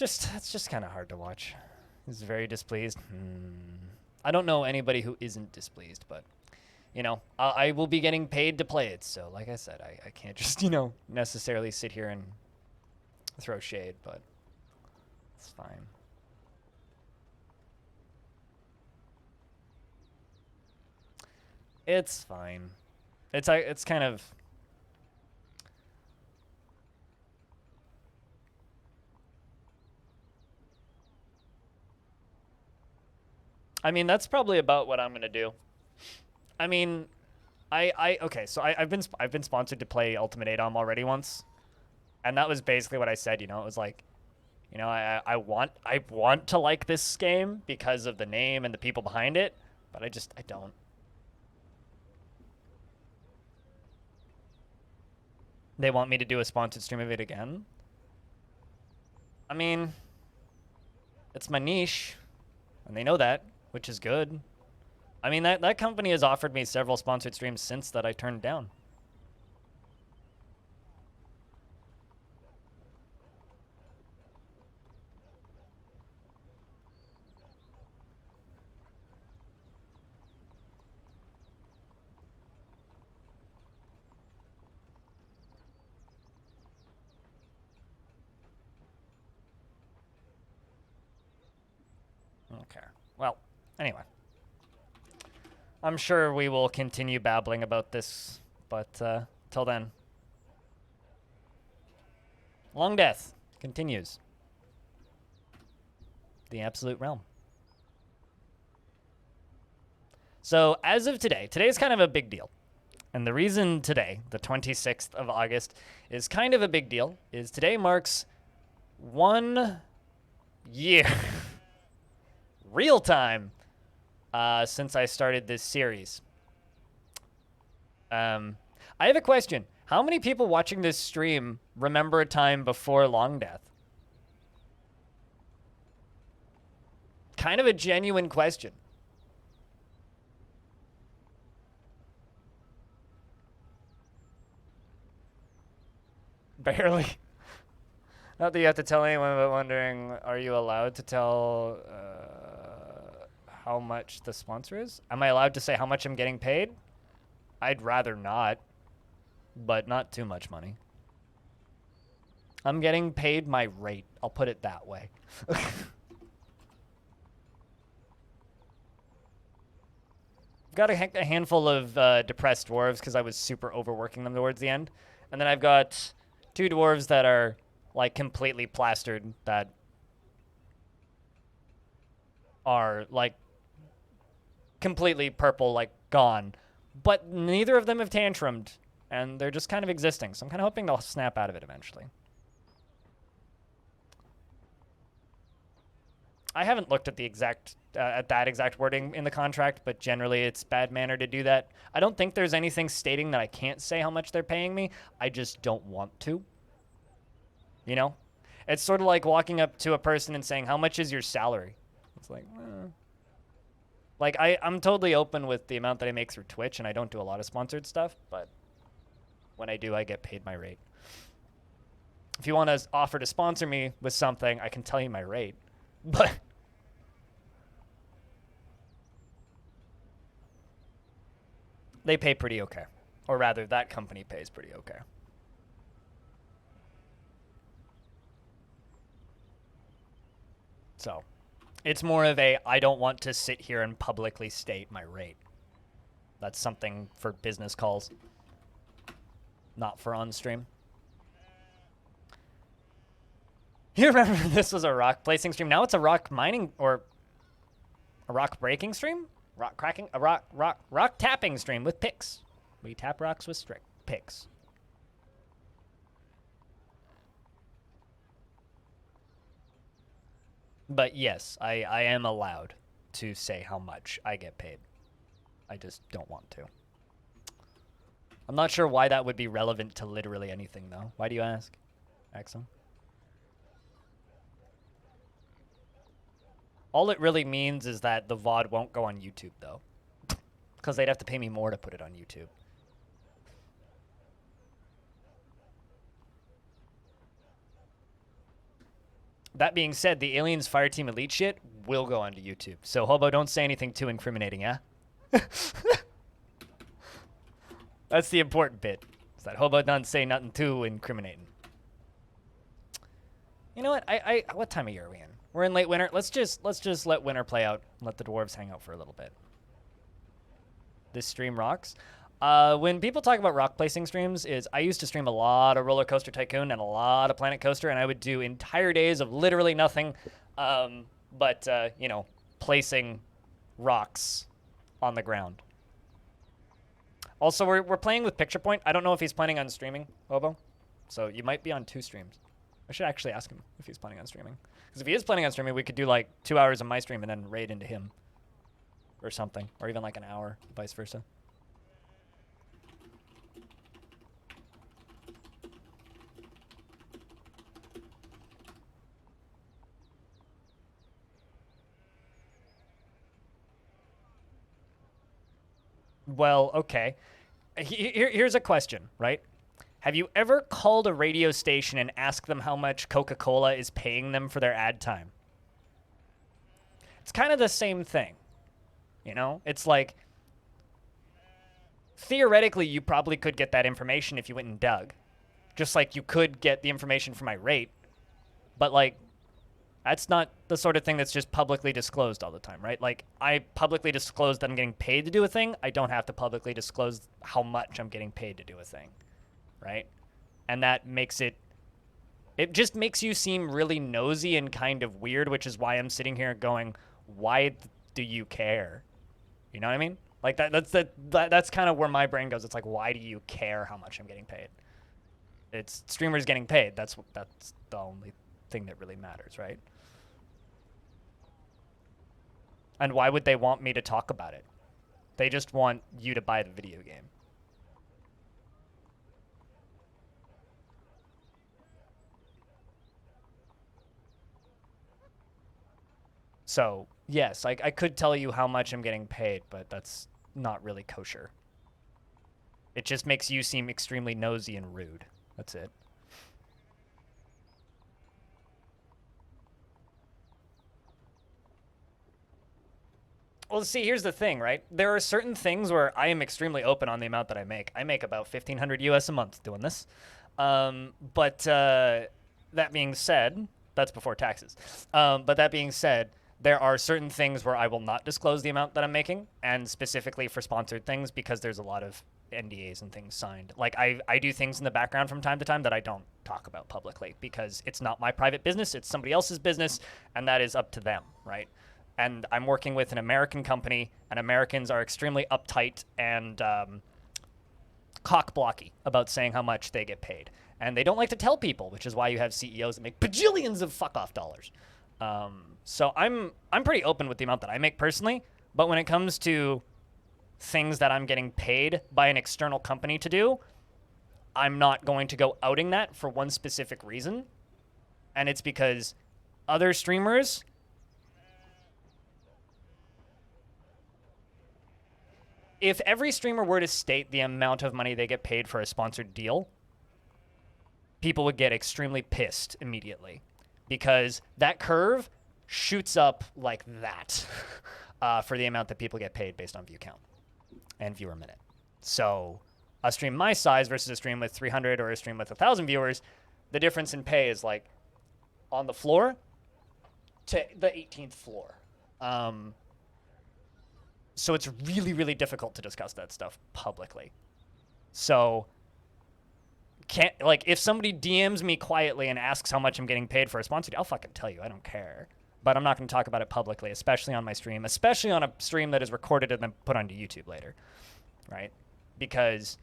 It's just kind of hard to watch. He's very displeased. I don't know anybody who isn't displeased, but you know, I will be getting paid to play it. So, like I said, I can't just, you know, necessarily sit here and throw shade, but it's fine. It's fine. It's kind of. I mean, that's probably about what I'm gonna do. I mean, okay. So I've been sponsored to play Ultimate ADOM already once, and that was basically what I said. You know, it was like, you know, I want to like this game because of the name and the people behind it, but I don't. They want me to do a sponsored stream of it again. I mean, it's my niche, and they know that, which is good. I mean, that company has offered me several sponsored streams since that I turned down. Okay. Well, anyway. I'm sure we will continue babbling about this, but till then. Longdeath continues. The Absolute Realm. So, as of today, today's kind of a big deal. And the reason today, the 26th of August, is kind of a big deal is today marks 1 year, real time, since I started this series. I have a question. How many people watching this stream remember a time before Longdeath? Kind of a genuine question. Barely. Not that you have to tell anyone, but wondering, are you allowed to tell how much the sponsor is? Am I allowed to say how much I'm getting paid? I'd rather not, but not too much money. I'm getting paid my rate. I'll put it that way. Got a handful of depressed dwarves because I was super overworking them towards the end. And then I've got 2 dwarves that are like completely plastered that are like completely purple, like gone. But neither of them have tantrumed, and they're just kind of existing. So I'm kind of hoping they'll snap out of it eventually. I haven't looked at the exact at that exact wording in the contract, but generally it's bad manner to do that. I don't think there's anything stating that I can't say how much they're paying me. I just don't want to. You know? It's sort of like walking up to a person and saying, how much is your salary? It's like, Like, I'm totally open with the amount that I make through Twitch, and I don't do a lot of sponsored stuff, but when I do, I get paid my rate. If you want to offer to sponsor me with something, I can tell you my rate. But they pay pretty okay. Or rather, that company pays pretty okay. So, it's more of a, I don't want to sit here and publicly state my rate. That's something for business calls, not for on stream. You remember this was a rock placing stream? Now it's a rock mining or a rock breaking stream? Rock cracking? A rock tapping stream with picks. We tap rocks with picks. But yes, I am allowed to say how much I get paid. I just don't want to. I'm not sure why that would be relevant to literally anything, though. Why do you ask, Axel? All it really means is that the VOD won't go on YouTube, though. Because they'd have to pay me more to put it on YouTube. That being said, the Aliens Fireteam Elite shit will go onto YouTube. So, Hobo, don't say anything too incriminating, yeah? That's the important bit. Is that Hobo doesn't say nothing too incriminating. You know what? What time of year are we in? We're in late winter. Let's just let winter play out and let the dwarves hang out for a little bit. This stream rocks. When people talk about rock placing streams, I used to stream a lot of Roller Coaster Tycoon and a lot of Planet Coaster, and I would do entire days of literally nothing, but you know, placing rocks on the ground. Also, we're playing with Picture Point. I don't know if he's planning on streaming, Hobo, so you might be on 2 streams. I should actually ask him if he's planning on streaming, because if he is planning on streaming, we could do like 2 hours of my stream and then raid into him, or something, or even like an hour, vice versa. Well, okay. Here's a question, right? Have you ever called a radio station and asked them how much Coca-Cola is paying them for their ad time? It's kind of the same thing, you know? It's like, theoretically, you probably could get that information if you went and dug. Just like you could get the information for my rate. But, like, that's not the sort of thing that's just publicly disclosed all the time, right? Like, I publicly disclose that I'm getting paid to do a thing. I don't have to publicly disclose how much I'm getting paid to do a thing, right? And that makes it just makes you seem really nosy and kind of weird, which is why I'm sitting here going, why do you care? You know what I mean? Like, that's kind of where my brain goes. It's like, why do you care how much I'm getting paid? It's streamers getting paid. That's the only thing that really matters, right? And why would they want me to talk about it? They just want you to buy the video game. So, yes, I could tell you how much I'm getting paid, but that's not really kosher. It just makes you seem extremely nosy and rude. That's it. Well, see, here's the thing, right? There are certain things where I am extremely open on the amount that I make. I make about 1,500 US a month doing this. But that being said, that's before taxes. But that being said, there are certain things where I will not disclose the amount that I'm making, and specifically for sponsored things because there's a lot of NDAs and things signed. Like, I do things in the background from time to time that I don't talk about publicly because it's not my private business, it's somebody else's business, and that is up to them, right? And I'm working with an American company, and Americans are extremely uptight and cock-blocky about saying how much they get paid. And they don't like to tell people, which is why you have CEOs that make bajillions of fuck-off dollars. So I'm pretty open with the amount that I make personally, but when it comes to things that I'm getting paid by an external company to do, I'm not going to go outing that for one specific reason, and it's because other streamers... If every streamer were to state the amount of money they get paid for a sponsored deal, people would get extremely pissed immediately because that curve shoots up like that for the amount that people get paid based on view count and viewer minute. So a stream my size versus a stream with 300 or a stream with 1,000 viewers, the difference in pay is like on the floor to the 18th floor. So it's really, really difficult to discuss that stuff publicly. So, if somebody DMs me quietly and asks how much I'm getting paid for a sponsor, I'll fucking tell you. I don't care. But I'm not going to talk about it publicly, especially on my stream, especially on a stream that is recorded and then put onto YouTube later, right? Because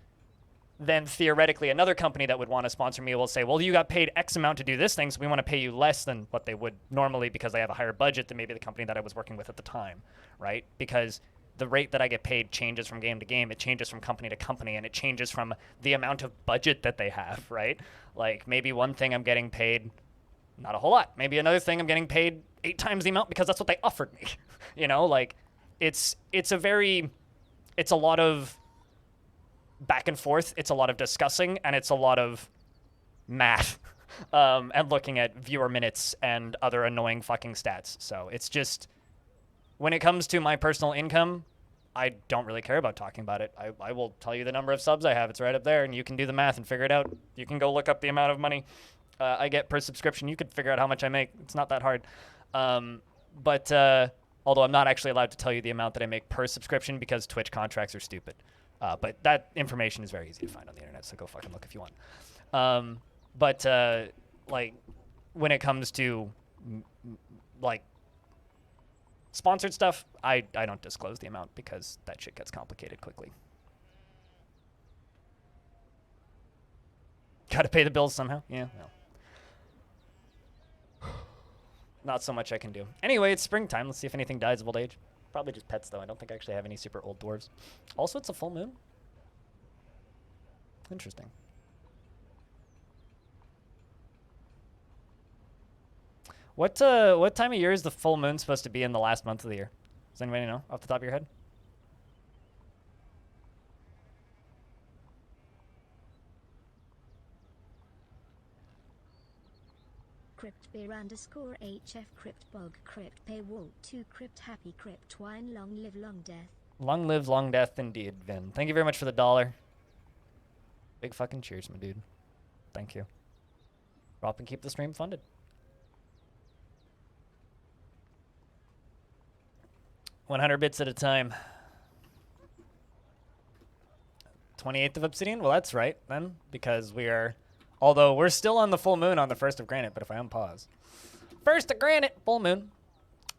then theoretically another company that would want to sponsor me will say, well, you got paid X amount to do this thing, so we want to pay you less than what they would normally because they have a higher budget than maybe the company that I was working with at the time, right? Because the rate that I get paid changes from game to game. It changes from company to company, and it changes from the amount of budget that they have, right? Like, maybe one thing I'm getting paid, not a whole lot. Maybe another thing I'm getting paid 8 times the amount because that's what they offered me. You know, like, it's a lot of back and forth. It's a lot of discussing, and it's a lot of math and looking at viewer minutes and other annoying fucking stats. So it's just, when it comes to my personal income, I don't really care about talking about it. I will tell you the number of subs I have. It's right up there, and you can do the math and figure it out. You can go look up the amount of money I get per subscription. You could figure out how much I make. It's not that hard. But although I'm not actually allowed to tell you the amount that I make per subscription because Twitch contracts are stupid. But that information is very easy to find on the internet, so go fucking look if you want. But like, when it comes to like sponsored stuff, I don't disclose the amount because that shit gets complicated quickly. Gotta pay the bills somehow. Yeah, well. Not so much I can do. Anyway, it's springtime. Let's see if anything dies of old age. Probably just pets, though. I don't think I actually have any super old dwarves. Also, it's a full moon. Interesting. What time of year is the full moon supposed to be in the last month of the year? Does anybody know off the top of your head? CryptBeer_HF CryptBog CryptPaywall 2 Crypt Happy Crypt Twine Long Live Longdeath. Long live Longdeath indeed, Vin. Thank you very much for the $1. Big fucking cheers, my dude. Thank you. Help and keep the stream funded. 100 bits at a time. 28th of Obsidian? Well, that's right, then, because we are... Although, we're still on the full moon on the 1st of Granite, but if I unpause. 1st of Granite, full moon.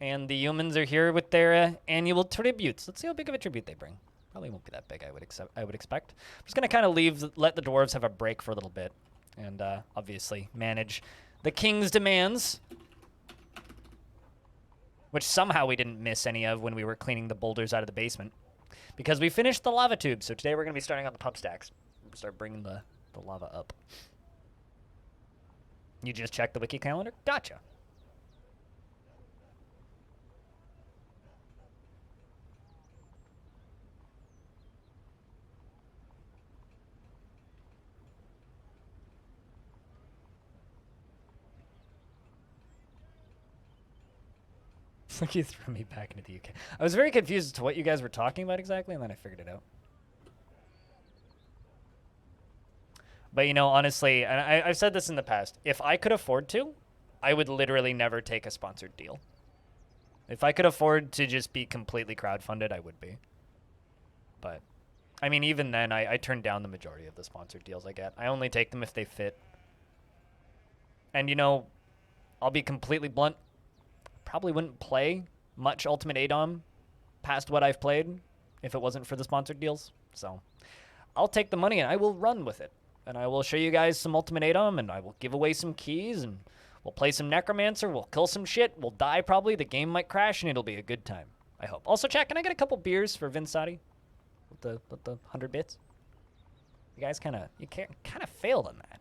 And the humans are here with their annual tributes. Let's see how big of a tribute they bring. Probably won't be that big, I would expect. I'm just going to kind of let the dwarves have a break for a little bit. And obviously manage the king's demands. Which somehow we didn't miss any of when we were cleaning the boulders out of the basement. Because we finished the lava tube, so today we're going to be starting on the pump stacks. We'll start bringing the lava up. You just checked the wiki calendar? Gotcha. Like you threw me back into the UK. I was very confused as to what you guys were talking about exactly, and then I figured it out. But, you know, honestly, and I've said this in the past, if I could afford to, I would literally never take a sponsored deal. If I could afford to just be completely crowdfunded, I would be. But, I mean, even then, I turn down the majority of the sponsored deals I get. I only take them if they fit. And, you know, I'll be completely blunt. Probably wouldn't play much Ultimate ADOM past what I've played if it wasn't for the sponsored deals. So, I'll take the money and I will run with it. And I will show you guys some Ultimate ADOM, and I will give away some keys, and we'll play some Necromancer, we'll kill some shit, we'll die probably, the game might crash, and it'll be a good time, I hope. Also, chat, can I get a couple beers for Vinsati with the 100 bits? You guys kind of failed on that.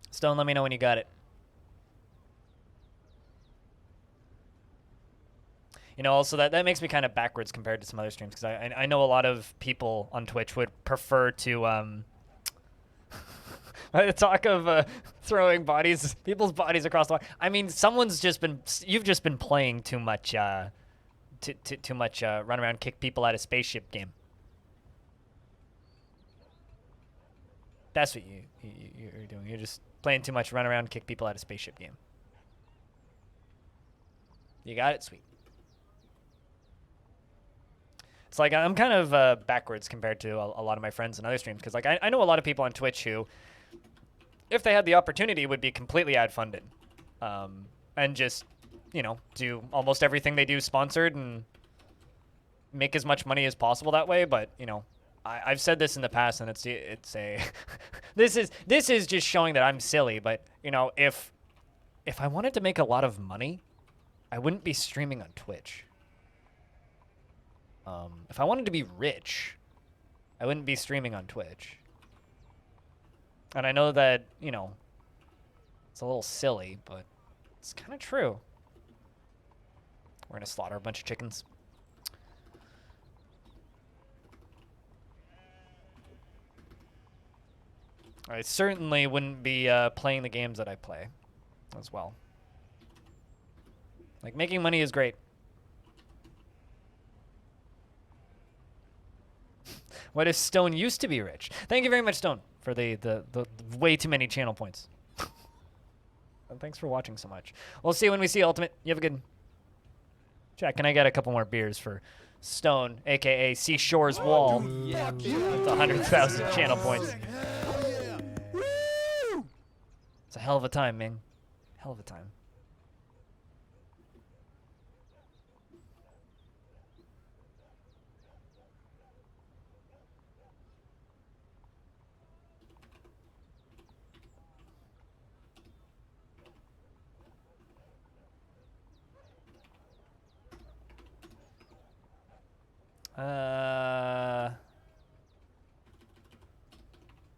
Stone, let me know when you got it. You know, also that makes me kind of backwards compared to some other streams, because I know a lot of people on Twitch would prefer to talk of throwing people's bodies across the water. I mean, you've just been playing too much too much run around kick people out of spaceship game. That's what you're doing. You're just playing too much run around kick people out of spaceship game. You got it? Sweet. It's like I'm kind of backwards compared to a lot of my friends in other streams, because like I know a lot of people on Twitch who, if they had the opportunity, would be completely ad funded, and just, you know, do almost everything they do sponsored and make as much money as possible that way. But, you know, I've said this in the past, and it's a this is just showing that I'm silly. But, you know, if I wanted to make a lot of money, I wouldn't be streaming on Twitch. If I wanted to be rich, I wouldn't be streaming on Twitch. And I know that, you know, it's a little silly, but it's kind of true. We're gonna slaughter a bunch of chickens. I certainly wouldn't be playing the games that I play as well. Like, making money is great. What if Stone used to be rich? Thank you very much, Stone, for the way too many channel points. And thanks for watching so much. We'll see you when we see Ultimate. You have a good... Jack, can I get a couple more beers for Stone, a.k.a. Seashore's Wall, with 100,000 channel points. It's a hell of a time, man. Hell of a time.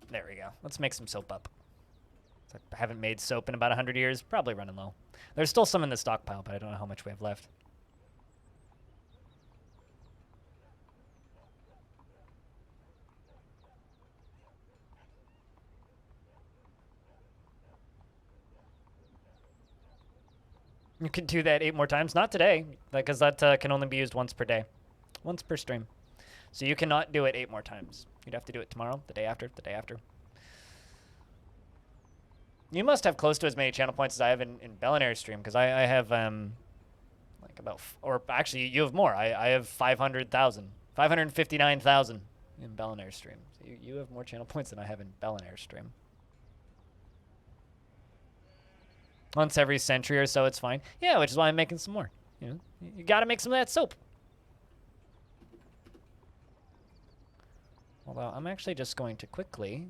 There we go. Let's make some soap up. I haven't made soap in about 100 years. Probably running low. There's still some in the stockpile, but I don't know how much we have left. You can do that 8 more times. Not today, because that can only be used once per day. Once per stream. So you cannot do it 8 more times. You'd have to do it tomorrow, the day after, the day after. You must have close to as many channel points as I have in Bellinair's stream, because I have, like about, or actually, you have more. I have 500,000, 559,000 in Bellinair's stream. So you have more channel points than I have in Bellinair's stream. Once every century or so, it's fine. Yeah, which is why I'm making some more. You know, you gotta make some of that soap. Although I'm actually just going to quickly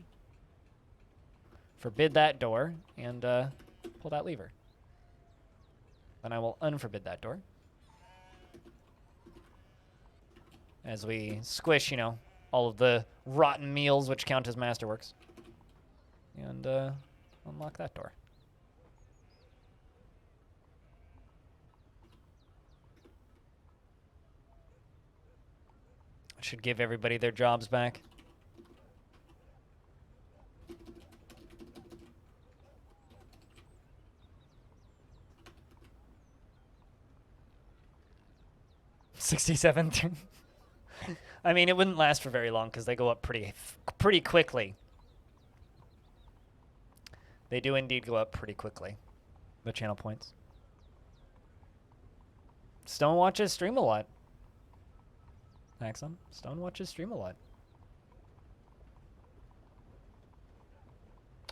forbid that door and pull that lever. Then I will unforbid that door. As we squish, you know, all of the rotten meals which count as masterworks. And unlock that door. Should give everybody their jobs back. $67. I mean, it wouldn't last for very long because they go up pretty quickly. They do indeed go up pretty quickly. The channel points. Stone watches stream a lot. Axum, Stone watches stream a lot.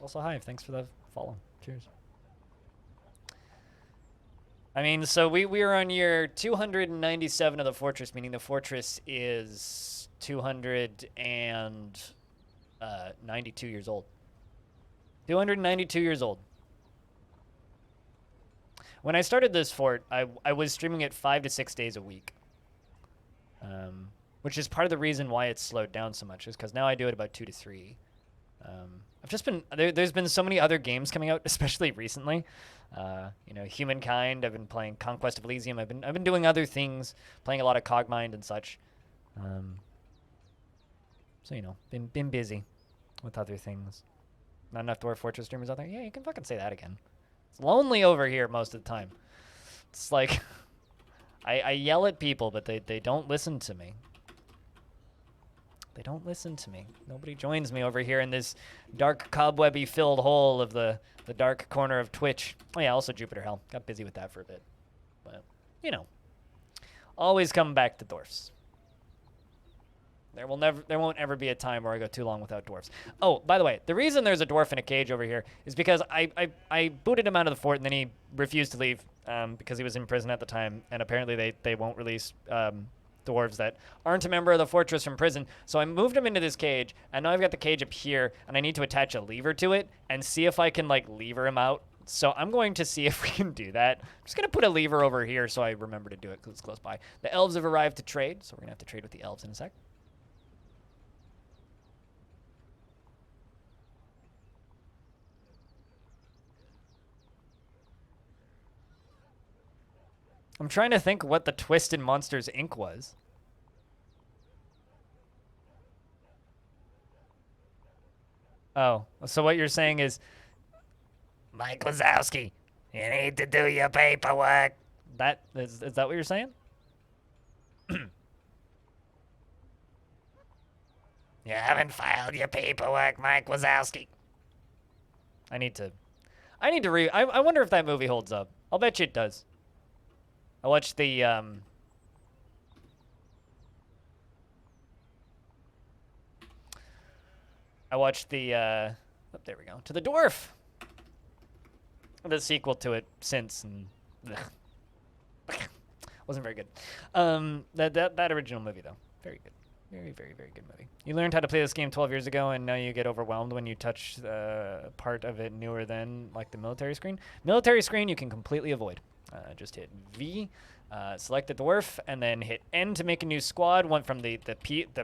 Also, Hive, thanks for the follow. Cheers. I mean, so we are on year 297 of the fortress, meaning the fortress is 292 years old. 292 years old. When I started this fort, I was streaming it 5 to 6 days a week. Which is part of the reason why it's slowed down so much, is because now I do it about 2 to 3. I've just been there's been so many other games coming out, especially recently. You know, Humankind. I've been playing Conquest of Elysium. I've been doing other things, playing a lot of Cogmind and such. So you know, been busy with other things. Not enough Dwarf Fortress streamers out there. Yeah, you can fucking say that again. It's lonely over here most of the time. It's like I yell at people, but they don't listen to me. They don't listen to me. Nobody joins me over here in this dark, cobwebby filled hole of the dark corner of Twitch. Oh yeah, also Jupiter Hell. Got busy with that for a bit. But, you know. Always come back to dwarfs. There won't ever be a time where I go too long without dwarfs. Oh, by the way, the reason there's a dwarf in a cage over here is because I booted him out of the fort and then he refused to leave because he was in prison at the time, and apparently they won't release dwarves that aren't a member of the fortress from prison. So I moved him into this cage, and now I've got the cage up here, and I need to attach a lever to it and see if I can, like, lever him out. So I'm going to see if we can do that. I'm just going to put a lever over here so I remember to do it because it's close by. The elves have arrived to trade, so we're going to have to trade with the elves in a sec. I'm trying to think what the twist in Monsters Inc. was. Oh, so what you're saying is, Mike Wazowski, you need to do your paperwork. Is that what you're saying? You haven't filed your paperwork, Mike Wazowski. I need to I wonder if that movie holds up. I'll bet you it does. I watched the oh, there we go. To the Dwarf. The sequel to it since, and wasn't very good. That original movie though, very good. Very, very, very good movie. You learned how to play this game 12 years ago, and now you get overwhelmed when you touch part of it newer than, like the military screen. Military screen you can completely avoid. Just hit V, select the Dwarf, and then hit N to make a new squad. Went from the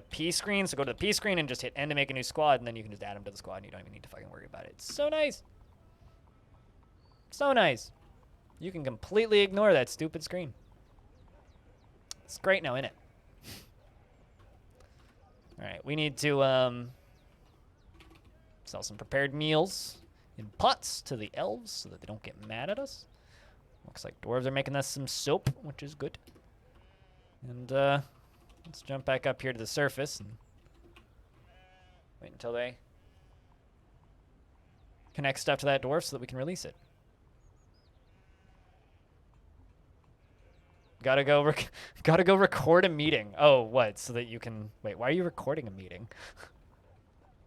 P screen, so go to the P screen and just hit N to make a new squad, and then you can just add them to the squad, and you don't even need to fucking worry about it. It's so nice. So nice. You can completely ignore that stupid screen. It's great now, innit? All right, we need to sell some prepared meals in pots to the elves so that they don't get mad at us. Looks like dwarves are making us some soap, which is good. And let's jump back up here to the surface and wait until they connect stuff to that dwarf so that we can release it. Gotta go record a meeting. Oh, what? So that you can... Wait, why are you recording a meeting?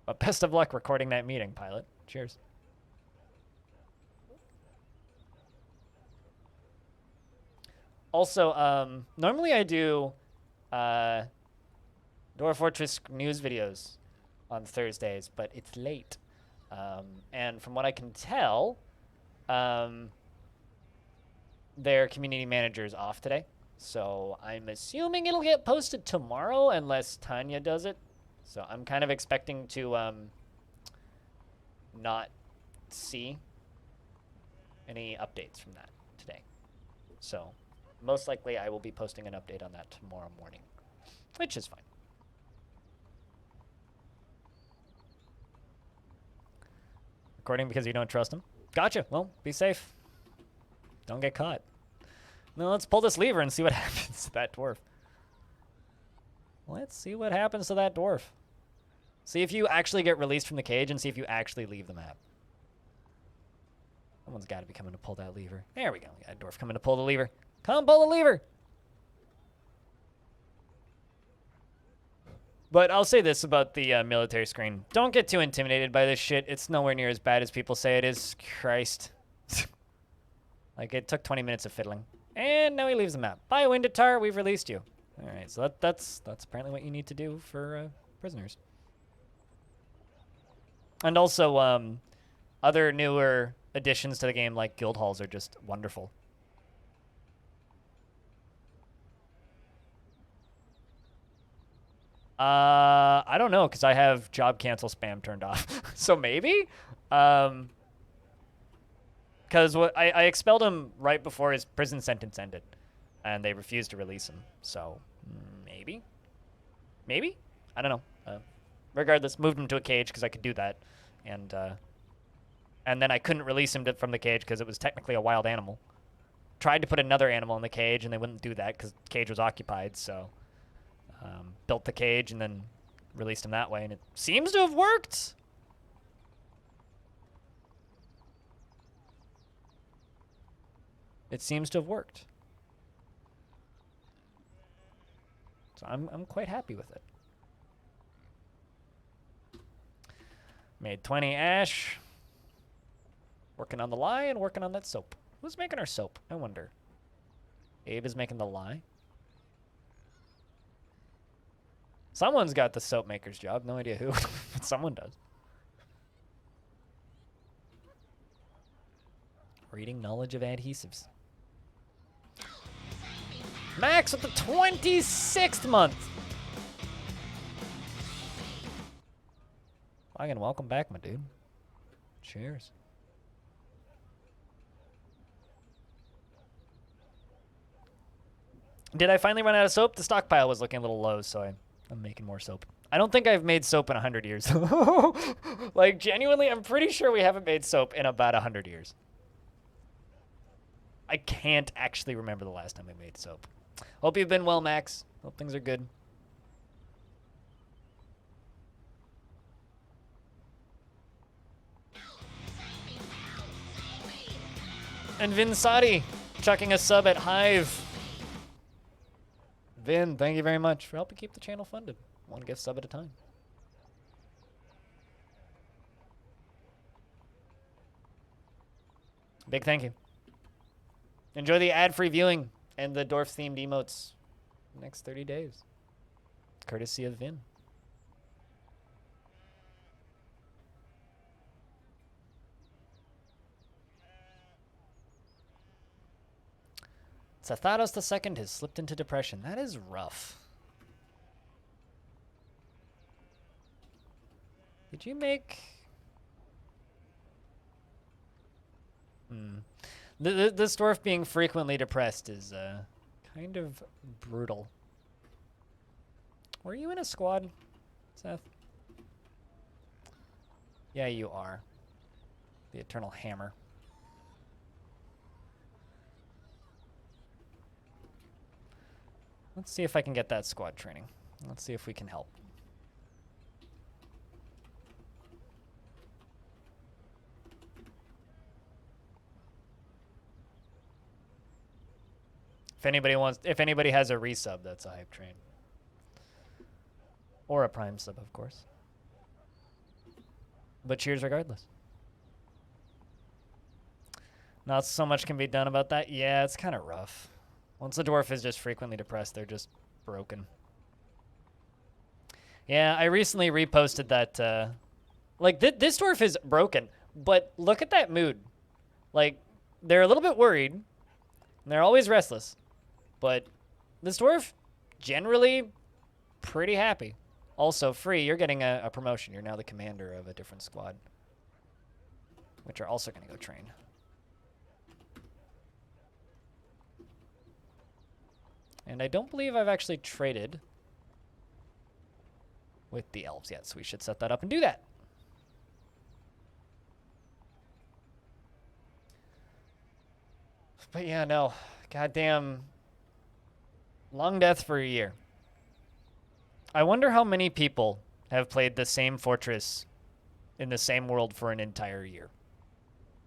Well, best of luck recording that meeting, pilot. Cheers. Also, normally I do Dwarf Fortress news videos on Thursdays, but it's late. And from what I can tell, their community manager is off today, so I'm assuming it'll get posted tomorrow unless Tanya does it. So I'm kind of expecting to not see any updates from that today. So most likely I will be posting an update on that tomorrow morning, which is fine. Recording because you don't trust him? Gotcha. Well, be safe. Don't get caught. Now let's pull this lever and see what happens to that dwarf. Let's see what happens to that dwarf. See if you actually get released from the cage and see if you actually leave the map. Someone's got to be coming to pull that lever. There we go. We got a dwarf coming to pull the lever. Come pull the lever. But I'll say this about the military screen. Don't get too intimidated by this shit. It's nowhere near as bad as people say it is. Christ. Like, it took 20 minutes of fiddling. And now he leaves the map. Bye, Windatar, we've released you. All right, so that's apparently what you need to do for prisoners. And also, other newer additions to the game, like guild halls, are just wonderful. I don't know, because I have job cancel spam turned off. So maybe? Because I expelled him right before his prison sentence ended, and they refused to release him. So maybe, I don't know. Regardless, moved him to a cage because I could do that, and then I couldn't release him from the cage because it was technically a wild animal. Tried to put another animal in the cage, and they wouldn't do that because the cage was occupied. So built the cage and then released him that way, and it seems to have worked. It seems to have worked. So I'm quite happy with it. Made 20 ash. Working on the lye and working on that soap. Who's making our soap? I wonder. Abe is making the lye. Someone's got the soap maker's job. No idea who, but someone does. Reading knowledge of adhesives. Max with the 26th month. Again, welcome back, my dude. Cheers. Did I finally run out of soap? The stockpile was looking a little low, so I'm making more soap. I don't think I've made soap in 100 years. Like, genuinely, I'm pretty sure we haven't made soap in about 100 years. I can't actually remember the last time we made soap. Hope you've been well, Max. Hope things are good. And Vinsati chucking a sub at Hive. Vin, thank you very much for helping keep the channel funded. One gift sub at a time. Big thank you. Enjoy the ad-free viewing and the Dwarf-themed emotes next 30 days. Courtesy of Vin. Satharos II has slipped into depression. That is rough. Did you make... This dwarf being frequently depressed is kind of brutal. Were you in a squad, Seth? Yeah, you are. The Eternal Hammer. Let's see if I can get that squad training. Let's see if we can help. If anybody has a resub, that's a hype train. Or a prime sub, of course. But cheers regardless. Not so much can be done about that. Yeah, it's kind of rough. Once the dwarf is just frequently depressed, they're just broken. Yeah, I recently reposted that. Like, this dwarf is broken, but look at that mood. Like, they're a little bit worried, and they're always restless. But this dwarf, generally pretty happy. Also, Free, you're getting a promotion. You're now the commander of a different squad, which are also going to go train. And I don't believe I've actually traded with the elves yet, so we should set that up and do that. But yeah, no. Goddamn. Longdeath for a year. I wonder how many people have played the same fortress in the same world for an entire year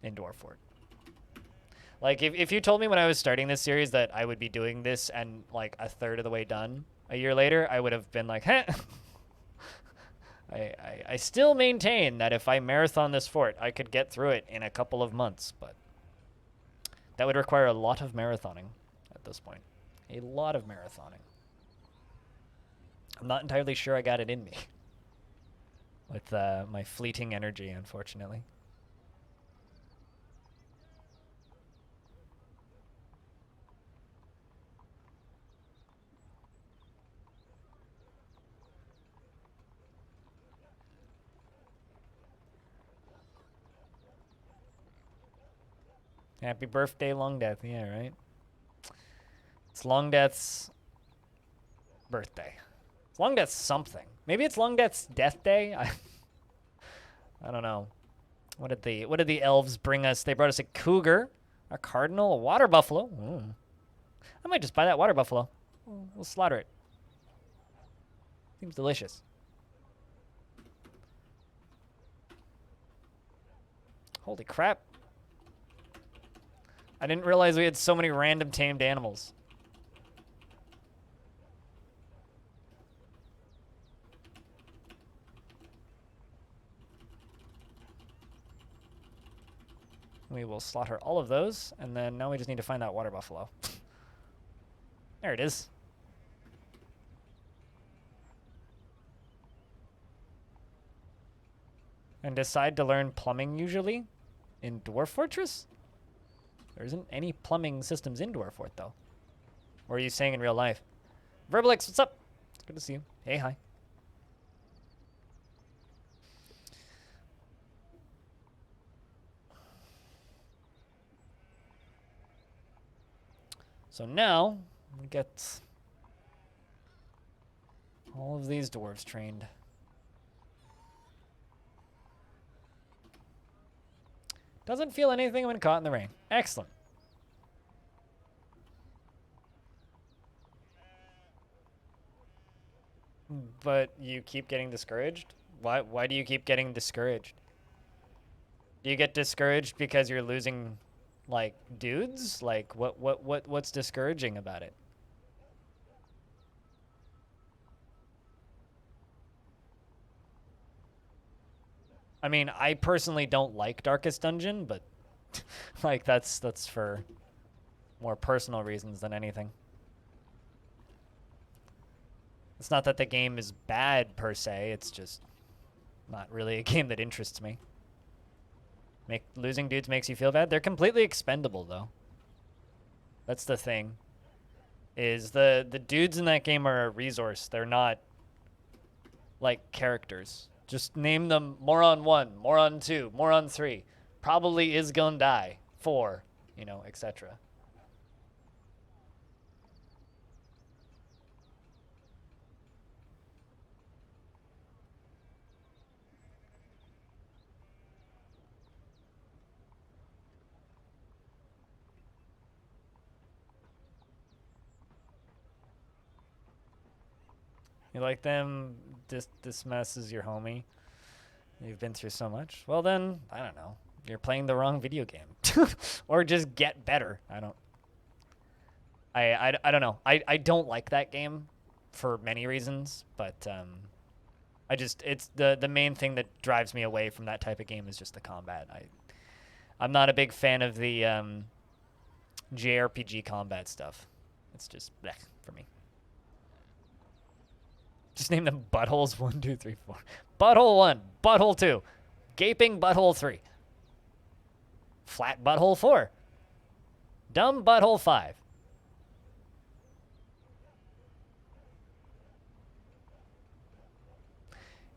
in Dwarfort. Like, if you told me when I was starting this series that I would be doing this and, like, a third of the way done a year later, I would have been like, heh. I still maintain that if I marathon this fort, I could get through it in a couple of months, but that would require a lot of marathoning at this point. A lot of marathoning. I'm not entirely sure I got it in me with my fleeting energy, unfortunately. Happy birthday, Longdeath. Yeah, right? It's Longdeath's birthday. It's Longdeath's something. Maybe it's Longdeath's death day? I don't know. What did the elves bring us? They brought us a cougar, a cardinal, a water buffalo. Ooh. I might just buy that water buffalo. We'll slaughter it. Seems delicious. Holy crap. I didn't realize we had so many random tamed animals. We will slaughter all of those, and then now we just need to find that water buffalo. There it is. And decide to learn plumbing usually in Dwarf Fortress? There isn't any plumbing systems in Dwarf Fort, though. Or are you saying in real life? Verbalix, what's up? It's good to see you. Hey, hi. So now, Get all of these dwarves trained. Doesn't feel anything when caught in the rain. Excellent. But you keep getting discouraged? Why do you keep getting discouraged? Do you get discouraged because you're losing, like, dudes? Like, what's discouraging about it? I mean, I personally don't like Darkest Dungeon, but like that's for more personal reasons than anything. It's not that the game is bad per se, it's just not really a game that interests me. Losing dudes makes you feel bad? They're completely expendable though. That's the thing. Is the dudes in that game are a resource. They're not like characters. Just name them Moron 1, Moron 2, Moron 3. Probably is gonna die. 4, you know, etc. You like them? This mess is your homie. You've been through so much. Well then, I don't know. You're playing the wrong video game. Or just get better. I don't know. I don't like that game for many reasons, but it's the main thing that drives me away from that type of game is just the combat. I'm not a big fan of the JRPG combat stuff. It's just bleh for me. Just name them buttholes 1, 2, 3, 4. Butthole 1, butthole 2, gaping butthole 3, flat butthole 4, dumb butthole 5.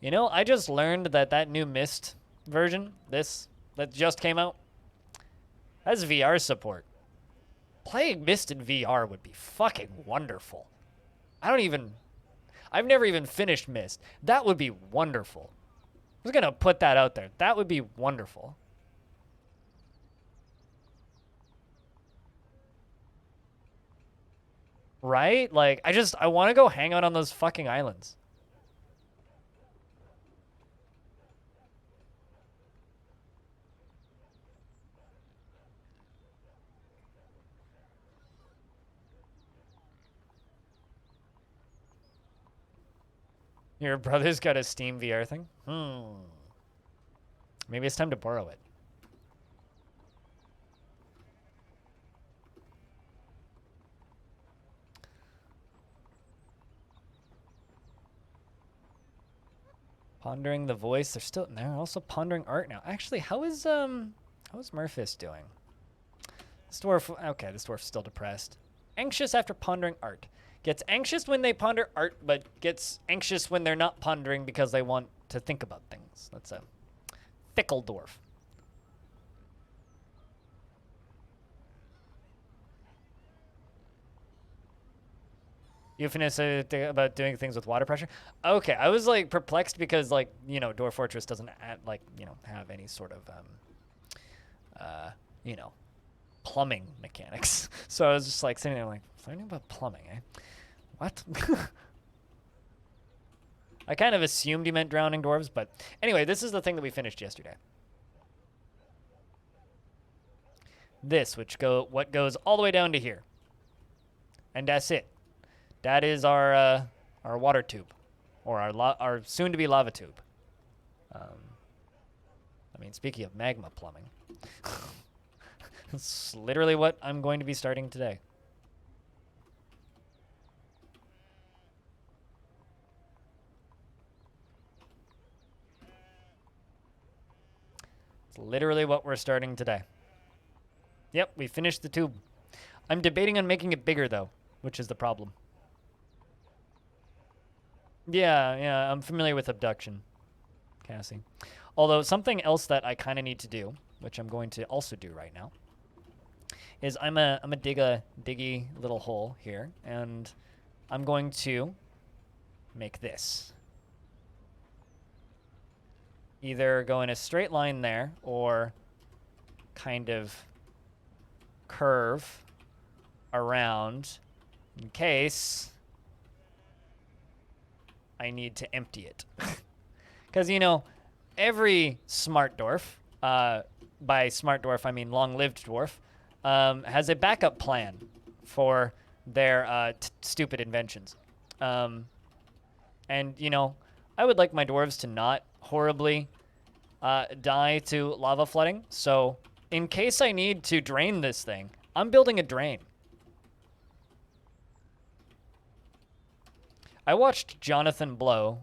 You know, I just learned that new Myst version, that just came out, has VR support. Playing Myst in VR would be fucking wonderful. I've never even finished Myst. That would be wonderful. I was going to put that out there. That would be wonderful. Right? Like, I want to go hang out on those fucking islands. Your brother's got a Steam VR thing? Maybe it's time to borrow it. Pondering the voice. They're also pondering art now. Actually, how is Murphys doing? This dwarf's still depressed. Anxious after pondering art. Gets anxious when they ponder art, but gets anxious when they're not pondering because they want to think about things. That's a fickle dwarf. Euphemus about doing things with water pressure. Okay, I was like perplexed because like, you know, Dwarf Fortress doesn't have any sort of plumbing mechanics. So I was just like sitting there like, learning about plumbing, eh? What? I kind of assumed you meant drowning dwarves, but anyway, this is the thing that we finished yesterday. This, what goes all the way down to here. And that's it. That is our water tube, or our soon-to-be lava tube. I mean, speaking of magma plumbing, it's literally what I'm going to be starting today. It's literally what we're starting today. Yep, we finished the tube. I'm debating on making it bigger, though, which is the problem. Yeah, I'm familiar with abduction, Cassie. Although something else that I kind of need to do, which I'm going to also do right now, is I'm a dig a diggy little hole here, and I'm going to make this. Either go in a straight line there, or kind of curve around in case I need to empty it. Because, you know, every smart dwarf, by smart dwarf I mean long-lived dwarf, has a backup plan for their stupid inventions. And, you know, I would like my dwarves to not horribly die to lava flooding. So in case I need to drain this thing, I'm building a drain. I watched Jonathan Blow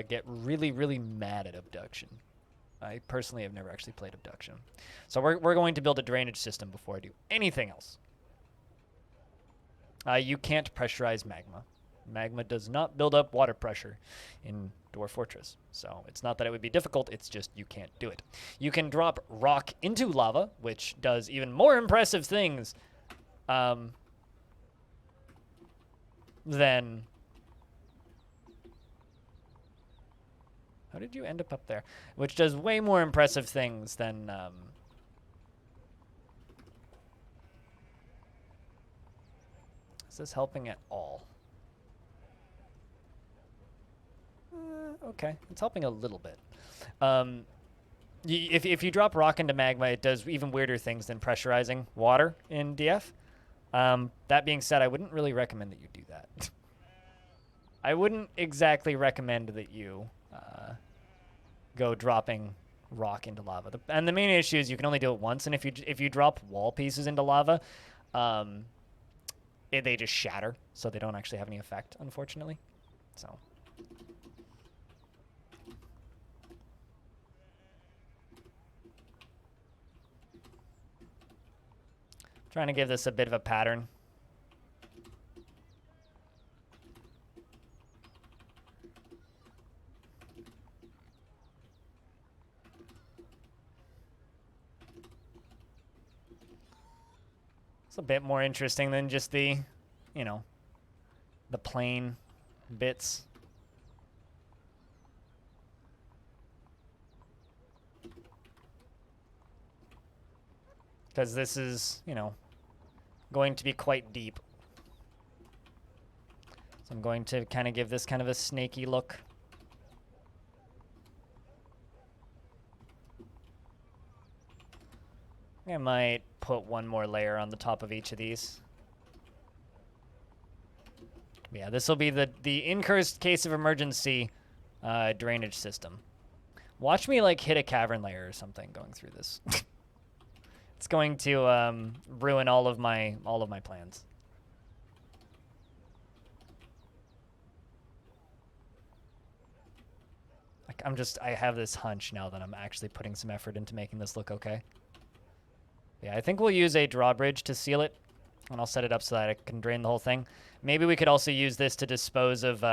get really, really mad at abduction. I personally have never actually played abduction. So we're going to build a drainage system before I do anything else. You can't pressurize magma. Magma does not build up water pressure in Dwarf Fortress. So it's not that it would be difficult, it's just you can't do it. You can drop rock into lava, which does even more impressive things than... How did you end up there? Which does way more impressive things than... Is this helping at all? Okay, it's helping a little bit. If you drop rock into magma, it does even weirder things than pressurizing water in DF. That being said, I wouldn't really recommend that you do that. I wouldn't exactly recommend that you go dropping rock into lava. And the main issue is you can only do it once, and if you drop wall pieces into lava, they just shatter, so they don't actually have any effect, unfortunately. So. Trying to give this a bit of a pattern. It's a bit more interesting than just the, you know, the plain bits. Because this is, you know, going to be quite deep. So I'm going to kind of give this kind of a snaky look. I might put one more layer on the top of each of these. Yeah, this will be the in case of emergency drainage system. Watch me like hit a cavern layer or something going through this. It's going to ruin all of my plans. Like I have this hunch now that I'm actually putting some effort into making this look okay. Yeah, I think we'll use a drawbridge to seal it, and I'll set it up so that I can drain the whole thing. Maybe we could also use this to dispose of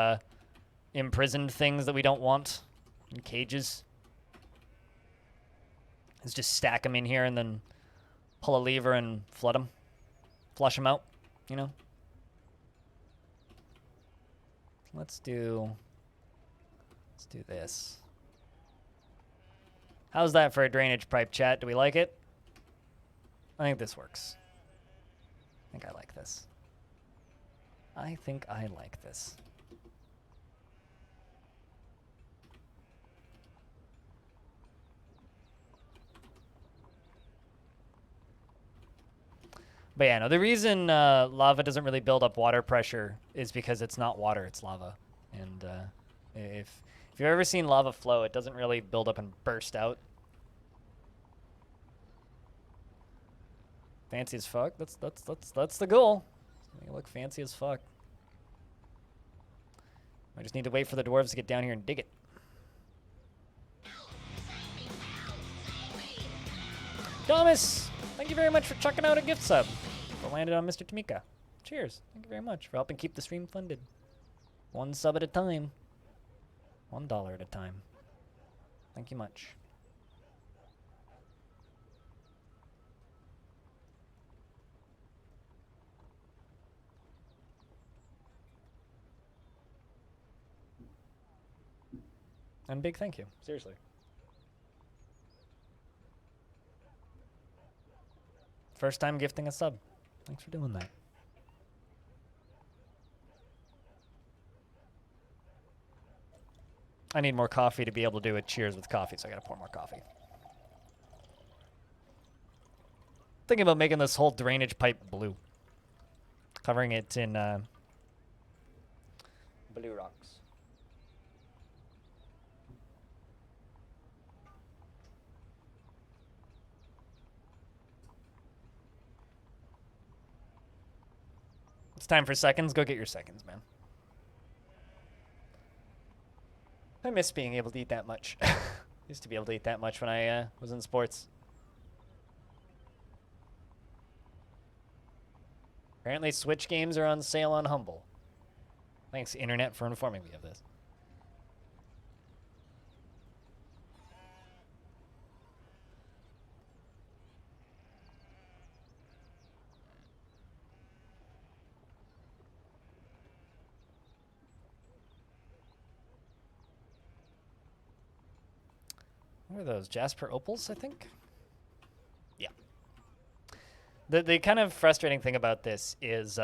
imprisoned things that we don't want in cages. Let's just stack them in here and then pull a lever and flood them. Flush them out, you know? Let's do this. How's that for a drainage pipe, chat? Do we like it? I think this works. I think I like this. I think I like this. But yeah, no, the reason lava doesn't really build up water pressure is because it's not water, it's lava. And if you've ever seen lava flow, it doesn't really build up and burst out. Fancy as fuck. That's the goal. Make it look fancy as fuck. I just need to wait for the dwarves to get down here and dig it. Thomas, thank you very much for chucking out a gift sub. For landed on Mr. Tamika. Cheers. Thank you very much for helping keep the stream funded. One sub at a time. $1 at a time. Thank you much. And big thank you. Seriously. First time gifting a sub. Thanks for doing that. I need more coffee to be able to do a cheers with coffee, so I gotta pour more coffee. Thinking about making this whole drainage pipe blue. Covering it in blue rocks. It's time for seconds. Go get your seconds, man. I miss being able to eat that much. Used to be able to eat that much when I was in sports. Apparently Switch games are on sale on Humble. Thanks, Internet, for informing me of this. What are those? Jasper Opals, I think? Yeah. The kind of frustrating thing about this is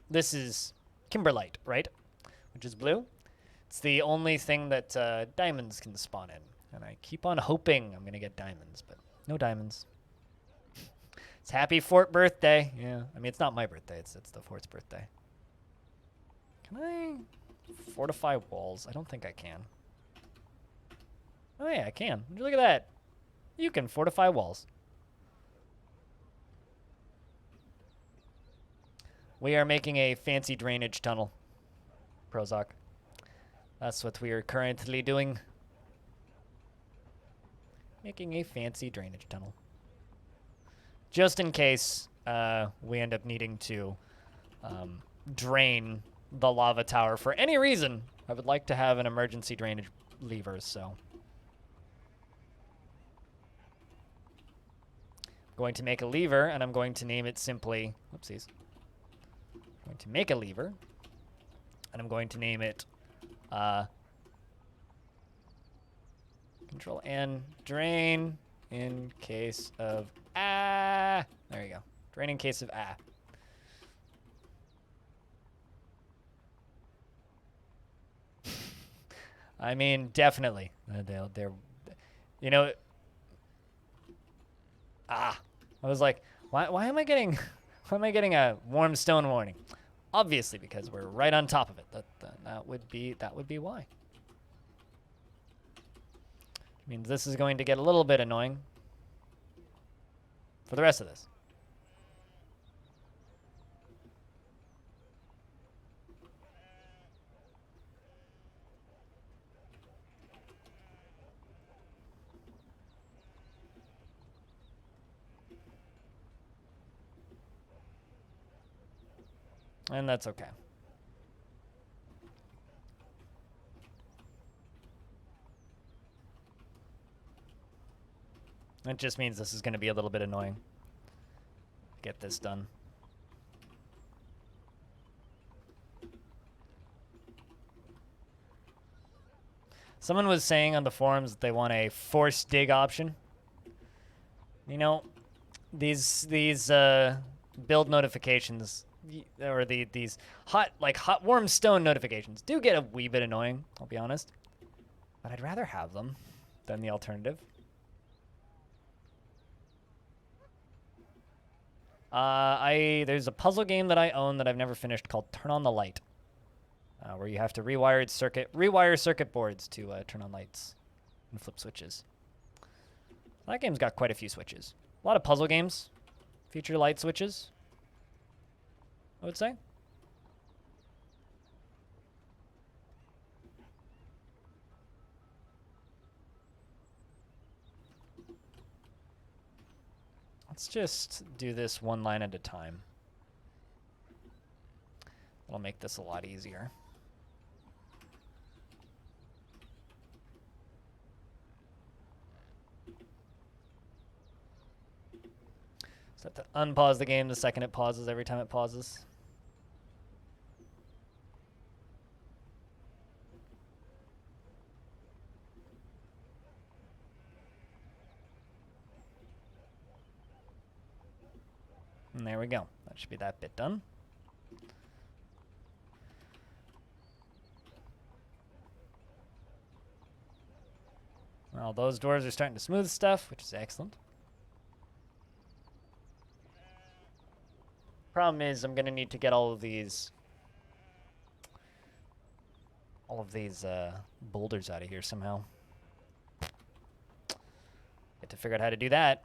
this is Kimberlite, right? Which is blue. It's the only thing that diamonds can spawn in. And I keep on hoping I'm going to get diamonds, but no diamonds. It's happy Fort birthday. Yeah, I mean, it's not my birthday. It's the Fort's birthday. Can I fortify walls? I don't think I can. Oh, yeah, I can. Would you look at that? You can fortify walls. We are making a fancy drainage tunnel, Prozac. That's what we are currently doing. Making a fancy drainage tunnel. Just in case we end up needing to drain the lava tower for any reason, I would like to have an emergency drainage lever, so. I'm going to make a lever, and I'm going to name it simply, whoopsies. I'm going to make a lever, and I'm going to name it Control N, drain in case of there you go. Drain in case of I mean, definitely. They're, you know, I was like, why am I getting a warm stone warning? Obviously, because we're right on top of it. That would be why. Means this is going to get a little bit annoying for the rest of this. And that's okay. It just means this is going to be a little bit annoying. Get this done. Someone was saying on the forums that they want a forced dig option. You know, these build notifications or these hot warm stone notifications do get a wee bit annoying, I'll be honest. But I'd rather have them than the alternative. There's a puzzle game that I own that I've never finished called Turn on the Light, where you have to rewire circuit boards to turn on lights and flip switches. That game's got quite a few switches. A lot of puzzle games feature light switches, I would say. Let's just do this one line at a time. That'll make this a lot easier. So I have to unpause the game the second it pauses every time it pauses. And there we go. That should be that bit done. Well, those doors are starting to smooth stuff, which is excellent. Problem is, I'm going to need to get all of these boulders out of here somehow. Get to figure out how to do that.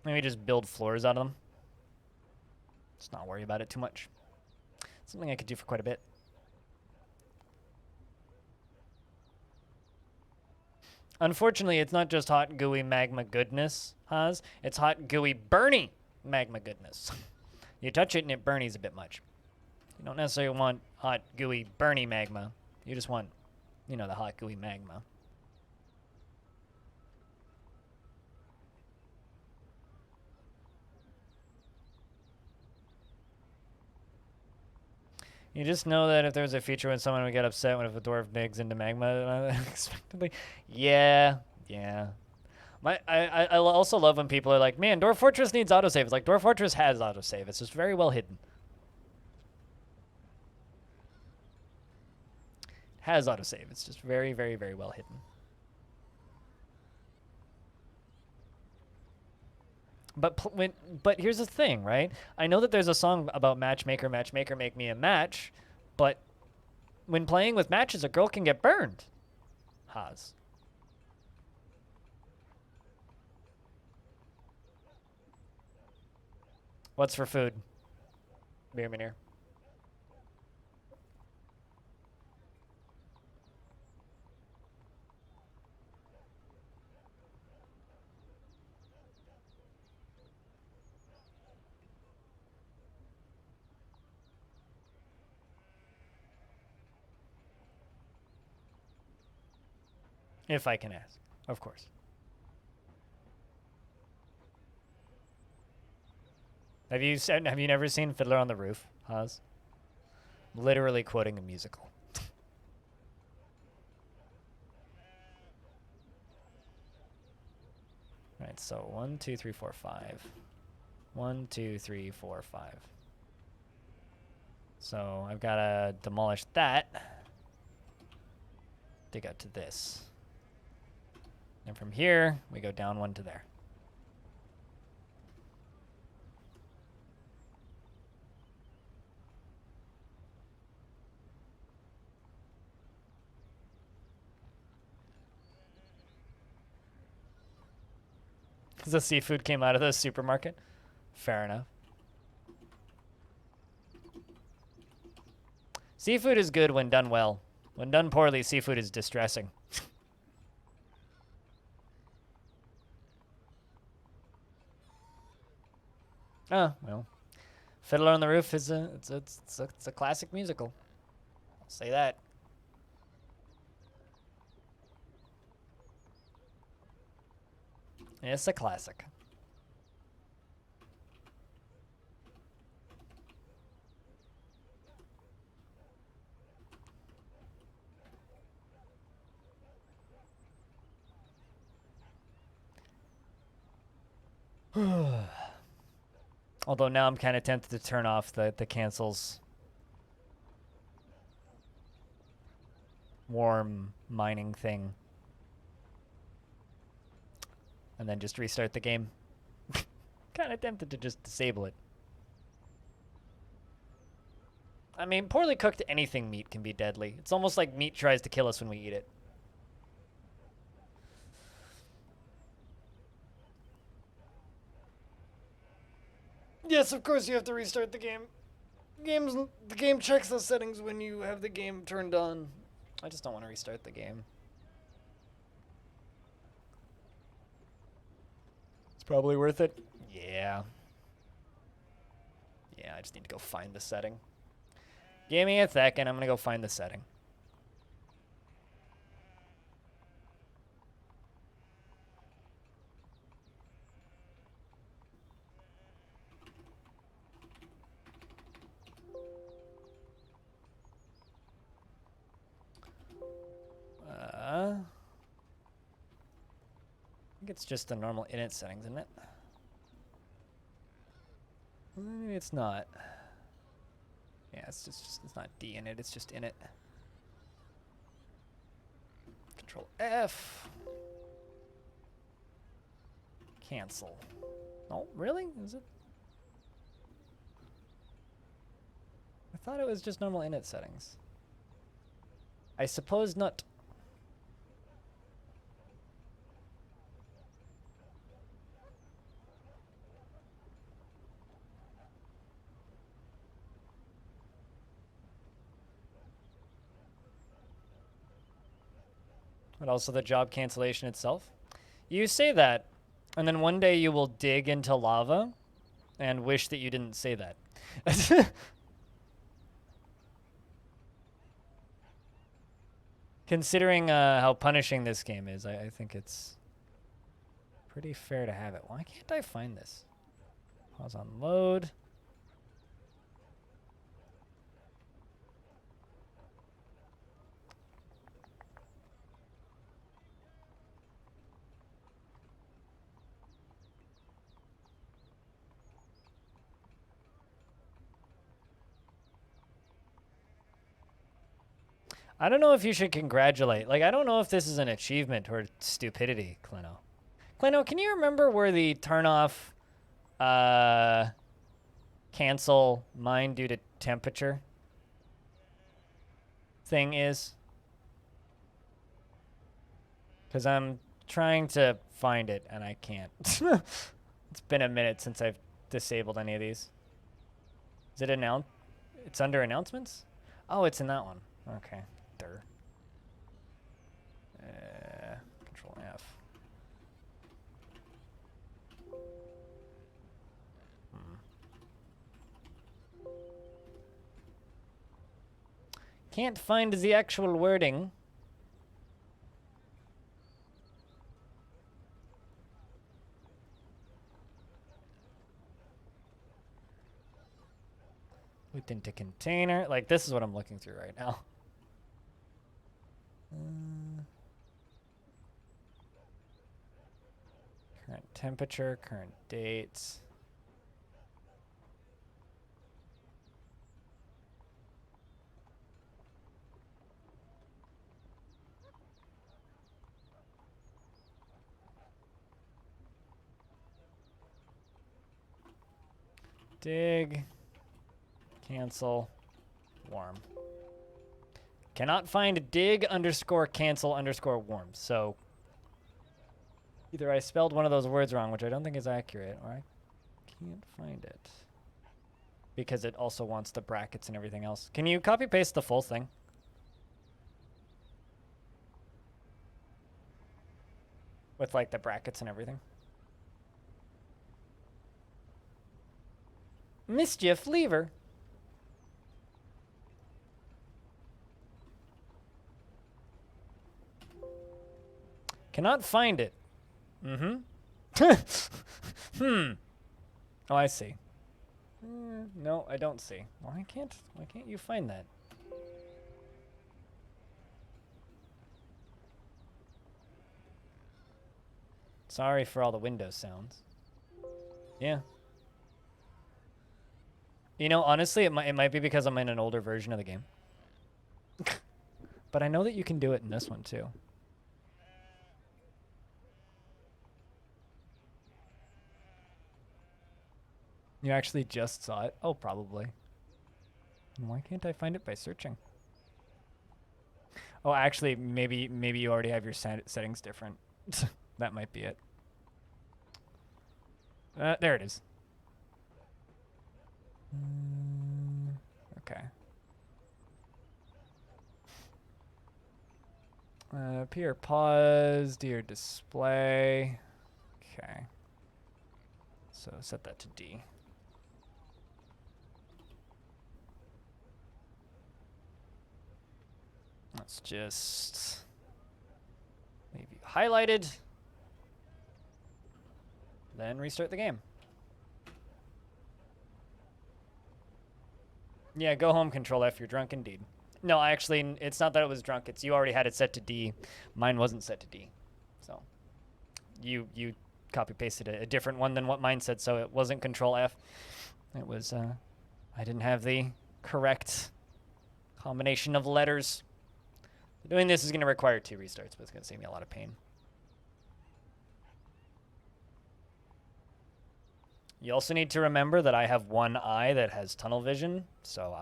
Maybe just build floors out of them. Let's not worry about it too much. Something I could do for quite a bit. Unfortunately, it's not just hot, gooey magma goodness, Haas. It's hot, gooey, burny magma goodness. You touch it and it burnies a bit much. You don't necessarily want hot, gooey, burny magma. You just want, you know, the hot, gooey magma. You just know that if there's a feature when someone would get upset when if a dwarf digs into magma unexpectedly. Yeah. I also love when people are like, man, Dwarf Fortress needs autosave. It's like, Dwarf Fortress has autosave. It's just very well hidden. Has autosave. It's just very, very, very well hidden. But here's the thing, right? I know that there's a song about matchmaker, make me a match, but when playing with matches, a girl can get burned. Haas. What's for food? Beer Manir. If I can ask, of course. Have you never seen Fiddler on the Roof, Haas? Literally quoting a musical. Right, so 1, 2, 3, 4, 5. 1, 2, 3, 4, 5. So I've got to demolish that. Dig out to this. And from here, we go down one to there. Because the seafood came out of the supermarket. Fair enough. Seafood is good when done well. When done poorly, seafood is distressing. Oh, well. Fiddler on the Roof is it's a classic musical. I'll say that. It's a classic. Although now I'm kind of tempted to turn off the cancels warm mining thing. And then just restart the game. Kind of tempted to just disable it. I mean, poorly cooked anything meat can be deadly. It's almost like meat tries to kill us when we eat it. Yes, of course you have to restart the game. The game checks those settings when you have the game turned on. I just don't want to restart the game. It's probably worth it. Yeah. Yeah, I just need to go find the setting. Give me a second, I'm gonna go find the setting. I think it's just the normal init settings, isn't it? Maybe it's not. Yeah, it's just it's not D in it. It's just in it. Control F. Cancel. Oh, really? Is it? I thought it was just normal init settings. I suppose not. But also the job cancellation itself. You say that, and then one day you will dig into lava and wish that you didn't say that. Considering how punishing this game is, I think it's pretty fair to have it. Why can't I find this? Pause on load. I don't know if you should congratulate. Like, I don't know if this is an achievement or stupidity, Clino. Clino, can you remember where the turn off, cancel mine due to temperature thing is? Because I'm trying to find it and I can't. It's been a minute since I've disabled any of these. Is it announced? It's under announcements? Oh, it's in that one. Okay. Control F. Can't find the actual wording. Looked into container. Like, this is what I'm looking through right now. Current temperature, current dates. Dig, cancel, warm. Cannot find dig underscore cancel underscore warm. So either I spelled one of those words wrong, which I don't think is accurate, or I can't find it. Because it also wants the brackets and everything else. Can you copy paste the full thing? With like the brackets and everything. Mischief lever. Cannot find it. Oh, I see. No, I don't see. Why can't you find that? Sorry for all the Windows sounds. Yeah. You know, honestly, it might be because I'm in an older version of the game. But I know that you can do it in this one too. You actually just saw it? Oh, probably. Why can't I find it by searching? Oh, actually, maybe you already have your settings different. That might be it. There it is. Okay. Appear paused, your display. Okay. So set that to D. Let's just leave you highlighted. Then restart the game. Yeah, go home, Control F. You're drunk indeed. No, actually, it's not that it was drunk. It's you already had it set to D. Mine wasn't set to D. So you copy pasted a different one than what mine said, so it wasn't Control F. It was, I didn't have the correct combination of letters. Doing this is going to require 2 restarts, but it's going to save me a lot of pain. You also need to remember that I have one eye that has tunnel vision, so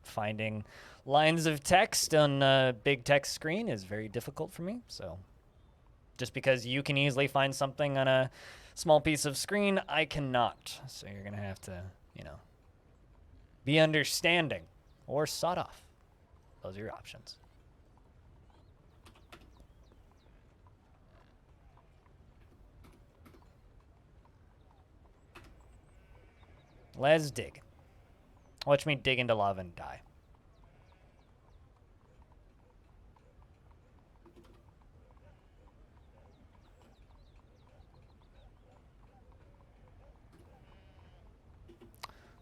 finding lines of text on a big text screen is very difficult for me. So just because you can easily find something on a small piece of screen, I cannot. So you're going to have to, be understanding or sawed off. Those are your options. Let's dig. Watch me dig into lava and die.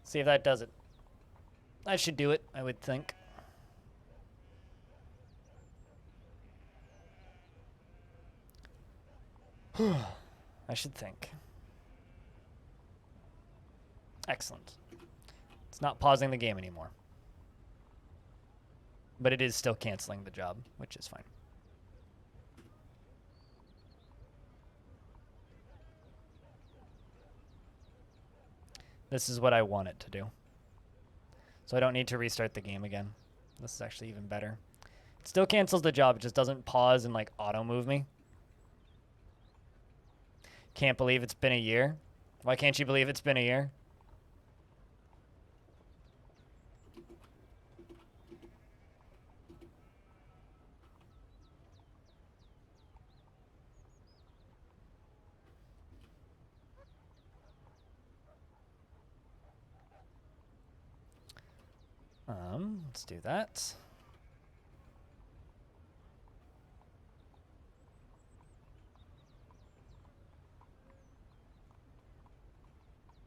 See if that does it. That should do it, I would think. I should think. Excellent. It's not pausing the game anymore. But it is still canceling the job, which is fine. This is what I want it to do. So I don't need to restart the game again. This is actually even better. It still cancels the job, it just doesn't pause and like auto move me. Can't believe it's been a year. Why can't you believe it's been a year? Let's do that.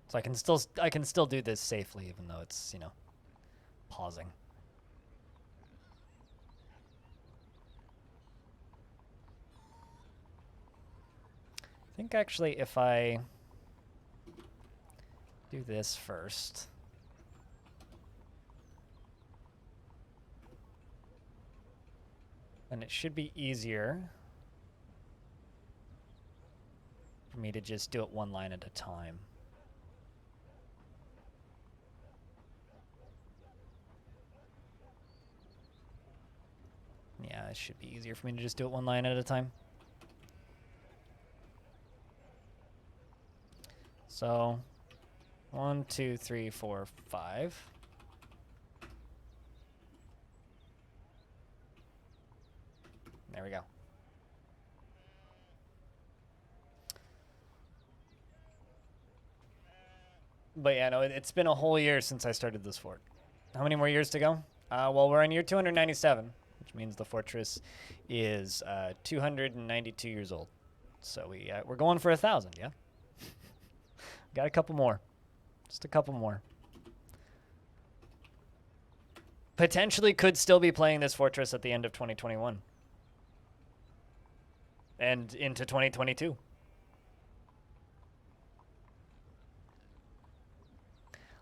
So I can still do this safely, even though it's, pausing. I think actually if I do this first. Then it should be easier for me to just do it one line at a time. Yeah, it should be easier for me to just do it one line at a time. So, 1, 2, 3, 4, 5. There we go. But yeah, no, it's been a whole year since I started this fort. How many more years to go? Well, we're on year 297, which means the fortress is 292 years old. So we're going for 1,000, yeah? Got a couple more. Just a couple more. Potentially could still be playing this fortress at the end of 2021. And into 2022.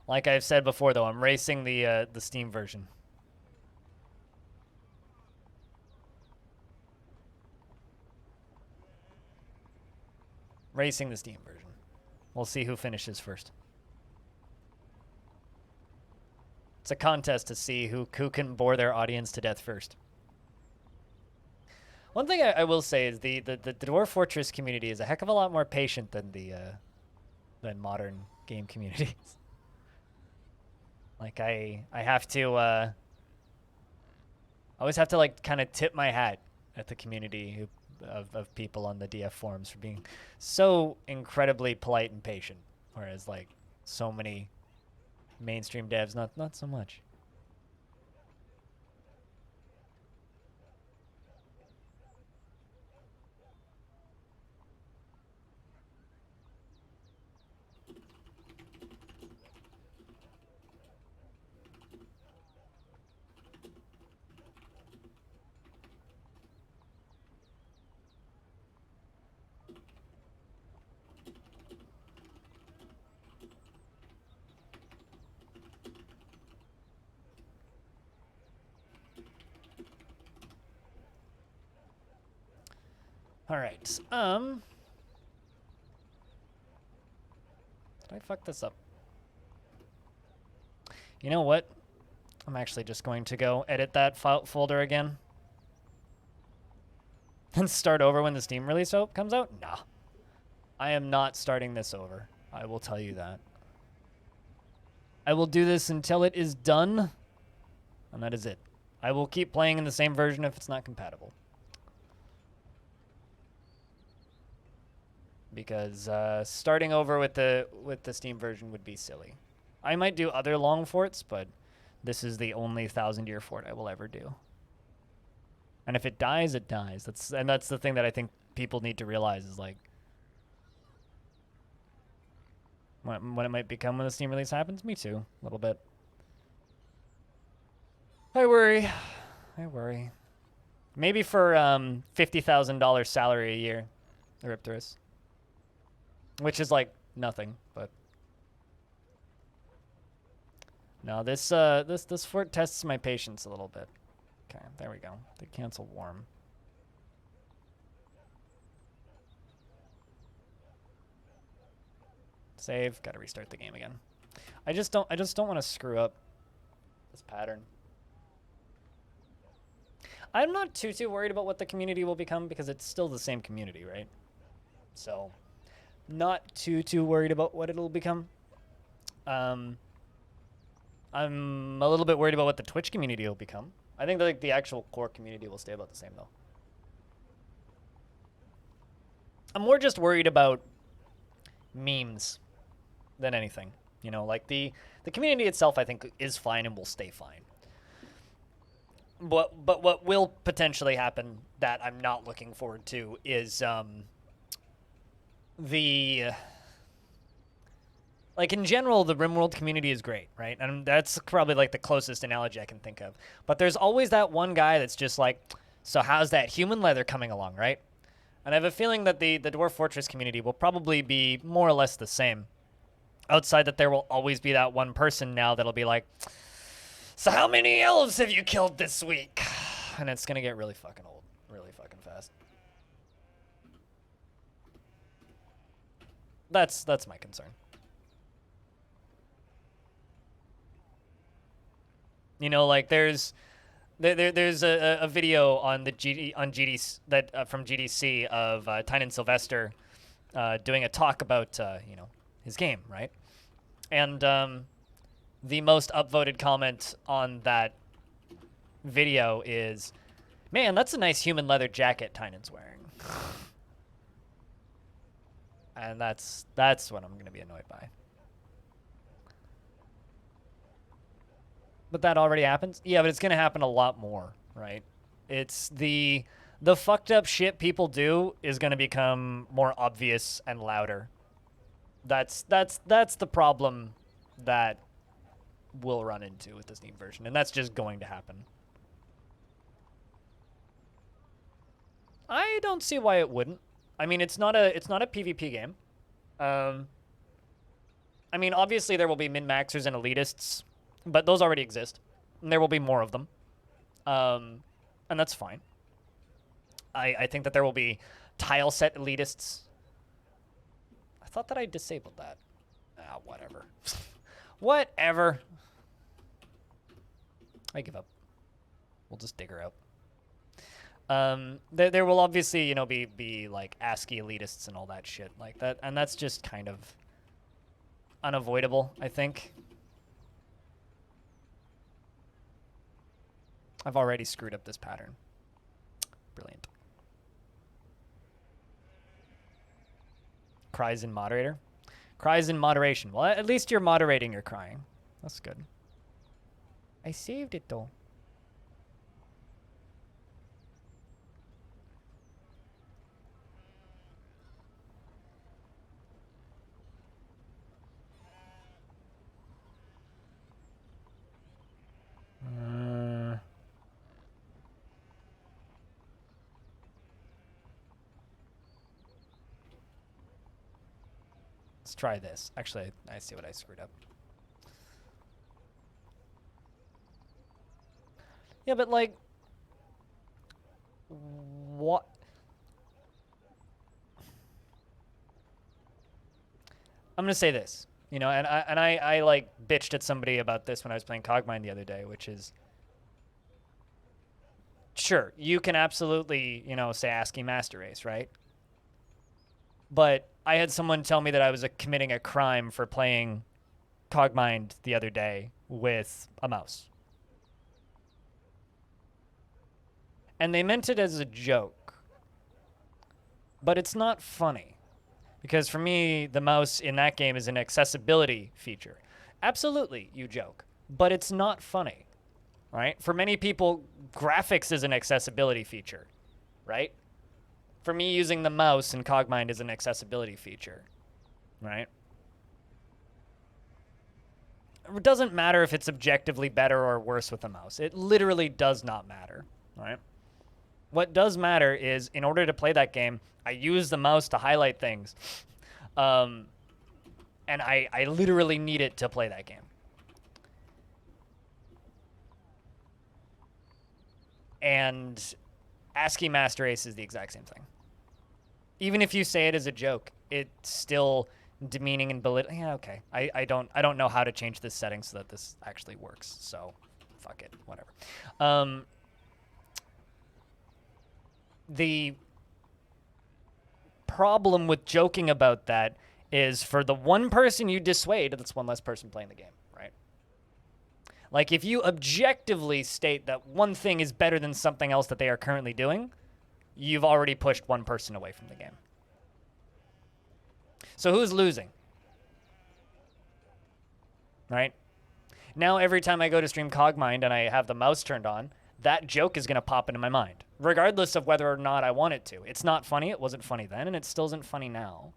Like I've said before, though, I'm racing the Steam version. Racing the Steam version. We'll see who finishes first. It's a contest to see who can bore their audience to death first. One thing I will say is the Dwarf Fortress community is a heck of a lot more patient than than modern game communities. Like I have to I always have to like kind of tip my hat at the community of people on the DF forums for being so incredibly polite and patient, whereas like so many mainstream devs not so much. All right. Did I fuck this up? You know what? I'm actually just going to go edit that folder again. And start over when the Steam release comes out? Nah. I am not starting this over. I will tell you that. I will do this until it is done. And that is it. I will keep playing in the same version if it's not compatible. Because starting over with the Steam version would be silly. I might do other long forts, but this is the only 1,000-year fort I will ever do. And if it dies, it dies. That's the thing that I think people need to realize is like what it might become when the Steam release happens. Me too, a little bit. I worry. I worry. Maybe for $50,000 salary a year, the Riptorus, which is like nothing, but no. This fort tests my patience a little bit. Okay, there we go. They cancel warm. Save. Got to restart the game again. I just don't want to screw up this pattern. I'm not too worried about what the community will become because it's still the same community, right? So, not too worried about what it'll become. I'm a little bit worried about what the Twitch community will become. I think that, like, the actual core community will stay about the same, though. I'm more just worried about memes than anything. You know, like, the community itself, I think, is fine and will stay fine. But what will potentially happen that I'm not looking forward to is like, in general, the RimWorld community is great, right? And that's probably, like, the closest analogy I can think of. But there's always that one guy that's just like, so how's that human leather coming along, right? And I have a feeling that the Dwarf Fortress community will probably be more or less the same. Outside that there will always be that one person now that'll be like, so how many elves have you killed this week? And it's going to get really fucking old, really fucking fast. That's my concern. You know, like there's a video on the GDC that from GDC of Tynan Sylvester doing a talk about you know, his game, right? And the most upvoted comment on that video is, "Man, that's a nice human leather jacket Tynan's wearing." And that's what I'm gonna be annoyed by. But that already happens? Yeah, but it's gonna happen a lot more, right? It's the fucked up shit people do is gonna become more obvious and louder. That's the problem that we'll run into with the Steam version, and that's just going to happen. I don't see why it wouldn't. I mean, it's not a PvP game. I mean, obviously there will be min-maxers and elitists, but those already exist, and there will be more of them, and that's fine. I think that there will be tile set elitists. I thought that I disabled that. Ah, whatever. Whatever. I give up. We'll just dig her out. There will obviously, you know, be like ASCII elitists and all that shit like that, and that's just kind of unavoidable, I think. I've already screwed up this pattern. Brilliant. Cries in moderator? Cries in moderation. Well, at least you're moderating your crying. That's good. I saved it, though. Let's try this. Actually, I see what I screwed up. Yeah, but like, what? I'm gonna say this, you know, and I like bitched at somebody about this when I was playing Cogmind the other day, which is, sure, you can absolutely, you know, say ASCII master race, right? But I had someone tell me that I was committing a crime for playing Cogmind the other day with a mouse. And they meant it as a joke. But it's not funny. Because for me, the mouse in that game is an accessibility feature. Absolutely, you joke. But it's not funny, right? For many people, graphics is an accessibility feature, right? For me, using the mouse in Cogmind is an accessibility feature, right? It doesn't matter if it's objectively better or worse with the mouse. It literally does not matter, right? What does matter is, in order to play that game, I use the mouse to highlight things. And I literally need it to play that game. And ASCII Master Race is the exact same thing. Even if you say it as a joke, it's still demeaning and belittling. Yeah, okay. I don't know how to change this setting so that this actually works. So, fuck it. Whatever. The problem with joking about that is, for the one person you dissuade, that's one less person playing the game, right? Like, if you objectively state that one thing is better than something else that they are currently doing, you've already pushed one person away from the game. So who's losing? Right? Now every time I go to stream Cogmind and I have the mouse turned on, that joke is going to pop into my mind, regardless of whether or not I want it to. It's not funny. It wasn't funny then, and it still isn't funny now.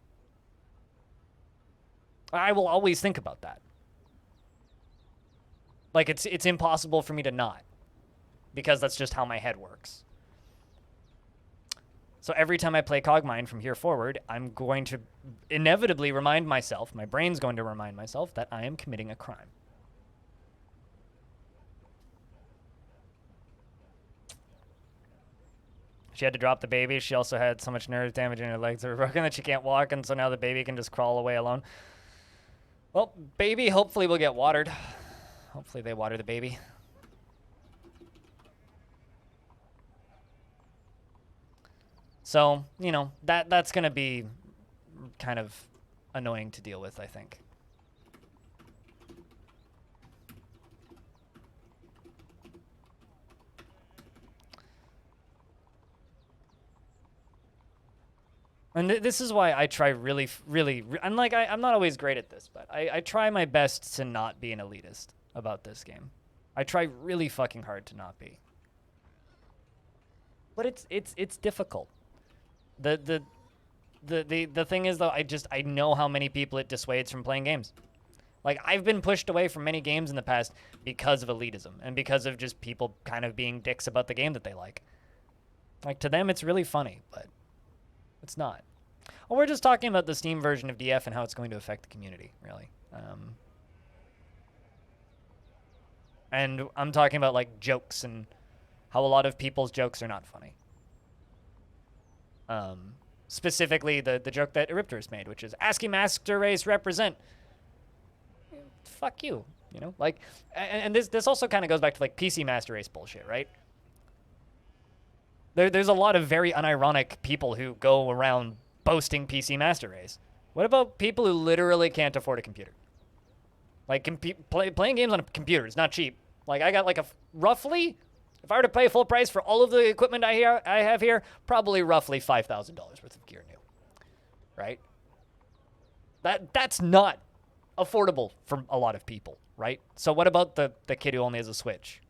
I will always think about that. Like, it's impossible for me to not, because that's just how my head works. So every time I play Cogmind from here forward, I'm going to inevitably remind myself, my brain's going to remind myself, that I am committing a crime. She had to drop the baby. She also had so much nerve damage in her legs that were broken that she can't walk, and so now the baby can just crawl away alone. Well, baby hopefully will get watered. Hopefully they water the baby. So, you know, that's going to be kind of annoying to deal with, I think. And this is why I try really, I'm not always great at this, but I try my best to not be an elitist about this game. I try really fucking hard to not be. But it's difficult. The thing is, though, I know how many people it dissuades from playing games. Like, I've been pushed away from many games in the past because of elitism and because of just people kind of being dicks about the game that they like. Like, to them, it's really funny, but it's not. Well, we're just talking about the Steam version of DF and how it's going to affect the community, really. And I'm talking about, like, jokes and how a lot of people's jokes are not funny. Specifically, the joke that Eripterus made, which is, ASCII Master Race represent. Fuck you, you know? Like, and this also kind of goes back to, like, PC Master Race bullshit, right? There's a lot of very unironic people who go around boasting PC Master Race. What about people who literally can't afford a computer? Like, playing games on a computer is not cheap. Like, I got like roughly, if I were to pay full price for all of the equipment I have here, probably roughly $5,000 worth of gear new. Right? That's not affordable for a lot of people, right? So what about the kid who only has a Switch?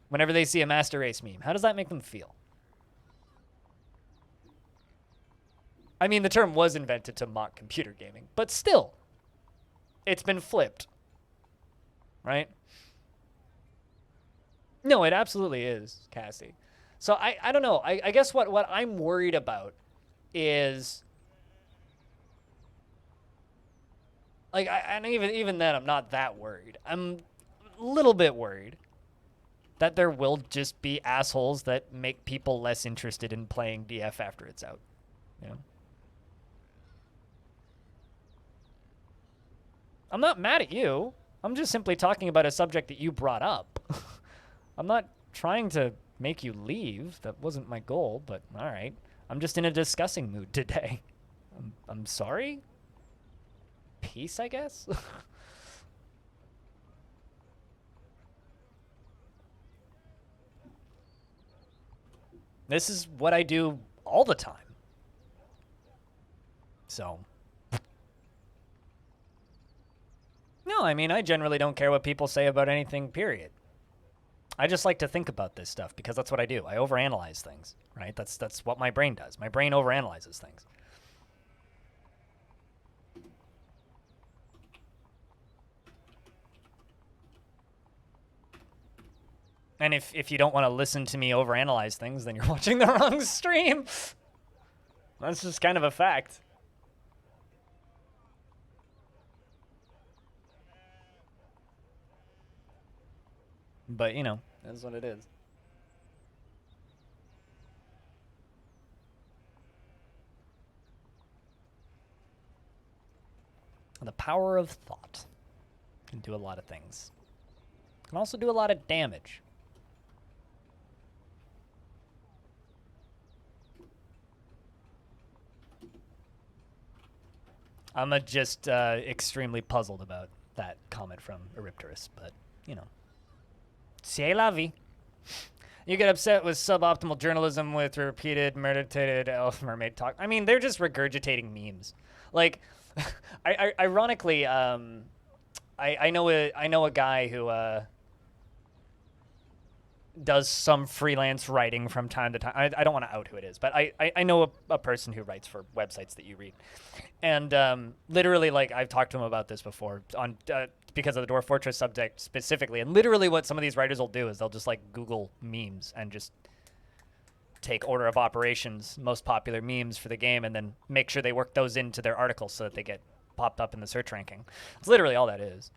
Whenever they see a Master Race meme, how does that make them feel? I mean, the term was invented to mock computer gaming, but still, it's been flipped, right? No, it absolutely is, Cassie. So I don't know. I guess what I'm worried about is, like, and even then, I'm not that worried. I'm a little bit worried that there will just be assholes that make people less interested in playing DF after it's out, you know? I'm not mad at you. I'm just simply talking about a subject that you brought up. I'm not trying to make you leave. That wasn't my goal, but all right. I'm just in a discussing mood today. I'm sorry? Peace, I guess? This is what I do all the time. So. No, I mean, I generally don't care what people say about anything, period. I just like to think about this stuff because that's what I do. I overanalyze things, right? That's what my brain does. My brain overanalyzes things. And if you don't want to listen to me overanalyze things, then you're watching the wrong stream. That's just kind of a fact. But, you know, that's what it is. The power of thought can do a lot of things. Can also do a lot of damage. I'm just extremely puzzled about that comment from Eripterus, but, you know. C'est la vie. You get upset with suboptimal journalism with repeated meditated elf mermaid talk. I mean, they're just regurgitating memes. Like, ironically, I know a guy who does some freelance writing from time to time. I don't want to out who it is, but I know a person who writes for websites that you read. And literally, like, I've talked to him about this before on because of the Dwarf Fortress subject specifically. And literally what some of these writers will do is they'll just, like, Google memes and just take order of operations, most popular memes for the game, and then make sure they work those into their articles so that they get popped up in the search ranking. It's literally all that is.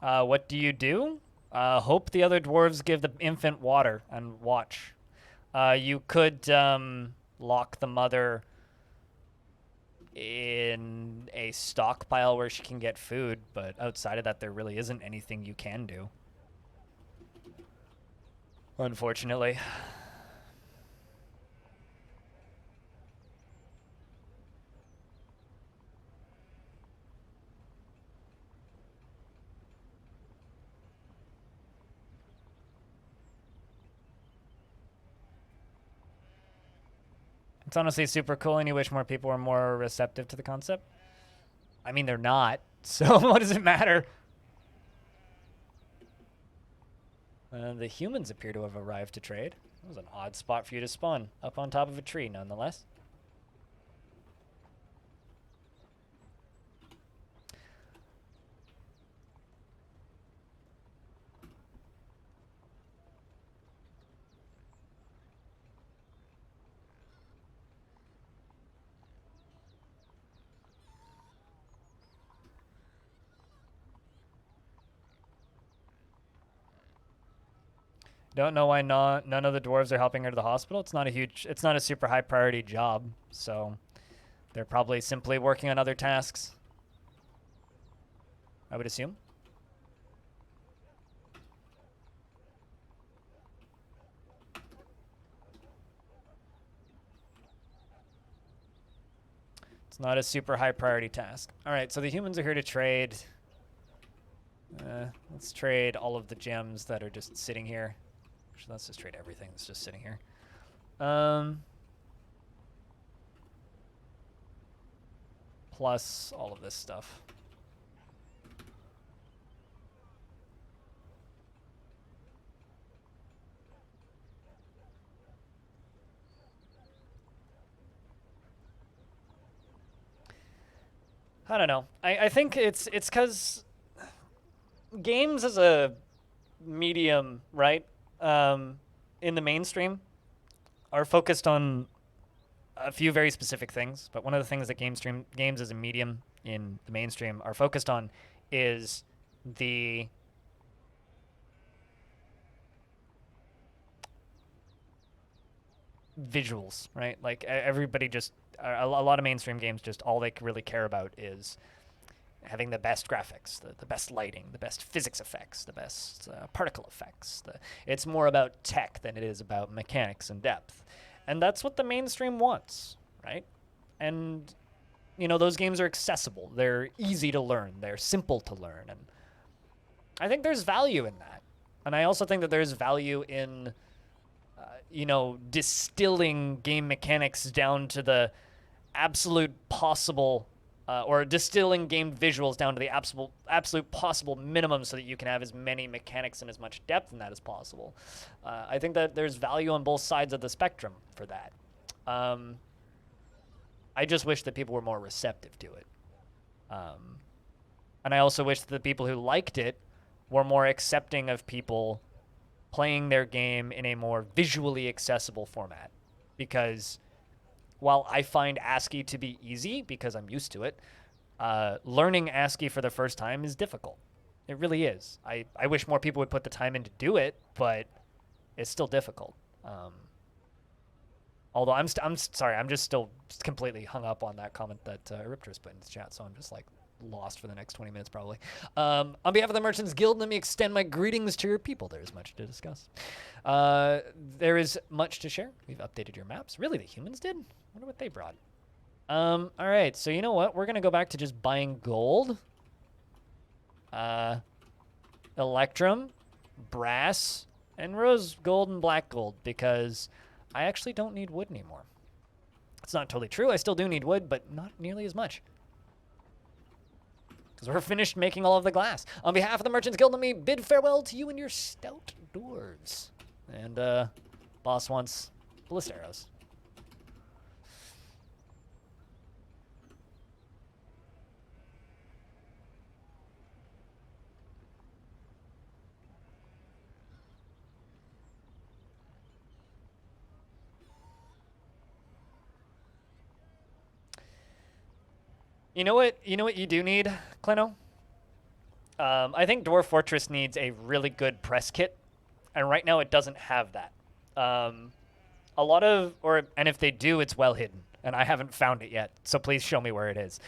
What do you do? Hope the other dwarves give the infant water and watch. You could lock the mother in a stockpile where she can get food, but outside of that, there really isn't anything you can do. Unfortunately. It's honestly super cool, and you wish more people were more receptive to the concept. I mean, they're not, so what does it matter? The humans appear to have arrived to trade. That was an odd spot for you to spawn, up on top of a tree, nonetheless. Don't know why none of the dwarves are helping her to the hospital. It's not a super high priority job, so they're probably simply working on other tasks, I would assume. It's not a super high priority task. All right, so the humans are here to trade. Let's trade all of the gems that are just sitting here. Actually, let's just trade everything that's just sitting here. Plus all of this stuff. I don't know. I think it's because games as a medium, right? In the mainstream are focused on a few very specific things, but one of the things that games as a medium in the mainstream are focused on is the visuals, right? Like everybody just a lot of mainstream games just all they really care about is having the best graphics, the best lighting, the best physics effects, the best particle effects. It's more about tech than it is about mechanics and depth. And that's what the mainstream wants, right? And, you know, those games are accessible. They're easy to learn. They're simple to learn. And I think there's value in that. And I also think that there's value in, you know, distilling game mechanics down to the absolute possible or distilling game visuals down to the absolute possible minimum so that you can have as many mechanics and as much depth in that as possible. I think that there's value on both sides of the spectrum for that. I just wish that people were more receptive to it. And I also wish that the people who liked it were more accepting of people playing their game in a more visually accessible format. Because while I find ASCII to be easy because I'm used to it, learning ASCII for the first time is difficult. It really is. I wish more people would put the time in to do it, but it's still difficult. Although I'm sorry, I'm just still completely hung up on that comment that Riptor's put in the chat, so I'm just like lost for the next 20 minutes probably. On behalf of the Merchants Guild, let me extend my greetings to your people. There is much to discuss. There is much to share. We've updated your maps. Really, the humans did? I wonder what they brought. All right, so you know what? We're going to go back to just buying gold. Electrum, brass, and rose gold and black gold because I actually don't need wood anymore. It's not totally true. I still do need wood, but not nearly as much. Because we're finished making all of the glass. On behalf of the Merchants Guild, let me bid farewell to you and your stout dwarves. And boss wants ballista arrows. You know what you do need, Clino? I think Dwarf Fortress needs a really good press kit, and right now it doesn't have that. And if they do, it's well hidden, and I haven't found it yet. So please show me where it is.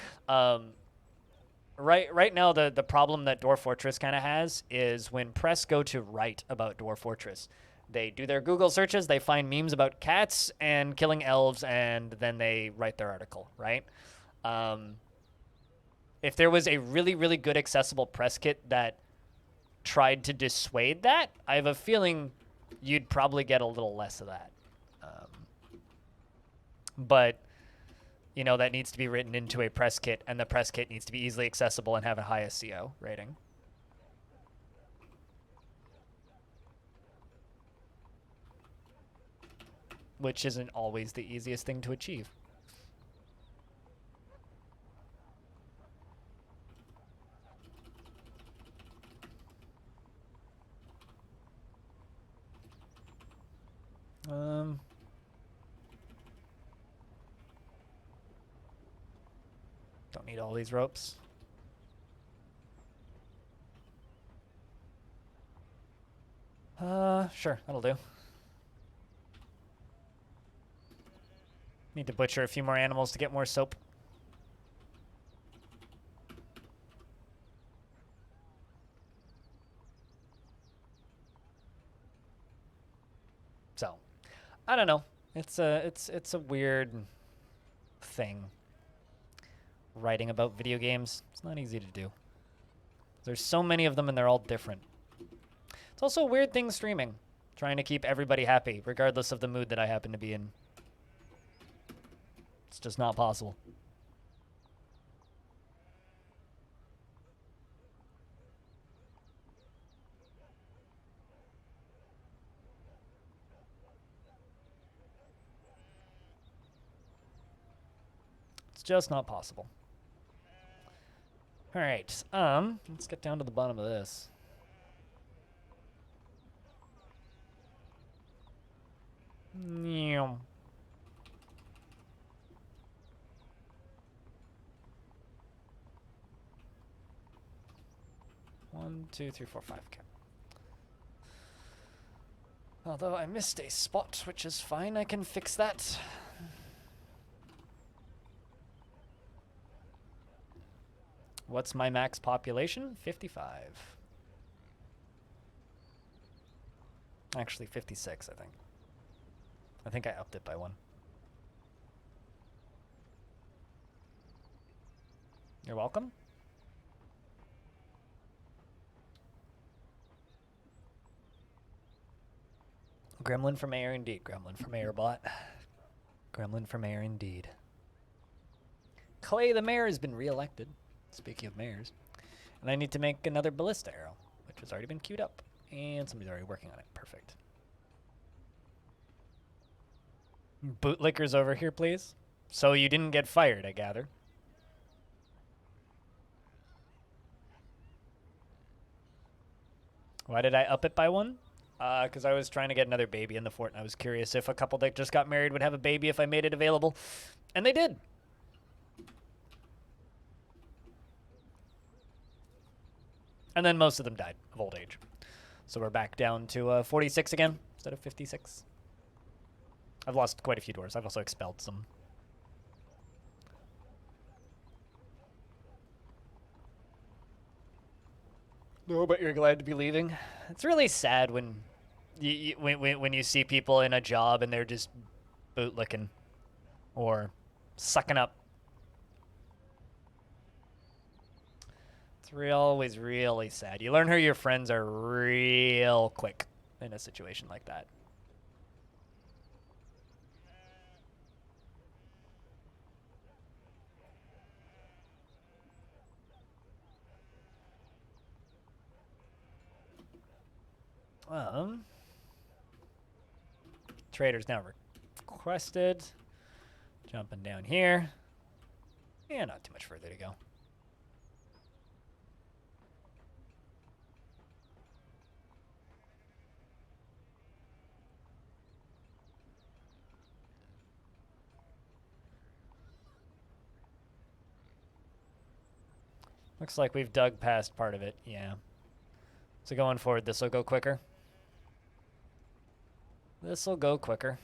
Right now, the problem that Dwarf Fortress kind of has is when press go to write about Dwarf Fortress, they do their Google searches, they find memes about cats and killing elves, and then they write their article, right? If there was a really, really good accessible press kit that tried to dissuade that, I have a feeling you'd probably get a little less of that. But, you know, that needs to be written into a press kit, and the press kit needs to be easily accessible and have a high SEO rating. Which isn't always the easiest thing to achieve. Don't need all these ropes. Sure, that'll do. Need to butcher a few more animals to get more soap. So, I don't know. It's a weird thing. Writing about video games, it's not easy to do. There's so many of them and they're all different. It's also a weird thing streaming, trying to keep everybody happy, regardless of the mood that I happen to be in. It's just not possible. It's just not possible. All right, let's get down to the bottom of this. Meow. 1, 2, 3, 4, 5. Okay. Although I missed a spot, which is fine. I can fix that. What's my max population? 55. Actually, 56, I think. I think I upped it by 1. You're welcome. Gremlin for mayor indeed. Gremlin for mayor bot. Gremlin for mayor indeed. Clay the mayor has been reelected. Speaking of mayors. And I need to make another ballista arrow, which has already been queued up. And somebody's already working on it. Perfect. Bootlickers over here, please. So you didn't get fired, I gather. Why did I up it by 1? Because I was trying to get another baby in the fort, and I was curious if a couple that just got married would have a baby if I made it available. And they did. And then most of them died of old age. So we're back down to 46 again instead of 56. I've lost quite a few dwarves. I've also expelled some. No, but you're glad to be leaving. It's really sad when when you see people in a job and they're just bootlicking or sucking up. It's always really sad. You learn who your friends are real quick in a situation like that. Trader's now requested. Jumping down here. Yeah, not too much further to go. Looks like we've dug past part of it, yeah. So going forward, this will go quicker. This will go quicker.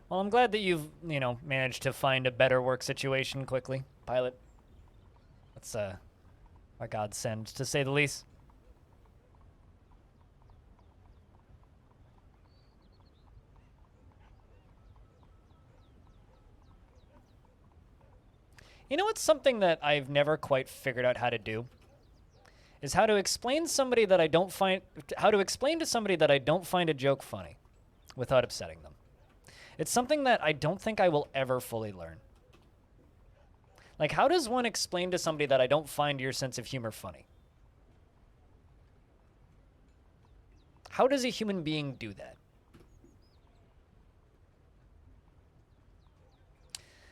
Well, I'm glad that you've, managed to find a better work situation quickly, pilot. That's a godsend, to say the least. You know what's something that I've never quite figured out how to do? Is how to explain to somebody that I don't find a joke funny without upsetting them. It's something that I don't think I will ever fully learn. Like, how does one explain to somebody that I don't find your sense of humor funny? How does a human being do that?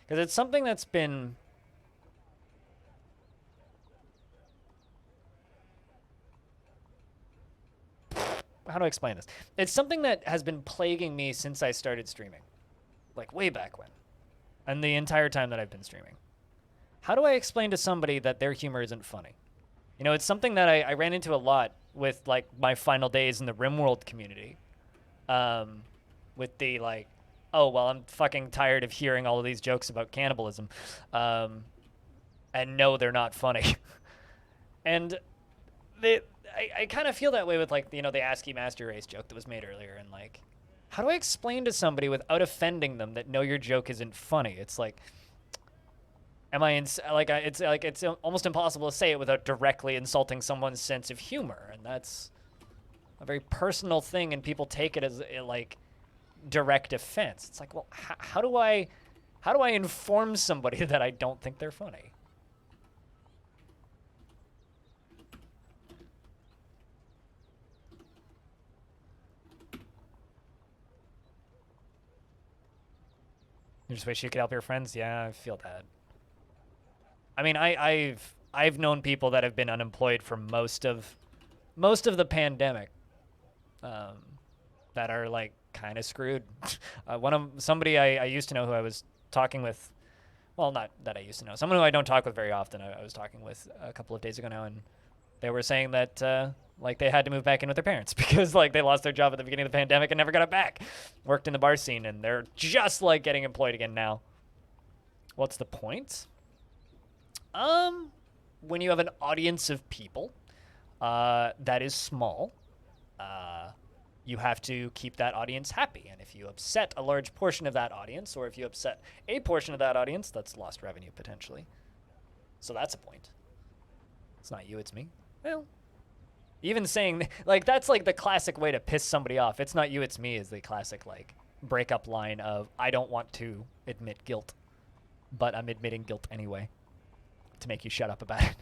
Because it's something that's been... How do I explain this? It's something that has been plaguing me since I started streaming. Like, way back when. And the entire time that I've been streaming. How do I explain to somebody that their humor isn't funny? It's something that I ran into a lot with, like, my final days in the RimWorld community. With the, like, oh, well, I'm fucking tired of hearing all of these jokes about cannibalism. And no, they're not funny. And I kind of feel that way with, like, the ASCII Master Race joke that was made earlier. And, like, how do I explain to somebody without offending them that no, your joke isn't funny? It's like... it's almost impossible to say it without directly insulting someone's sense of humor, and that's a very personal thing, and people take it as like direct offense. It's like, well, how do I inform somebody that I don't think they're funny? You just wish you could help your friends? Yeah, I feel that. I mean, I've known people that have been unemployed for most of most of the pandemic that are like kind of screwed. Somebody I used to know who I was talking with. Well, not that I used to know. Someone who I don't talk with very often. I was talking with a couple of days ago now, and they were saying that like they had to move back in with their parents because like they lost their job at the beginning of the pandemic and never got it back. Worked in the bar scene, and they're just like getting employed again now. What's the point? When you have an audience of people that is small, you have to keep that audience happy. And if you upset a large portion of that audience, or if you upset a portion of that audience, that's lost revenue potentially. So that's a point. It's not you, it's me. Well, even saying, like, that's like the classic way to piss somebody off. It's not you, it's me is the classic, like, breakup line of, I don't want to admit guilt, but I'm admitting guilt anyway to make you shut up about it.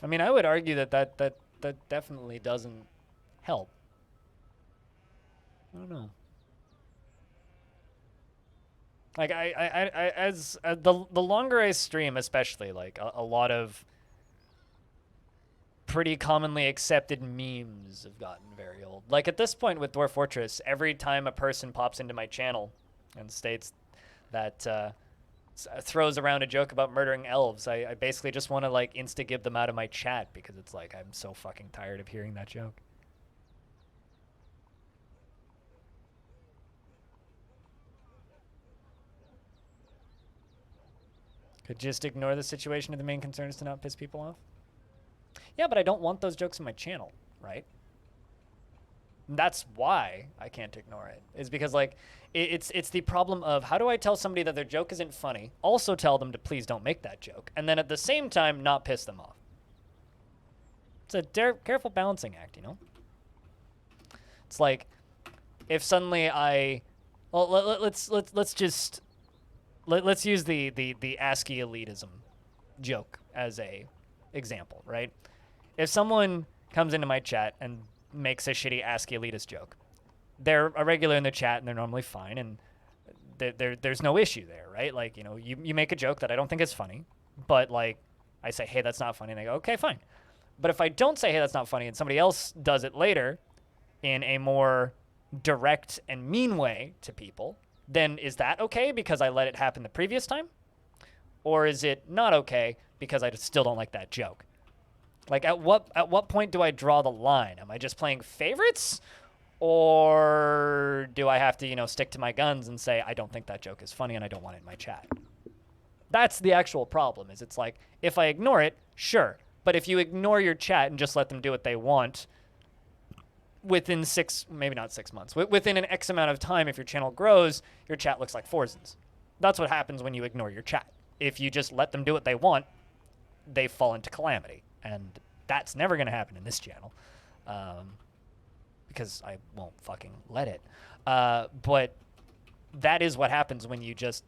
I mean, I would argue that definitely doesn't help. I don't know. Like as the longer I stream, especially like a lot of pretty commonly accepted memes have gotten very old. Like at this point with Dwarf Fortress, every time a person pops into my channel and states that throws around a joke about murdering elves, I basically just want to like insta-gib them out of my chat because it's like I'm so fucking tired of hearing that joke. Could just ignore the situation if the main concern is to not piss people off? Yeah, but I don't want those jokes in my channel, right? That's why I can't ignore it. Is because like it's the problem of how do I tell somebody that their joke isn't funny, also tell them to please don't make that joke, and then at the same time not piss them off. It's a careful balancing act, you know? It's like if suddenly let's use the ASCII elitism joke as a example, right? If someone comes into my chat and makes a shitty ASCII elitist joke, they're a regular in the chat and they're normally fine, and there's no issue there, right? Like, you know, you make a joke that I don't think is funny, but like I say, hey, that's not funny, and they go, okay, fine. But if I don't say, hey, that's not funny, and somebody else does it later in a more direct and mean way to people, then is that okay because I let it happen the previous time? Or is it not okay because I just still don't like that joke? Like at what point do I draw the line? Am I just playing favorites? Or do I have to, you know, stick to my guns and say, I don't think that joke is funny and I don't want it in my chat? That's the actual problem, is it's like, if I ignore it, sure. But if you ignore your chat and just let them do what they want, within maybe not 6 months, within an X amount of time, if your channel grows, your chat looks like Forzens. That's what happens when you ignore your chat. If you just let them do what they want, they fall into calamity. And that's never going to happen in this channel. Because I won't fucking let it. But that is what happens when you just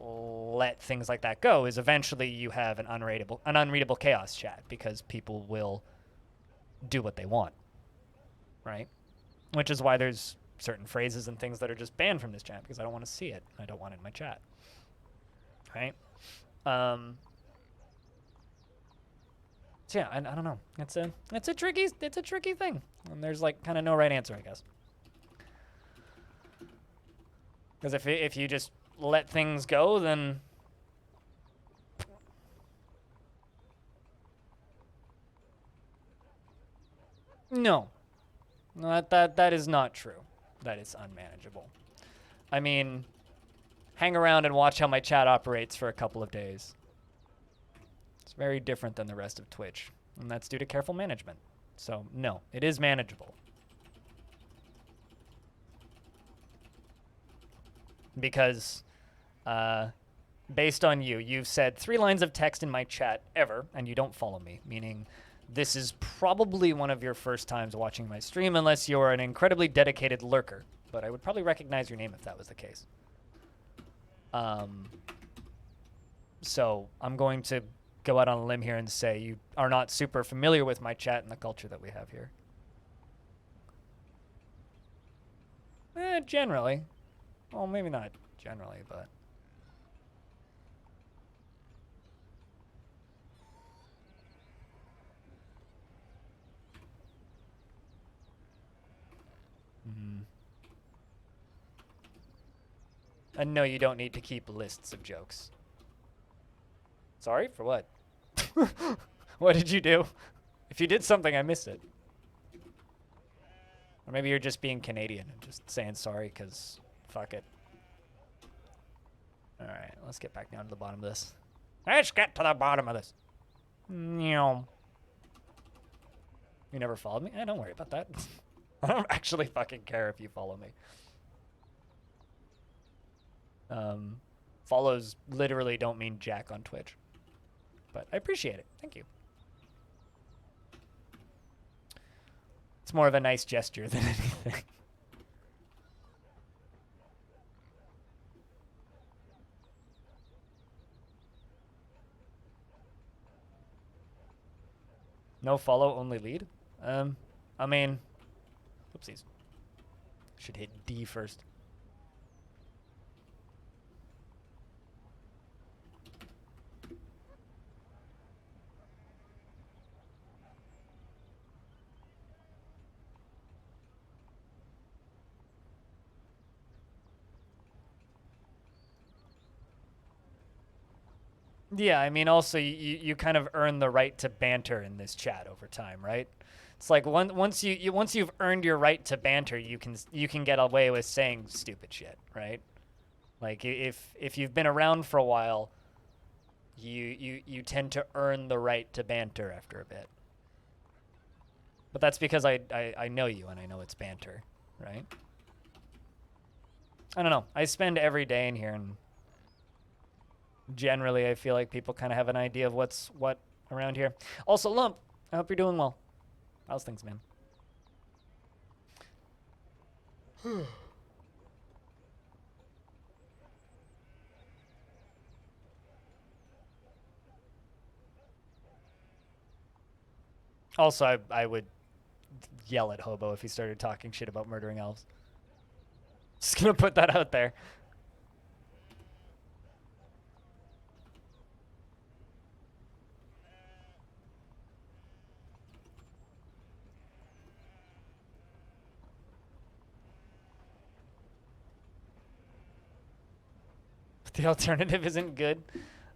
let things like that go, is eventually you have an unreadable chaos chat because people will do what they want. Right? Which is why there's certain phrases and things that are just banned from this chat because I don't want to see it. I don't want it in my chat. Right? So yeah, I don't know. It's a tricky thing. And there's like kind of no right answer, I guess. Because if you just let things go, then no. That is not true. That is unmanageable. I mean, hang around and watch how my chat operates for a couple of days. It's very different than the rest of Twitch, and that's due to careful management. So, no, it is manageable. Because, based on you've said 3 lines of text in my chat ever, and you don't follow me, meaning this is probably one of your first times watching my stream, unless you're an incredibly dedicated lurker. But I would probably recognize your name if that was the case. So I'm going to go out on a limb here and say you are not super familiar with my chat and the culture that we have here. Generally. Well, maybe not generally, but... And no, you don't need to keep lists of jokes. Sorry? For what? What did you do? If you did something, I missed it. Or maybe you're just being Canadian and just saying sorry because fuck it. Alright, let's get back down to the bottom of this. Let's get to the bottom of this. You never followed me? Don't worry about that. I don't actually fucking care if you follow me. Follows literally don't mean jack on Twitch. But I appreciate it. Thank you. It's more of a nice gesture than anything. No follow, only lead? I mean, whoopsies. Should hit D first. Yeah, I mean, also you kind of earn the right to banter in this chat over time, right? It's like once you've earned your right to banter, you can get away with saying stupid shit, right? Like if you've been around for a while, you tend to earn the right to banter after a bit. But that's because I know you and I know it's banter, right? I don't know. I spend every day in here and generally I feel like people kind of have an idea of what's what around here. Also, Lump, I hope you're doing well. How's things, man? Also, I would yell at Hobo if he started talking shit about murdering elves. Just gonna put that out there. But the alternative isn't good.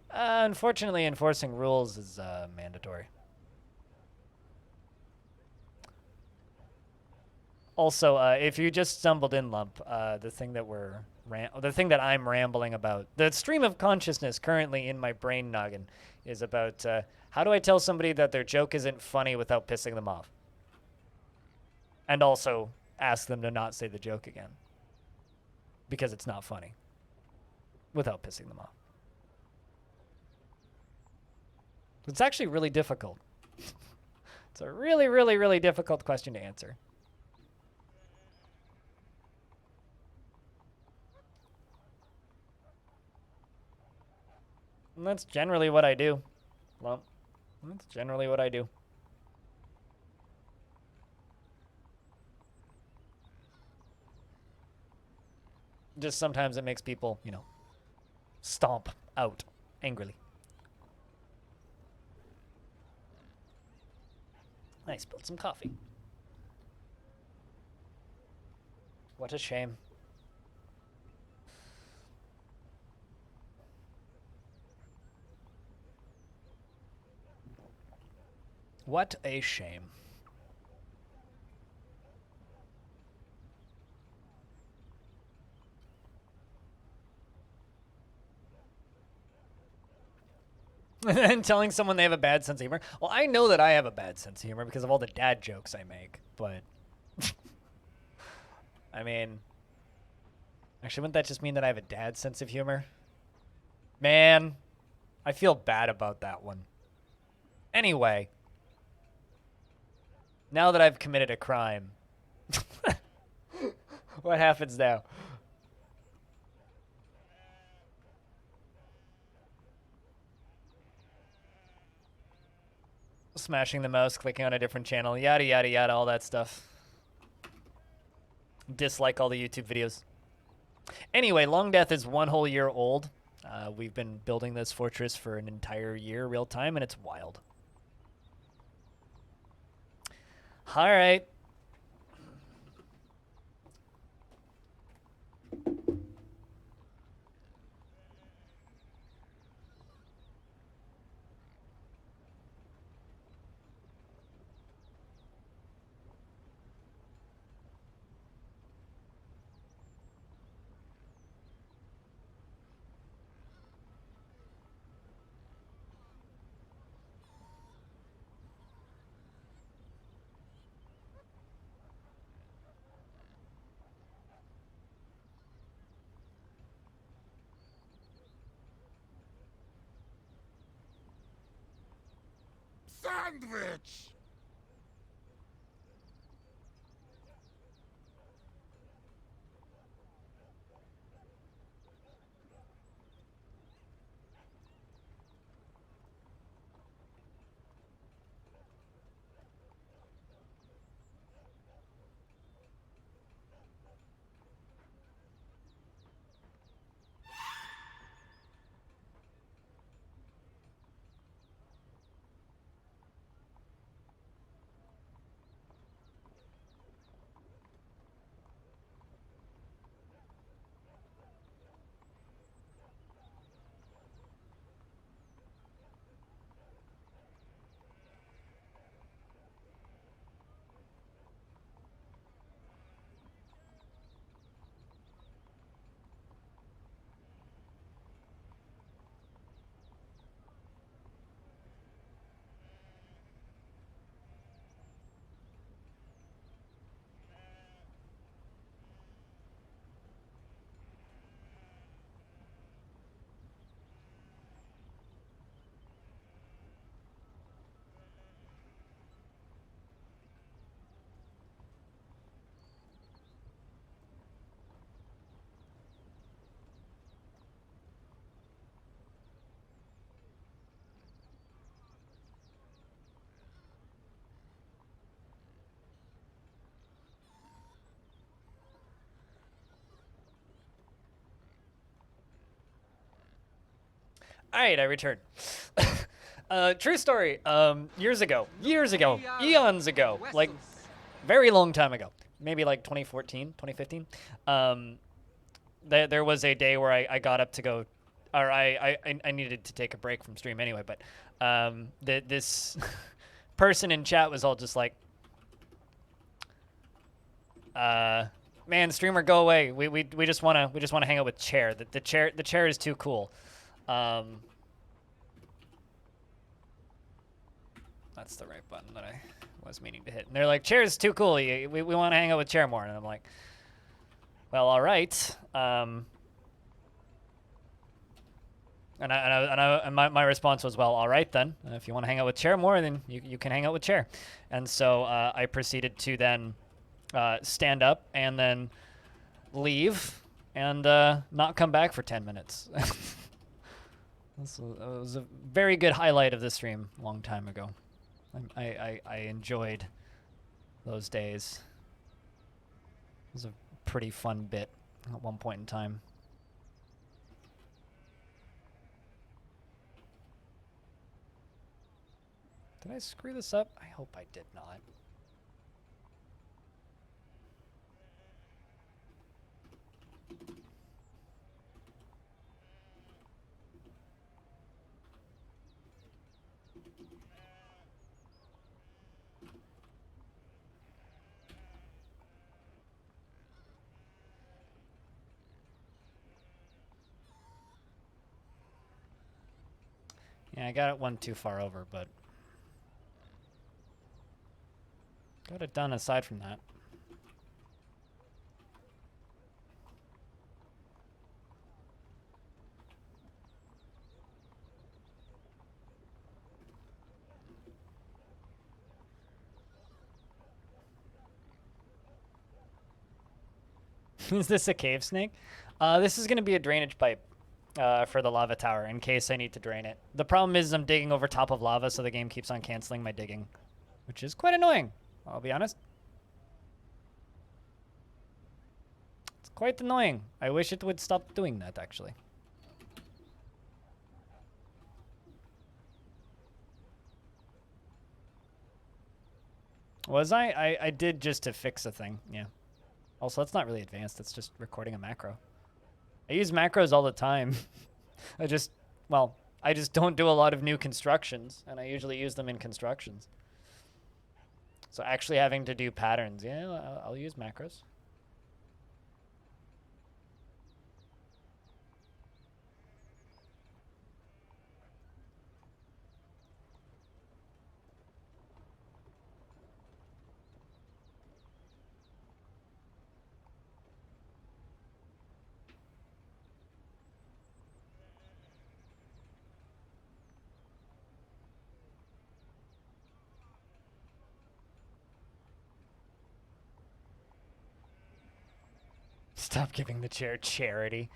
Unfortunately, enforcing rules is mandatory. Also, if you just stumbled in, Lump, the thing that I'm rambling about, the stream of consciousness currently in my brain noggin is about how do I tell somebody that their joke isn't funny without pissing them off? And also ask them to not say the joke again. Because it's not funny. Without pissing them off. It's actually really difficult. It's a really, really, really difficult question to answer. And that's generally what I do. Well, that's generally what I do. Just sometimes it makes people, you know, stomp out angrily. I spilled some coffee. What a shame. What a shame. And telling someone they have a bad sense of humor. Well, I know that I have a bad sense of humor because of all the dad jokes I make, but... I mean... Actually, wouldn't that just mean that I have a dad sense of humor? Man, I feel bad about that one. Anyway... Now that I've committed a crime, what happens now? Smashing the mouse, clicking on a different channel, yada, yada, yada, all that stuff. dislike all the YouTube videos. Anyway, Longdeath is 1 whole year old. We've been building this fortress for an entire year real time, and it's wild. All right. Sandwich! All right, I returned. True story. Years ago, eons ago, like very long time ago, maybe like 2014, 2015. There was a day where I got up to go, or I needed to take a break from stream anyway. But this person in chat was all just like, "Man, streamer, go away. We just wanna hang out with Chair. The chair is too cool." That's the right button that I was meaning to hit. And they're like, "Chair's too cool. We want to hang out with Chair more." And I'm like, "Well, all right." And my response was, "Well, all right then. If you want to hang out with Chair more, then you can hang out with Chair." And so I proceeded to then stand up and then leave and not come back for 10 minutes. This was a very good highlight of the stream a long time ago. I enjoyed those days. It was a pretty fun bit at one point in time. Did I screw this up? I hope I did not. Yeah, I got it one too far over, but got it done aside from that. Is this a cave snake? This is going to be a drainage pipe for the lava tower in case I need to drain it. The problem is I'm digging over top of lava, so the game keeps on canceling my digging, which is quite annoying, I'll be honest. Quite annoying. I wish it would stop doing that, actually. Was I? I did just to fix a thing, yeah. Also, that's not really advanced. It's just recording a macro. I use macros all the time. I just don't do a lot of new constructions, and I usually use them in constructions. So actually having to do patterns, yeah, I'll use macros. Stop giving the chair charity.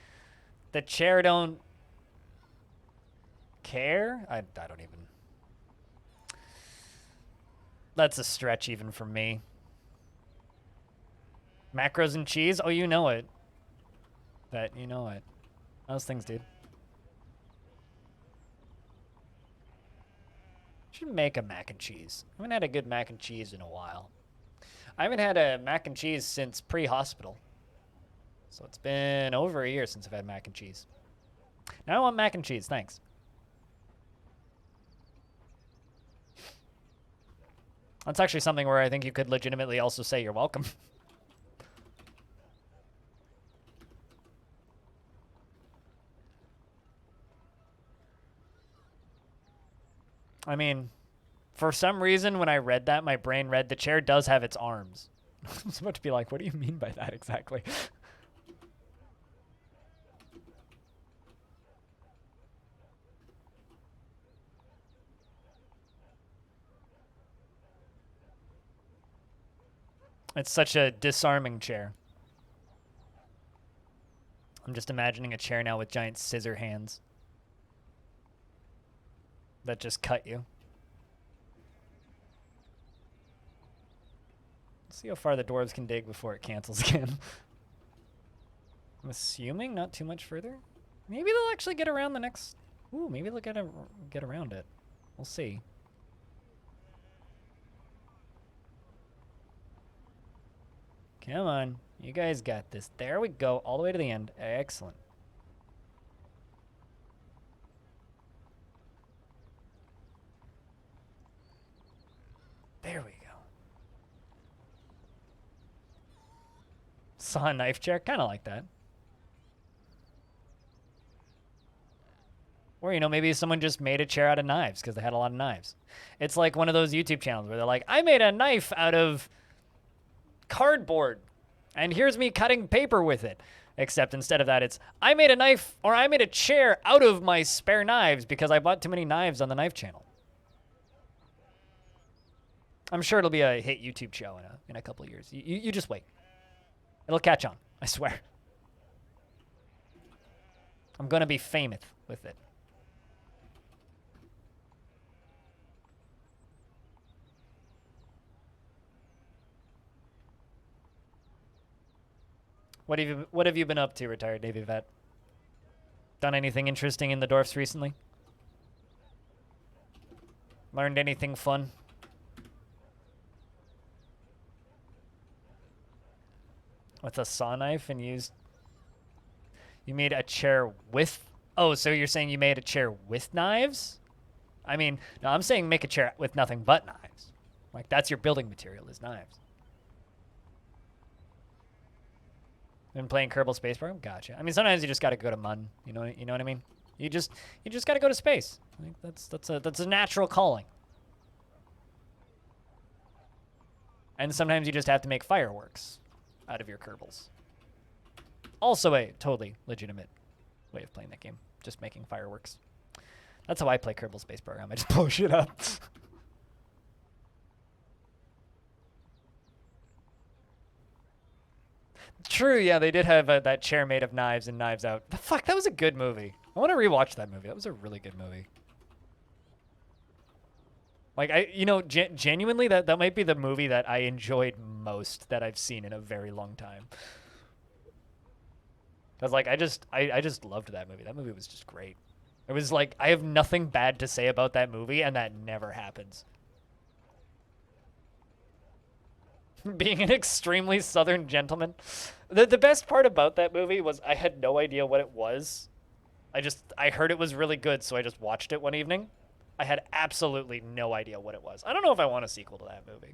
The chair don't care? I don't even. That's a stretch even for me. Macros and cheese? Oh, you know it. That, you know it. Those things, dude. Should make a mac and cheese. I haven't had a good mac and cheese in a while. I haven't had a mac and cheese since pre-hospital. So it's been over a year since I've had mac and cheese. Now I want mac and cheese, thanks. That's actually something where I think you could legitimately also say you're welcome. I mean, for some reason when I read that, my brain read the chair does have its arms. I was about to be like, what do you mean by that exactly? It's such a disarming chair. I'm just imagining a chair now with giant scissor hands that just cut you. Let's see how far the dwarves can dig before it cancels again. I'm assuming not too much further. Maybe they'll actually get around the next... Ooh, maybe they'll get around it. We'll see. Come on. You guys got this. There we go. All the way to the end. Excellent. There we go. Saw a knife chair. Kind of like that. Or, you know, maybe someone just made a chair out of knives because they had a lot of knives. It's like one of those YouTube channels where they're like, I made a knife out of cardboard, and here's me cutting paper with it. Except instead of that, it's, I made a knife, or I made a chair out of my spare knives because I bought too many knives on the knife channel. I'm sure it'll be a hit YouTube show in a couple of years. You just wait. It'll catch on, I swear. I'm gonna be famous with it. What have you been up to, retired Navy vet? Done anything interesting in the Dwarfs recently? Learned anything fun? With a saw knife and used... You made a chair with... Oh, so you're saying you made a chair with knives? I mean, no, I'm saying make a chair with nothing but knives. Like, that's your building material, is knives. Been playing Kerbal Space Program? Gotcha. I mean, sometimes you just gotta go to Mun. You know what I mean? You just gotta go to space. Like, that's a natural calling. And sometimes you just have to make fireworks out of your Kerbals. Also a totally legitimate way of playing that game. Just making fireworks. That's how I play Kerbal Space Program. I just blow shit up. True, yeah, they did have that chair made of knives and Knives Out. The fuck, that was a good movie. I want to rewatch that movie. That was a really good movie. Like, genuinely, that might be the movie that I enjoyed most that I've seen in a very long time. Cause like I just loved that movie. That movie was just great. It was like I have nothing bad to say about that movie, and that never happens. Being an extremely southern gentleman. The best part about that movie was I had no idea what it was. I heard it was really good, so I just watched it one evening. I had absolutely no idea what it was. I don't know if I want a sequel to that movie.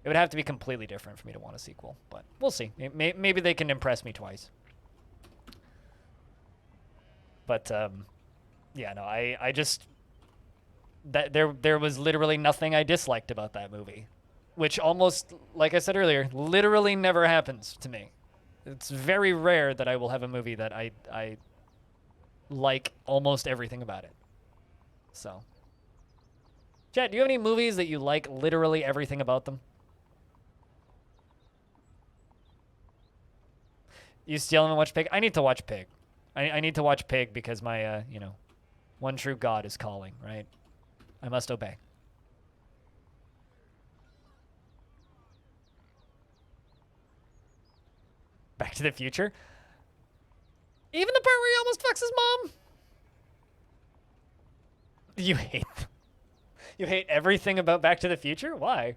It would have to be completely different for me to want a sequel, but we'll see. Maybe they can impress me twice. But yeah, no, I just that there was literally nothing I disliked about that movie, which almost, like I said earlier, literally never happens to me. It's very rare that I will have a movie that I like almost everything about it. So, Chad, do you have any movies that you like literally everything about them? You still haven't watched Pig? I need to watch Pig. I need to watch Pig because my, one true God is calling, right? I must obey. Back to the Future? Even the part where he almost fucks his mom? You hate You hate everything about Back to the Future? Why?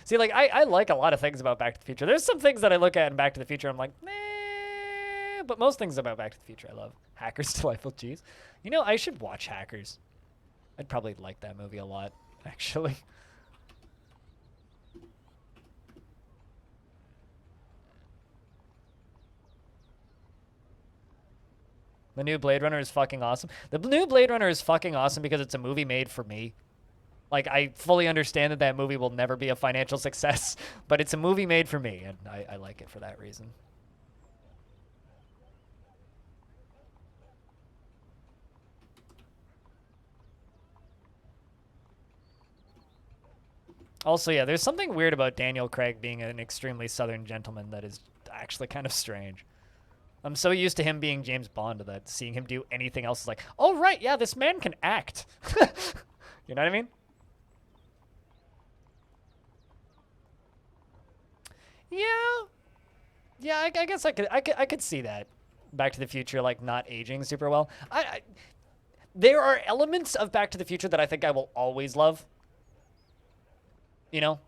See, like, I like a lot of things about Back to the Future. There's some things that I look at in Back to the Future, I'm like, nah, but most things about Back to the Future I love. Hackers, Delightful Cheese. You know, I should watch Hackers. I'd probably like that movie a lot, actually. The new Blade Runner is fucking awesome. The new Blade Runner is fucking awesome because it's a movie made for me. Like, I fully understand that that movie will never be a financial success, but it's a movie made for me, and I like it for that reason. Also, yeah, there's something weird about Daniel Craig being an extremely southern gentleman that is actually kind of strange. I'm so used to him being James Bond that seeing him do anything else is like, oh, right, yeah, this man can act. You know what I mean? Yeah. Yeah, I guess I could see that. Back to the Future, like, not aging super well. There are elements of Back to the Future that I think I will always love. You know?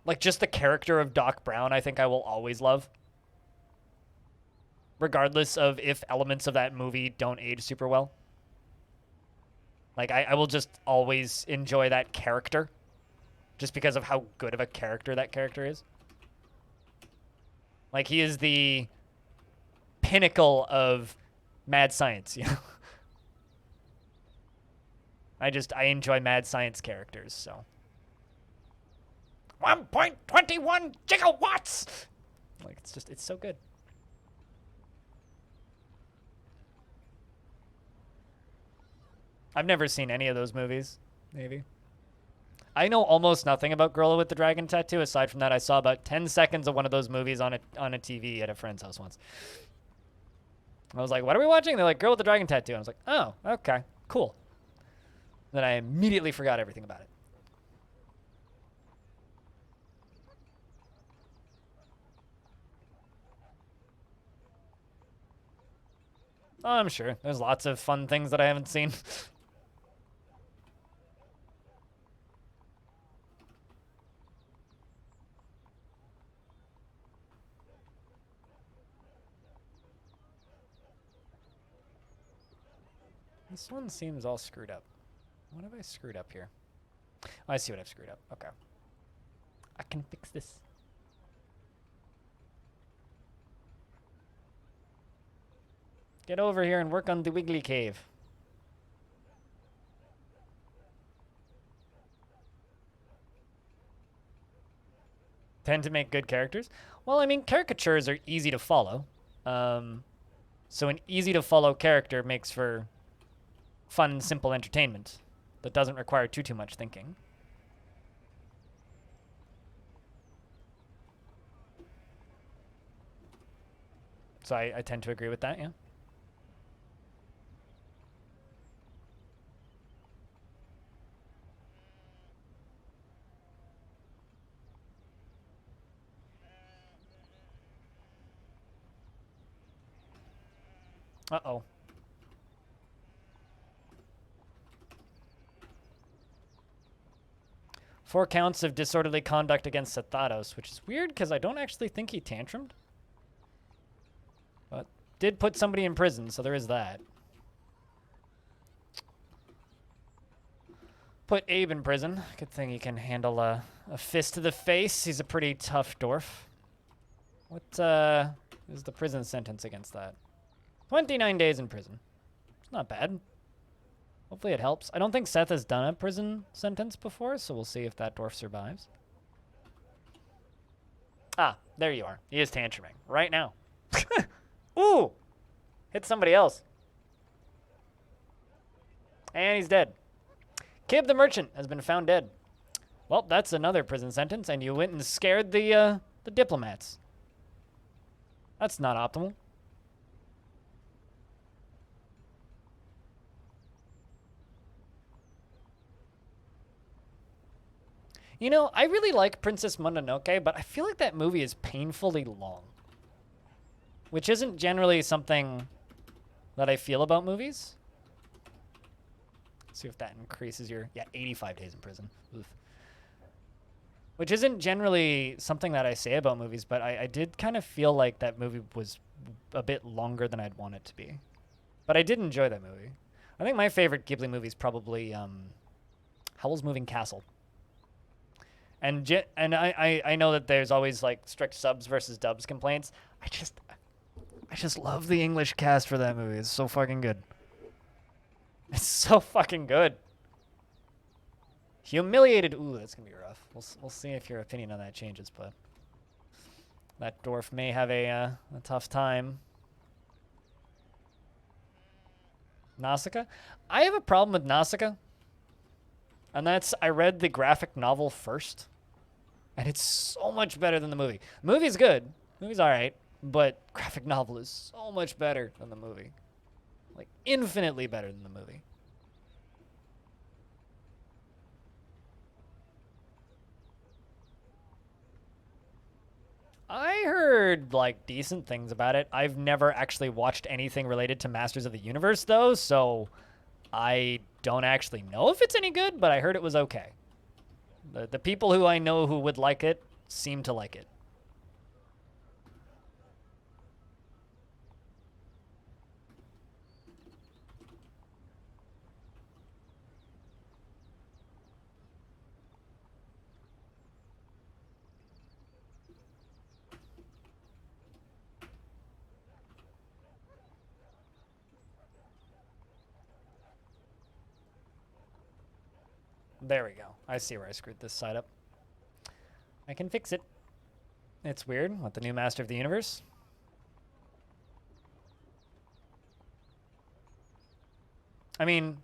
Like, just the character of Doc Brown, I think I will always love. Regardless of if elements of that movie don't age super well. Like, I will just always enjoy that character. Just because of how good of a character that character is. Like, he is the pinnacle of mad science, you know? I enjoy mad science characters, so. 1.21 gigawatts! Like, it's so good. I've never seen any of those movies, maybe. I know almost nothing about Gorilla with the Dragon Tattoo. Aside from that, I saw about 10 seconds of one of those movies on a TV at a friend's house once. I was like, what are we watching? They're like, Girl with the Dragon Tattoo. And I was like, oh, okay, cool. Then I immediately forgot everything about it. Oh, I'm sure. There's lots of fun things that I haven't seen. This one seems all screwed up. What have I screwed up here? Oh, I see what I've screwed up. Okay. I can fix this. Get over here and work on the Wiggly Cave. Tend to make good characters? Well, I mean, caricatures are easy to follow. So an easy to follow character makes for fun, simple entertainment that doesn't require too much thinking. So I tend to agree with that, yeah. Uh-oh. Four counts of disorderly conduct against Sathatos, which is weird because I don't actually think he tantrumed. But did put somebody in prison, so there is that. Put Abe in prison. Good thing he can handle a fist to the face. He's a pretty tough dwarf. What is the prison sentence against that? 29 days in prison. It's not bad. Hopefully it helps. I don't think Seth has done a prison sentence before, so we'll see if that dwarf survives. Ah, there you are. He is tantruming right now. Ooh! Hit somebody else. And he's dead. Kib the merchant has been found dead. Well, that's another prison sentence, and you went and scared the diplomats. That's not optimal. You know, I really like Princess Mononoke, but I feel like that movie is painfully long. Which isn't generally something that I feel about movies. Let's see if that increases your... Yeah, 85 days in prison. Oof. Which isn't generally something that I say about movies, but I did kind of feel like that movie was a bit longer than I'd want it to be. But I did enjoy that movie. I think my favorite Ghibli movie is probably Howl's Moving Castle. And I know that there's always like strict subs versus dubs complaints. I just love the English cast for that movie. It's so fucking good. It's so fucking good. Humiliated. Ooh, that's gonna be rough. We'll see if your opinion on that changes, but that dwarf may have a tough time. Nausicaa? I have a problem with Nausicaa. And that's, I read the graphic novel first. And it's so much better than the movie. The movie's good. The movie's alright. But graphic novel is so much better than the movie. Like, infinitely better than the movie. I heard, like, decent things about it. I've never actually watched anything related to Masters of the Universe, though, so I don't actually know if it's any good, but I heard it was okay. The people who I know who would like it seem to like it. There we go. I see where I screwed this side up. I can fix it. It's weird with the new Master of the Universe. I mean,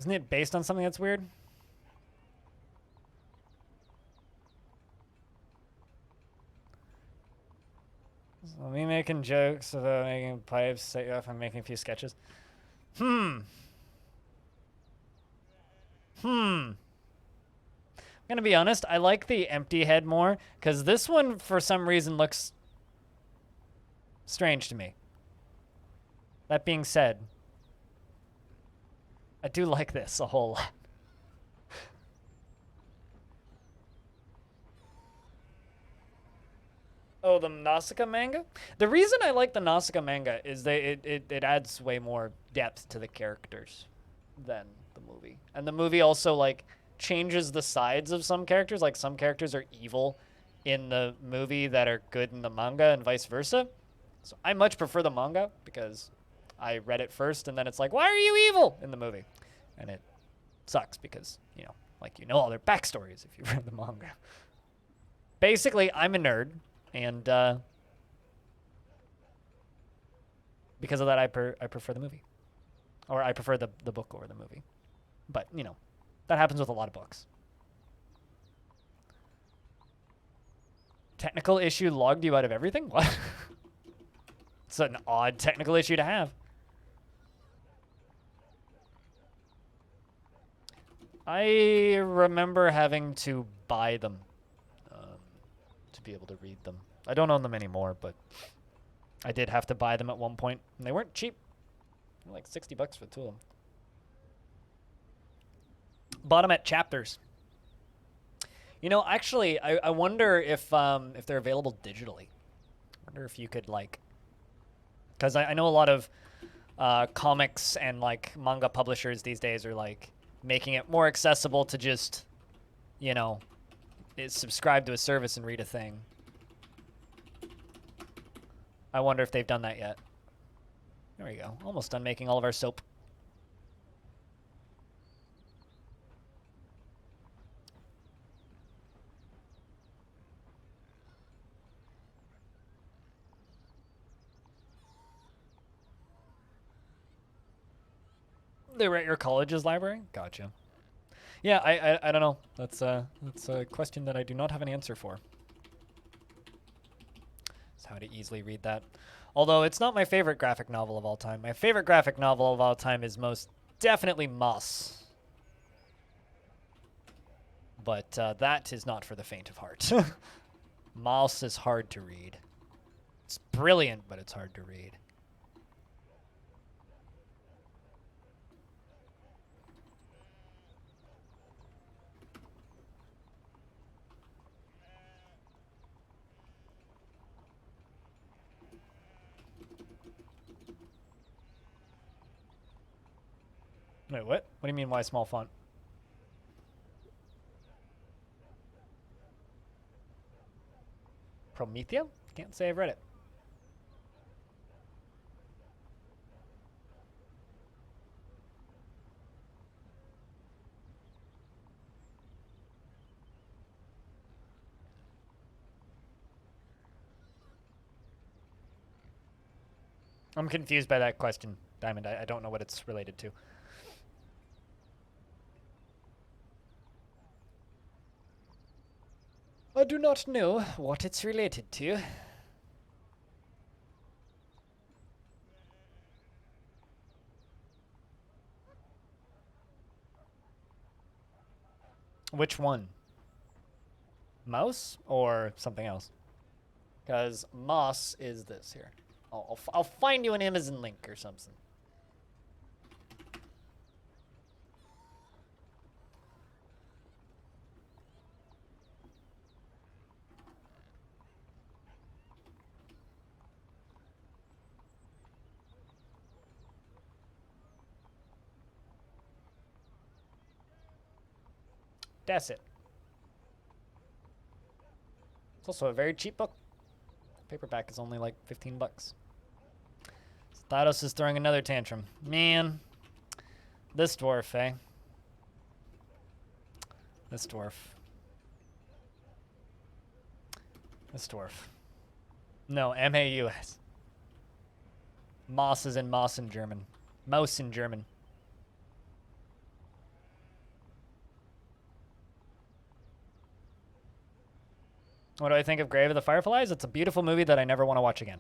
isn't it based on something that's weird? So me making jokes about making pipes, set you off and making a few sketches. I'm gonna be honest, I like the empty head more, because this one, for some reason, looks strange to me. That being said, I do like this a whole lot. Oh, the Nausicaa manga? The reason I like the Nausicaa manga is that it adds way more depth to the characters than the movie. And the movie also, like, changes the sides of some characters. Like, some characters are evil in the movie that are good in the manga and vice versa. So I much prefer the manga because I read it first and then it's like, why are you evil in the movie? And it sucks because, you know, like, you know all their backstories if you read the manga. Basically, I'm a nerd. And because of that, I prefer the movie. Or I prefer the book over the movie. But, you know, that happens with a lot of books. Technical issue logged you out of everything? What? It's an odd technical issue to have. I remember having to buy them to be able to read them. I don't own them anymore, but I did have to buy them at one point, and they weren't cheap. They were like $60 for the two of them. Bought them at Chapters. You know, actually, I wonder if they're available digitally. I wonder if you could like, because I know a lot of comics and like manga publishers these days are like making it more accessible to just, you know, subscribe to a service and read a thing. I wonder if they've done that yet. There we go. Almost done making all of our soap. They were at your college's library? Gotcha. Yeah, I don't know. That's a question that I do not have an answer for. It's how to easily read that. Although it's not my favorite graphic novel of all time. My favorite graphic novel of all time is most definitely Moss. But that is not for the faint of heart. Moss is hard to read. It's brilliant, but it's hard to read. Wait, what? What do you mean, why small font? Promethea? Can't say I've read it. I'm confused by that question, Diamond. I don't know what it's related to. I do not know what it's related to. Which one? Mouse or something else? Because Moss is this here. I'll find you an Amazon link or something. That's it. It's also a very cheap book. Paperback is only like $15. Statos is throwing another tantrum. Man, this dwarf, eh? This dwarf. This dwarf. No, M-A-U-S. Moss is in Moss in German. Mouse in German. What do I think of Grave of the Fireflies? It's a beautiful movie that I never want to watch again.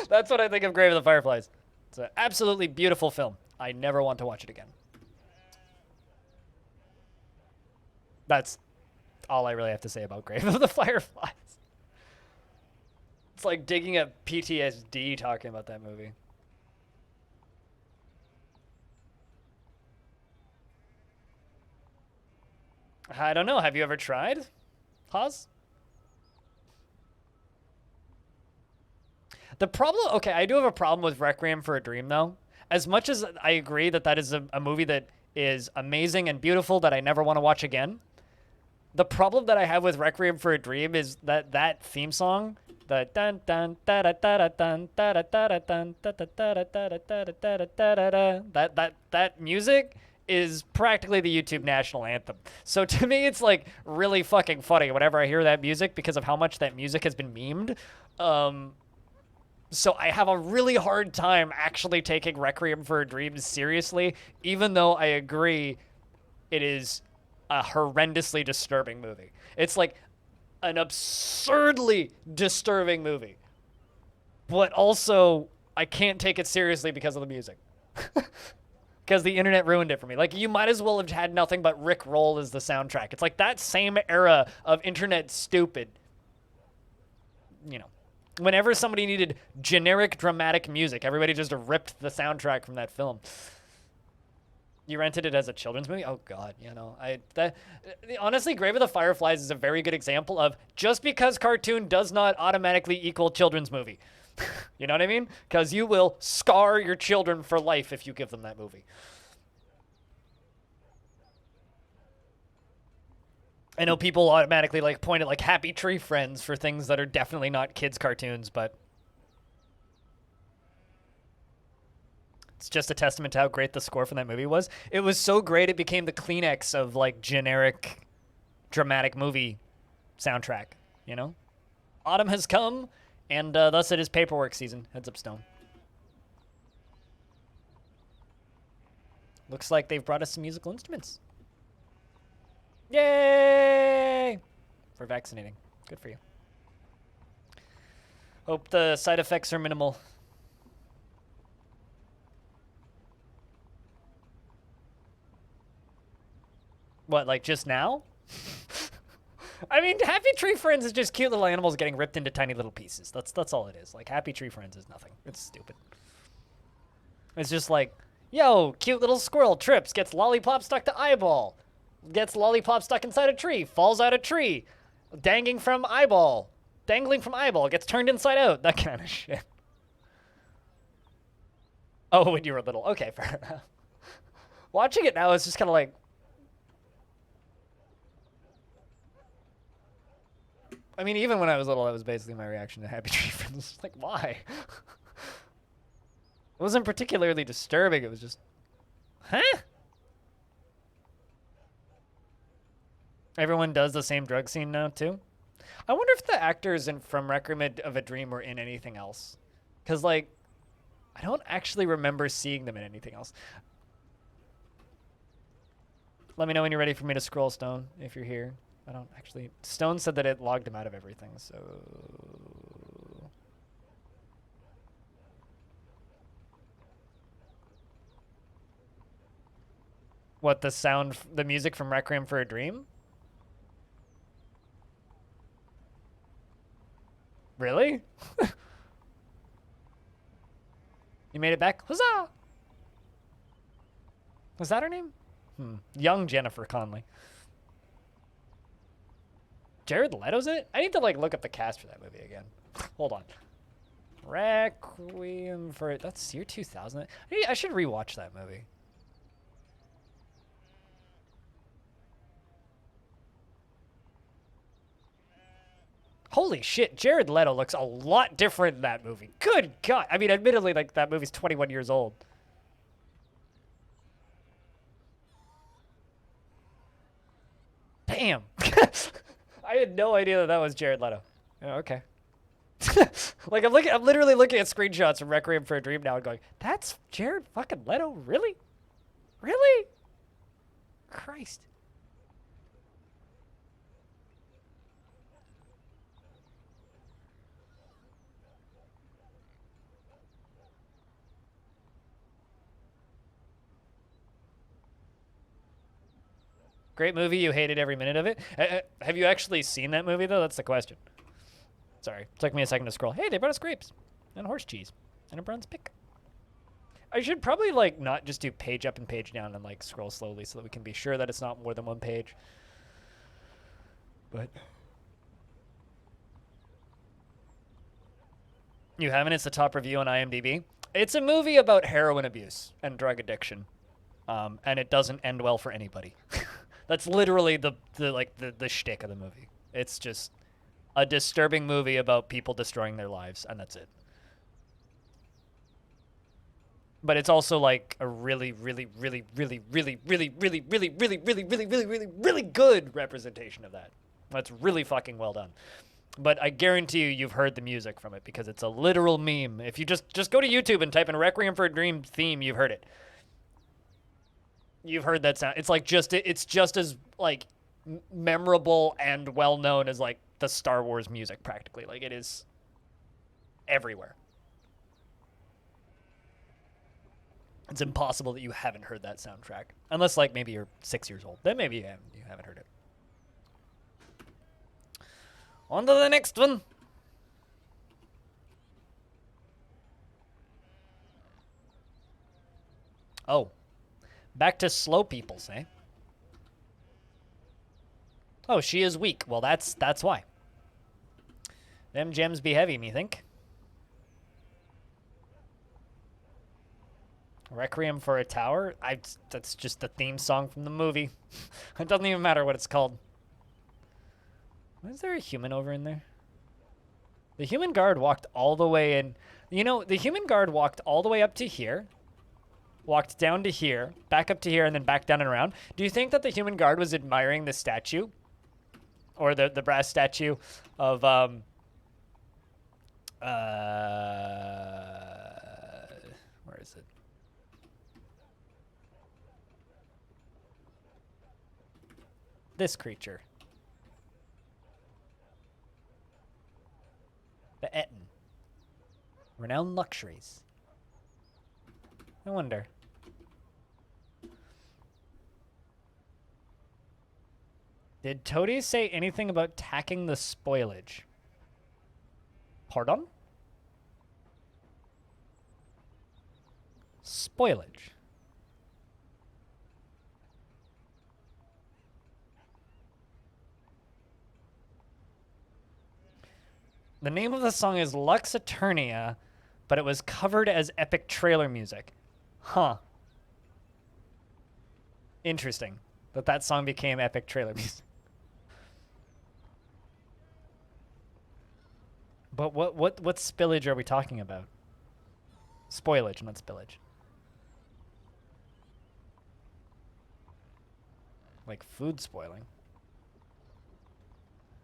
That's what I think of Grave of the Fireflies. It's an absolutely beautiful film. I never want to watch it again. That's all I really have to say about Grave of the Fireflies. It's like digging up PTSD talking about that movie. I don't know. Have you ever tried? Pause? The problem, okay, I do have a problem with Requiem for a Dream, though. As much as I agree that that is a movie that is amazing and beautiful that I never want to watch again, the problem that I have with Requiem for a Dream is that that theme song, the dun dun da da da dun da da da dun da da da da da da that music is practically the YouTube national anthem. So to me, it's like really fucking funny whenever I hear that music because of how much that music has been memed. So I have a really hard time actually taking Requiem for a Dream seriously, even though I agree it is a horrendously disturbing movie. It's like an absurdly disturbing movie. But also, I can't take it seriously because of the music. Because the internet ruined it for me. Like, you might as well have had nothing but Rick Roll as the soundtrack. It's like that same era of internet stupid. You know. Whenever somebody needed generic dramatic music, everybody just ripped the soundtrack from that film. You rented it as a children's movie? Oh God, honestly, Grave of the Fireflies is a very good example of just because cartoon does not automatically equal children's movie. You know what I mean? Because you will scar your children for life if you give them that movie. I know people automatically like point at like Happy Tree Friends for things that are definitely not kids' cartoons, but it's just a testament to how great the score from that movie was. It was so great it became the Kleenex of like generic dramatic movie soundtrack, you know? Autumn has come, and thus it is paperwork season. Heads up, Stone. Looks like they've brought us some musical instruments. Yay! For vaccinating. Good for you. Hope the side effects are minimal. What, like just now? I mean, Happy Tree Friends is just cute little animals getting ripped into tiny little pieces. That's all it is. Like, Happy Tree Friends is nothing. It's stupid. It's just like, yo, cute little squirrel trips, gets lollipop stuck to eyeball. Gets lollipop stuck inside a tree, falls out a tree, dangling from eyeball, gets turned inside out, that kind of shit. Oh, when you were little. Okay, fair enough. Watching it now is just kind of like, I mean, even when I was little, that was basically my reaction to Happy Tree Friends. Like, why? It wasn't particularly disturbing, it was just, huh? Everyone does the same drug scene now, too? I wonder if the actors from Requiem of a Dream were in anything else. Because, like, I don't actually remember seeing them in anything else. Let me know when you're ready for me to scroll, Stone, if you're here. I don't actually... Stone said that it logged him out of everything, so... What, the music from Requiem for a Dream? Really? You made it back? Huzzah! Was that her name? Young Jennifer Connelly. Jared Leto's in it? I need to like look up the cast for that movie again. Hold on. Requiem for... That's year 2000. I should rewatch that movie. Holy shit, Jared Leto looks a lot different in that movie. Good God. I mean, admittedly, like, that movie's 21 years old. Damn. I had no idea that was Jared Leto. Oh, okay. Like, I'm literally looking at screenshots from Requiem for a Dream now and going, that's Jared fucking Leto? Really? Really? Christ. Great movie. You hated every minute of it. Have you actually seen that movie, though? That's the question. Sorry. Took me a second to scroll. Hey, they brought us grapes and horse cheese and a bronze pick. I should probably, like, not just do page up and page down and, like, scroll slowly so that we can be sure that it's not more than one page. But... You haven't? It's the top review on IMDb. It's a movie about heroin abuse and drug addiction. And it doesn't end well for anybody. That's literally the shtick of the movie. It's just a disturbing movie about people destroying their lives, and that's it. But it's also like a really, really, really, really, really, really, really, really, really, really, really, really, really, really good representation of that. That's really fucking well done. But I guarantee you've heard the music from it because it's a literal meme. If you just go to YouTube and type in Requiem for a Dream theme, you've heard it. You've heard that sound. It's like it's just as like memorable and well known as like the Star Wars music practically. Like it is everywhere. It's impossible that you haven't heard that soundtrack. Unless like maybe you're 6 years old. Then maybe you haven't heard it. On to the next one. Oh, back to slow peoples, eh? Oh, she is weak. Well, that's why. Them gems be heavy, me think. Requiem for a Tower? That's just the theme song from the movie. It doesn't even matter what it's called. Was there a human over in there? The human guard walked all the way in. You know, the human guard walked all the way up to here, walked down to here, back up to here, and then back down and around. Do you think that the human guard was admiring the statue? Or the brass statue of, where is it? This creature. The Etten. Renowned luxuries. I wonder. Did Toady say anything about tacking the spoilage? Pardon? Spoilage. The name of the song is Lux Eternia, but it was covered as epic trailer music. Huh. Interesting that song became epic trailer music. But what spillage are we talking about? Spoilage, not spillage. Like food spoiling.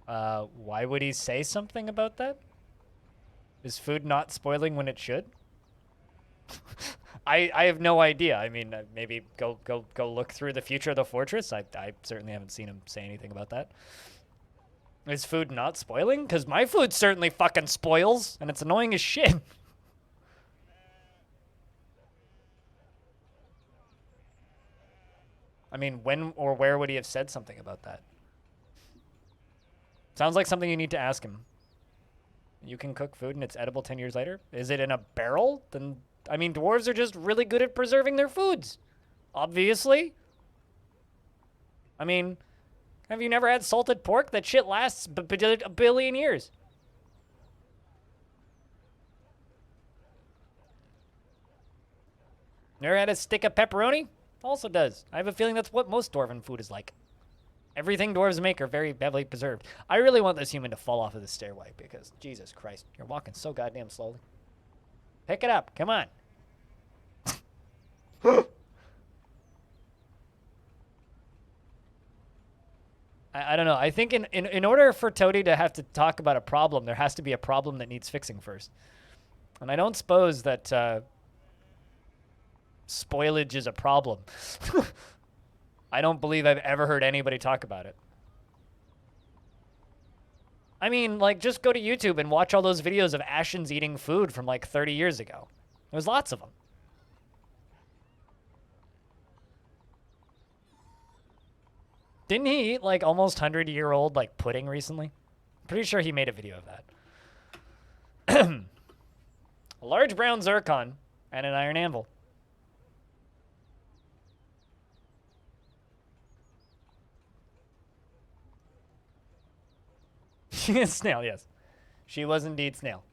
Why would he say something about that? Is food not spoiling when it should? I have no idea. I mean, maybe go look through the future of the fortress. I certainly haven't seen him say anything about that. Is food not spoiling? Because my food certainly fucking spoils, and it's annoying as shit. I mean, when or where would he have said something about that? Sounds like something you need to ask him. You can cook food and it's edible 10 years later? Is it in a barrel? Then, I mean, dwarves are just really good at preserving their foods. Obviously. I mean, have you never had salted pork? That shit lasts a billion years. Never had a stick of pepperoni? Also does. I have a feeling that's what most dwarven food is like. Everything dwarves make are very heavily preserved. I really want this human to fall off of the stairway because, Jesus Christ, you're walking so goddamn slowly. Pick it up. Come on. I don't know. I think in order for Toady to have to talk about a problem, there has to be a problem that needs fixing first. And I don't suppose that spoilage is a problem. I don't believe I've ever heard anybody talk about it. I mean, like, just go to YouTube and watch all those videos of Ashens eating food from like 30 years ago. There's lots of them. Didn't he eat like almost 100-year-old like pudding recently? Pretty sure he made a video of that. A large brown zircon and an iron anvil. She is Snail, yes. She was indeed Snail.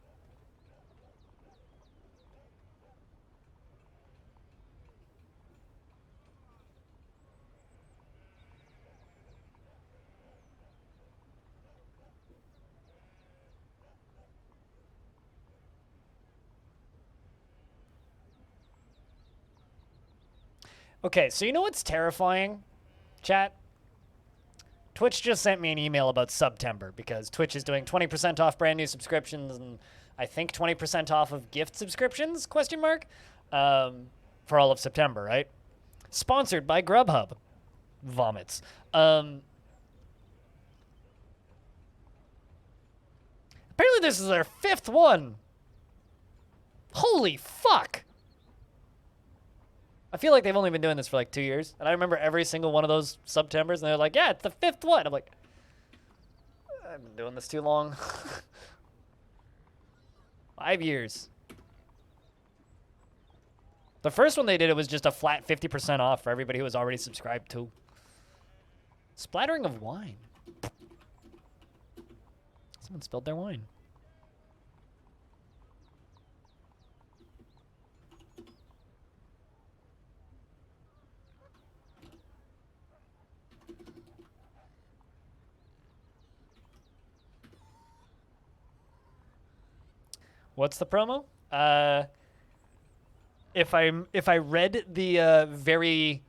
Okay, so you know what's terrifying, chat? Twitch just sent me an email about September because Twitch is doing 20% off brand new subscriptions and I think 20% off of gift subscriptions, question mark, for all of September, right? Sponsored by Grubhub. Vomits. Apparently this is their 5th one. Holy fuck. I feel like they've only been doing this for like 2 years. And I remember every single one of those Septembers, and they're like, yeah, it's the 5th one. I'm like, I've been doing this too long. 5 years. The first one they did, it was just a flat 50% off for everybody who was already subscribed to. Splattering of wine. Someone spilled their wine. What's the promo? If I read the very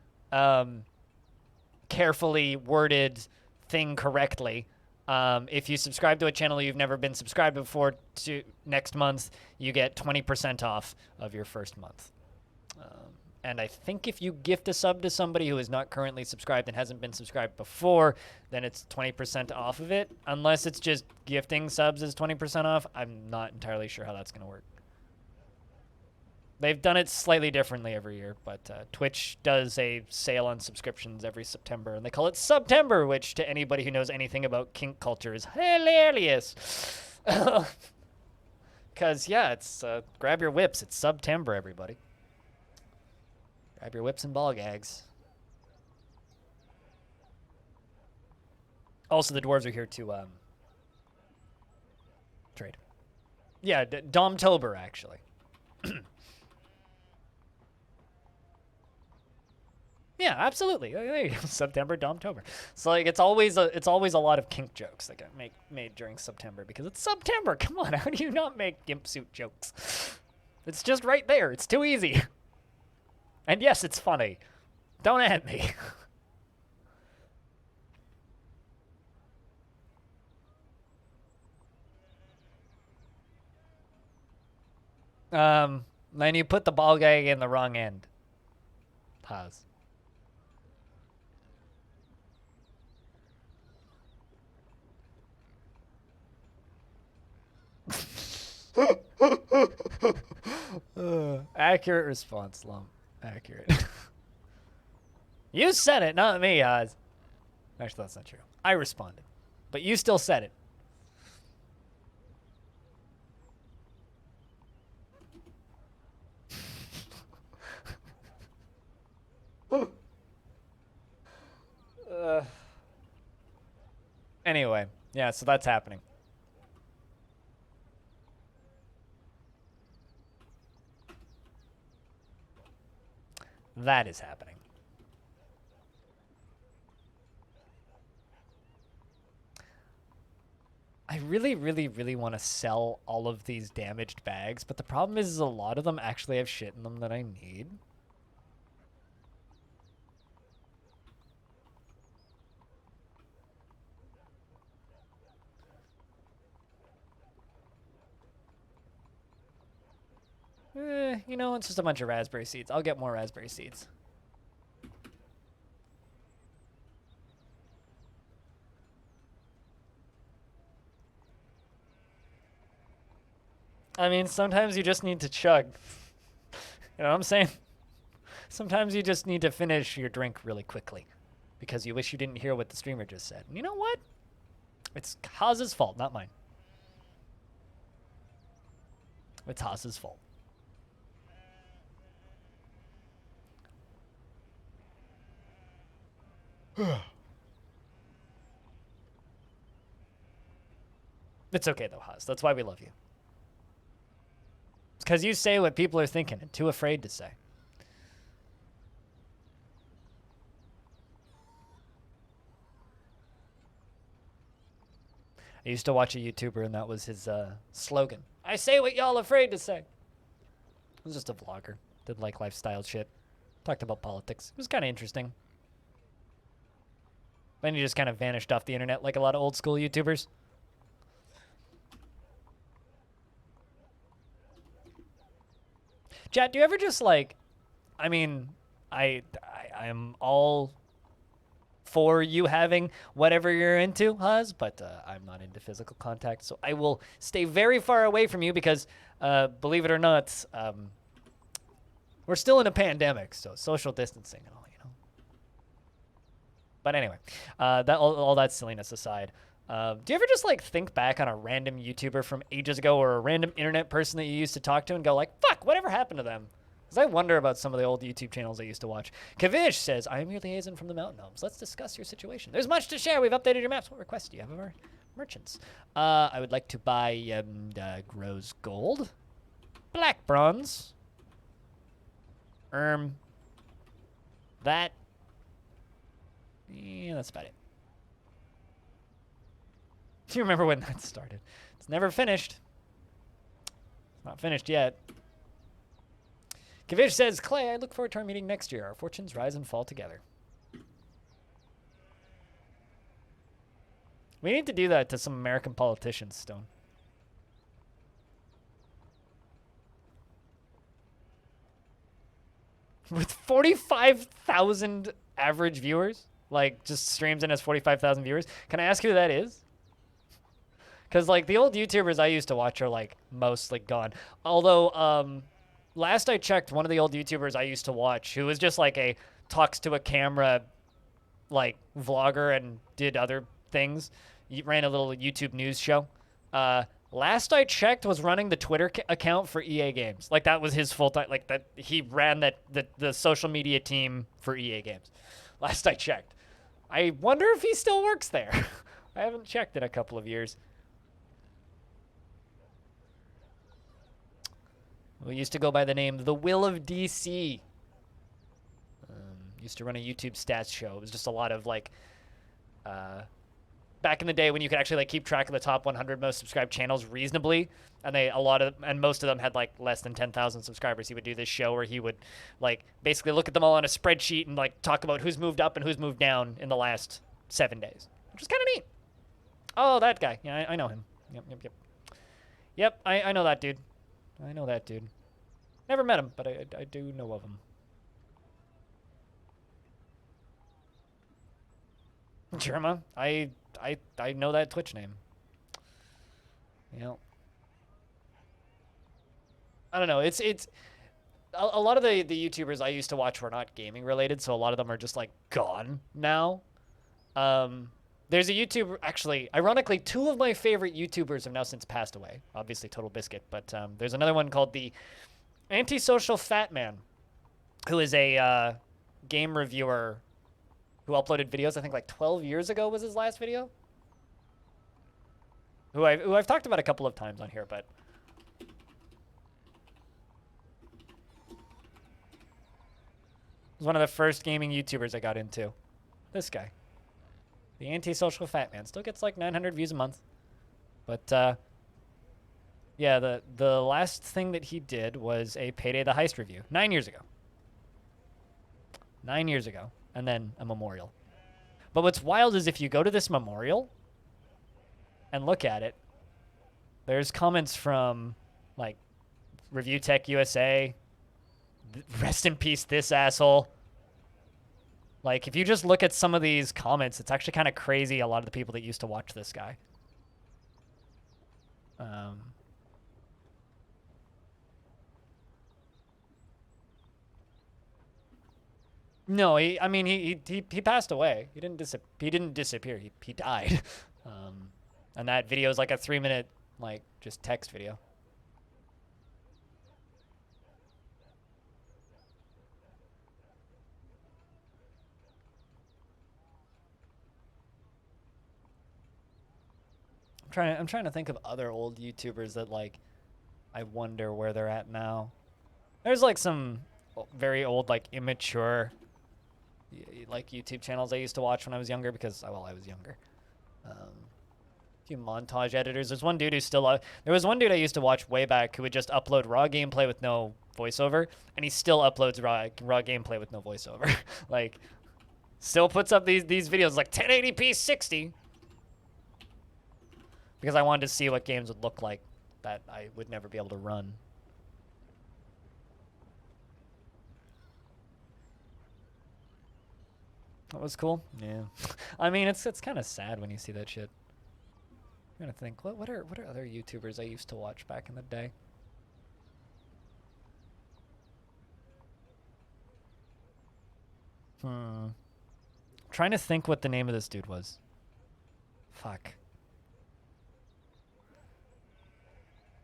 carefully worded thing correctly, if you subscribe to a channel you've never been subscribed before, to next month you get 20% off of your first month. And I think if you gift a sub to somebody who is not currently subscribed and hasn't been subscribed before, then it's 20% off of it. Unless it's just gifting subs as 20% off. I'm not entirely sure how that's going to work. They've done it slightly differently every year, but Twitch does a sale on subscriptions every September, and they call it September, which to anybody who knows anything about kink culture is hilarious. Because, yeah, it's grab your whips. It's September, everybody. Grab your whips and ball gags. Also, the dwarves are here to trade. Yeah, Domtober, actually. Yeah, absolutely. There you go. September, Domtober. So like, it's always a lot of kink jokes that get made during September because it's September. Come on, how do you not make gimp suit jokes? It's just right there. It's too easy. And yes, it's funny. Don't at me. Then you put the ball gag in the wrong end. Pause. Accurate response, Lump. Accurate. You said it, not me, Oz. Actually, that's not true. I responded. But you still said it. Anyway, yeah, so that's happening. That is happening. I really, really, really want to sell all of these damaged bags, but the problem is a lot of them actually have shit in them that I need. You know, it's just a bunch of raspberry seeds. I'll get more raspberry seeds. I mean, sometimes you just need to chug. You know what I'm saying? Sometimes you just need to finish your drink really quickly because you wish you didn't hear what the streamer just said. And you know what? It's Haz's fault, not mine. It's Haz's fault. It's okay though, Haz. That's why we love you. It's because you say what people are thinking and too afraid to say. I used to watch a YouTuber and that was his slogan. I say what y'all afraid to say. It was just a vlogger. Did like lifestyle shit. Talked about politics. It was kind of interesting. Then he just kind of vanished off the internet like a lot of old school YouTubers. Chat, do you ever just like, I mean, I'm all for you having whatever you're into, Haz, but I'm not into physical contact, so I will stay very far away from you because, believe it or not, we're still in a pandemic, so social distancing and all, you know. But anyway, all that silliness aside, do you ever just like think back on a random YouTuber from ages ago or a random internet person that you used to talk to and go like, fuck, whatever happened to them? Because I wonder about some of the old YouTube channels I used to watch. Kavish says, I am your liaison from the Mountain Homes. Let's discuss your situation. There's much to share. We've updated your maps. What requests do you have of our merchants? I would like to buy Rose Gold, Black Bronze, that. Yeah, that's about it. Do you remember when that started? It's never finished. It's not finished yet. Kavish says, Clay, I look forward to our meeting next year. Our fortunes rise and fall together. We need to do that to some American politicians, Stone. With 45,000 average viewers, like just streams and has 45,000 viewers. Can I ask who that is? Because like the old YouTubers I used to watch are like mostly gone. Although last I checked, one of the old YouTubers I used to watch, who was just like a talks to a camera like vlogger and did other things, ran a little YouTube news show. Last I checked was running the Twitter account for EA Games. Like that was his full time. Like that he ran the social media team for EA Games. Last I checked. I wonder if he still works there. I haven't checked in a couple of years. We used to go by the name The Will of DC. Used to run a YouTube stats show. It was just a lot of like back in the day when you could actually like keep track of the top 100 most subscribed channels reasonably, and most of them had like less than 10,000 subscribers. He would do this show where he would like basically look at them all on a spreadsheet and like talk about who's moved up and who's moved down in the last 7 days, which was kind of neat. Oh, that guy. Yeah, I know him. Yep, I know that dude. I know that dude. Never met him, but I do know of him. Germa, I know that Twitch name. Yeah. I don't know. It's a lot of the YouTubers I used to watch were not gaming related, so a lot of them are just like gone now. There's a YouTuber, actually, ironically, two of my favorite YouTubers have now since passed away. Obviously, Total Biscuit, but there's another one called the Antisocial Fat Man, who is a game reviewer who uploaded videos, I think like 12 years ago was his last video. Who I've talked about a couple of times on here, but was one of the first gaming YouTubers I got into. This guy. The Antisocial Fat Man. Still gets like 900 views a month. But yeah, the last thing that he did was a Payday the Heist review 9 years ago. 9 years ago. And then a memorial. But what's wild is if you go to this memorial and look at it, there's comments from like Review Tech USA, rest in peace this asshole. Like if you just look at some of these comments, it's actually kind of crazy a lot of the people that used to watch this guy. No, he passed away. He didn't disappear. He died. And that video is like a 3-minute like just text video. I'm trying to think of other old YouTubers that like I wonder where they're at now. There's like some very old like immature like YouTube channels I used to watch when I was younger because, well, I was younger. A few montage editors. There's one dude who's still there was one dude I used to watch way back who would just upload raw gameplay with no voiceover, and he still uploads raw gameplay with no voiceover. Like, still puts up these videos like 1080p 60 because I wanted to see what games would look like that I would never be able to run. That was cool. Yeah. I mean, it's kind of sad when you see that shit. I'm trying to think. What are other YouTubers I used to watch back in the day? Trying to think what the name of this dude was. Fuck.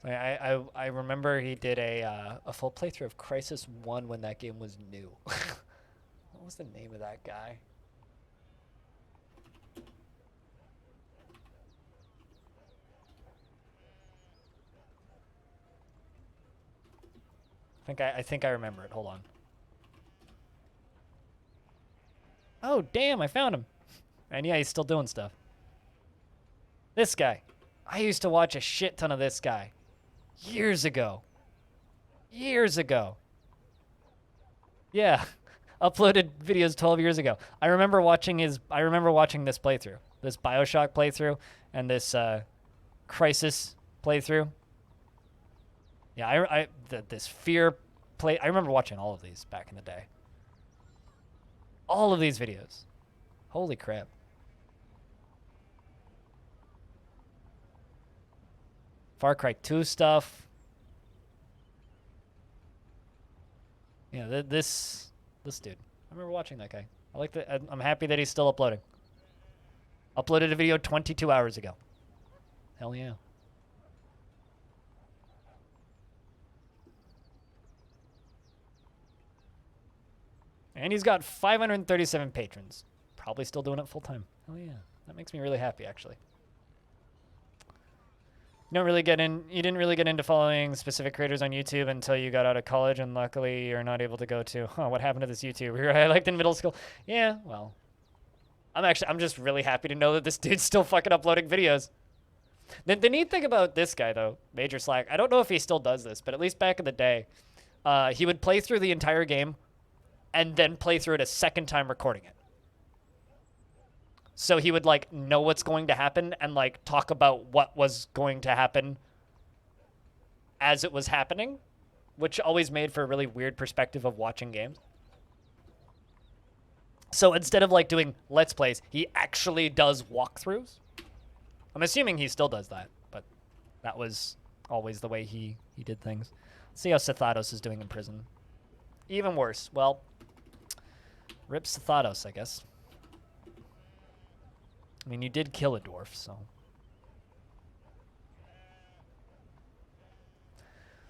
I remember he did a full playthrough of Crisis 1 when that game was new. What was the name of that guy? I think I remember it. Hold on. Oh, damn, I found him. And yeah, he's still doing stuff. This guy. I used to watch a shit ton of this guy. Years ago. Years ago. Yeah. Uploaded videos 12 years ago. I remember watching this playthrough. This BioShock playthrough and this Crisis playthrough. Yeah, this Fear play. I remember watching all of these back in the day. All of these videos. Holy crap. Far Cry 2 stuff. Yeah, this dude. I remember watching that guy. I'm happy that he's still uploading. Uploaded a video 22 hours ago. Hell yeah. And he's got 537 patrons. Probably still doing it full time. Hell yeah. That makes me really happy, actually. You didn't really get into following specific creators on YouTube until you got out of college, and luckily you're not able to go to, what happened to this YouTuber I liked in middle school? Yeah, well. I'm just really happy to know that this dude's still fucking uploading videos. The neat thing about this guy, though, Major Slack, I don't know if he still does this, but at least back in the day, he would play through the entire game and then play through it a second time recording it. So he would, like, know what's going to happen and, like, talk about what was going to happen as it was happening, which always made for a really weird perspective of watching games. So instead of, like, doing Let's Plays, he actually does walkthroughs. I'm assuming he still does that, but that was always the way he did things. Let's see how Sathatos is doing in prison. Even worse. Well, rip Sathatos, I guess. I mean, you did kill a dwarf, so.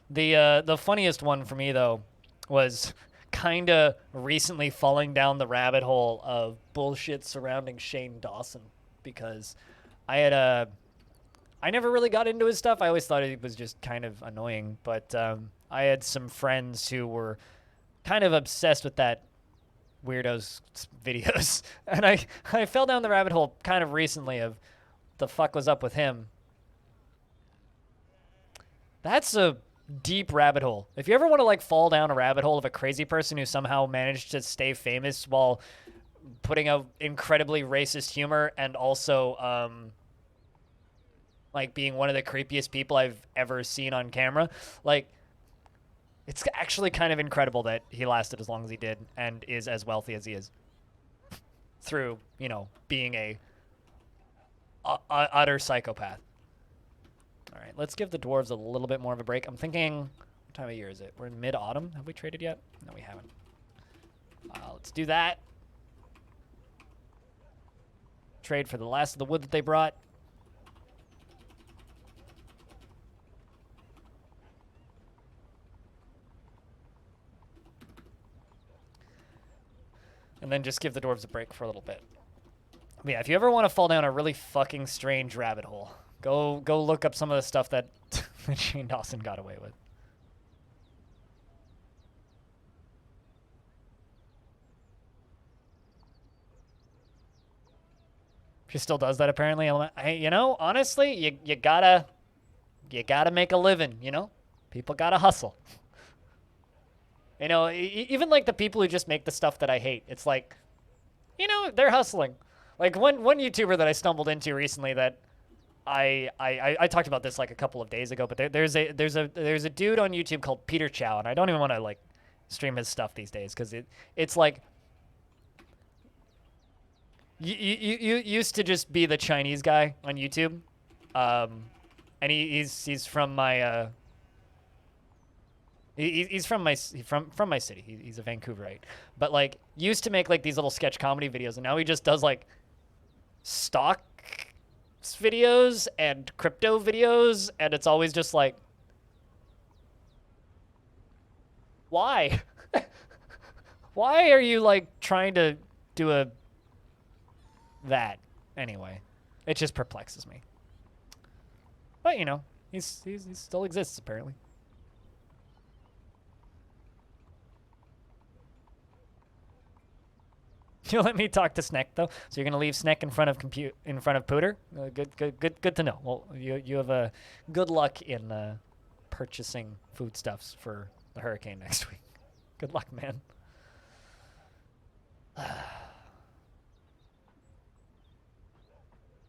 The funniest one for me, though, was kind of recently falling down the rabbit hole of bullshit surrounding Shane Dawson, because I never really got into his stuff. I always thought he was just kind of annoying, but I had some friends who were kind of obsessed with that weirdos videos, and I fell down the rabbit hole kind of recently of the fuck was up with him. That's a deep rabbit hole. If you ever want to like fall down a rabbit hole of a crazy person who somehow managed to stay famous while putting out incredibly racist humor and also like being one of the creepiest people I've ever seen on camera, like, it's actually kind of incredible that he lasted as long as he did and is as wealthy as he is through, you know, being a utter psychopath. All right, let's give the dwarves a little bit more of a break. I'm thinking, what time of year is it? We're in mid-autumn. Have we traded yet? No, we haven't. Let's do that. Trade for the last of the wood that they brought. And then just give the dwarves a break for a little bit. But yeah, if you ever want to fall down a really fucking strange rabbit hole, go look up some of the stuff that, that Shane Dawson got away with. She still does that apparently. You know, honestly, you gotta make a living. You know, people gotta hustle. You know, even like the people who just make the stuff that I hate, it's like, you know, they're hustling. Like one YouTuber that I stumbled into recently that I talked about this like a couple of days ago, but there's a dude on YouTube called Peter Chow, and I don't even want to like stream his stuff these days because it's like you used to just be the Chinese guy on YouTube, and he's from my. He's from my city. He's a Vancouverite, but like used to make like these little sketch comedy videos, and now he just does like stock videos and crypto videos, and it's always just like Why? Why are you like trying to do that anyway? It just perplexes me. But you know, he still exists apparently. You'll let me talk to Sneck though, so you're gonna leave Sneck in front of Pooter. Good to know. Well, you have a good luck in purchasing foodstuffs for the hurricane next week. Good luck, man.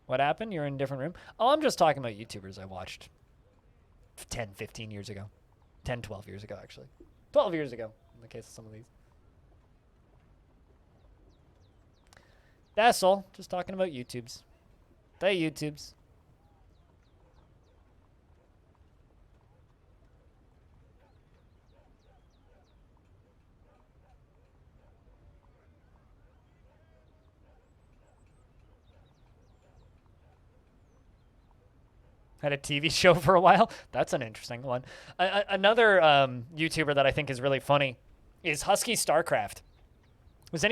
What happened? You're in a different room? Oh, I'm just talking about YouTubers I watched 10, 15 years ago. 10, 12 years ago, actually. 12 years ago, in the case of some of these. That's all. Just talking about YouTubes. The YouTubes. Had a TV show for a while. That's an interesting one. Another YouTuber that I think is really funny is Husky Starcraft. Did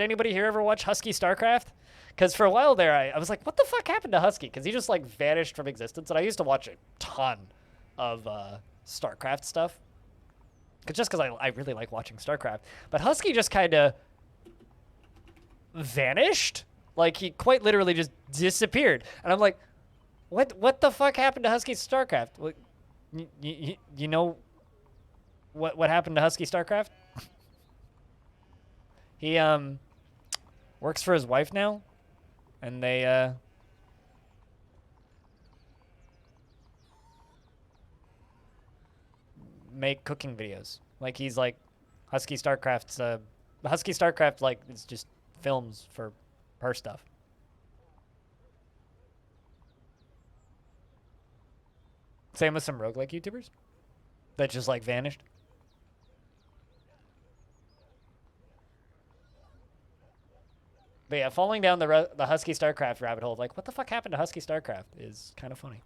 anybody here ever watch Husky Starcraft? Because for a while there, I was like, what the fuck happened to Husky? Because he just like vanished from existence. And I used to watch a ton of Starcraft stuff. Just because I really like watching Starcraft. But Husky just kind of vanished. Like he quite literally just disappeared. And I'm like, what the fuck happened to Husky Starcraft? What, you know what happened to Husky Starcraft? He works for his wife now, and they make cooking videos. Like he's like Husky Starcraft's Husky Starcraft like it's just films for her stuff. Same with some roguelike YouTubers that just like vanished. But yeah, falling down the Husky Starcraft rabbit hole, like what the fuck happened to Husky Starcraft is kind of funny.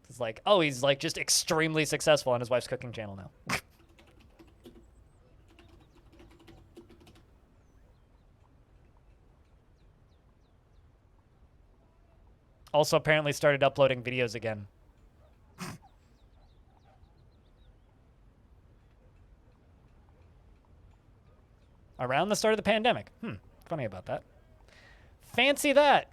It's like, oh, he's like just extremely successful on his wife's cooking channel now. Also apparently started uploading videos again. Around the start of the pandemic. Funny about that. Fancy that.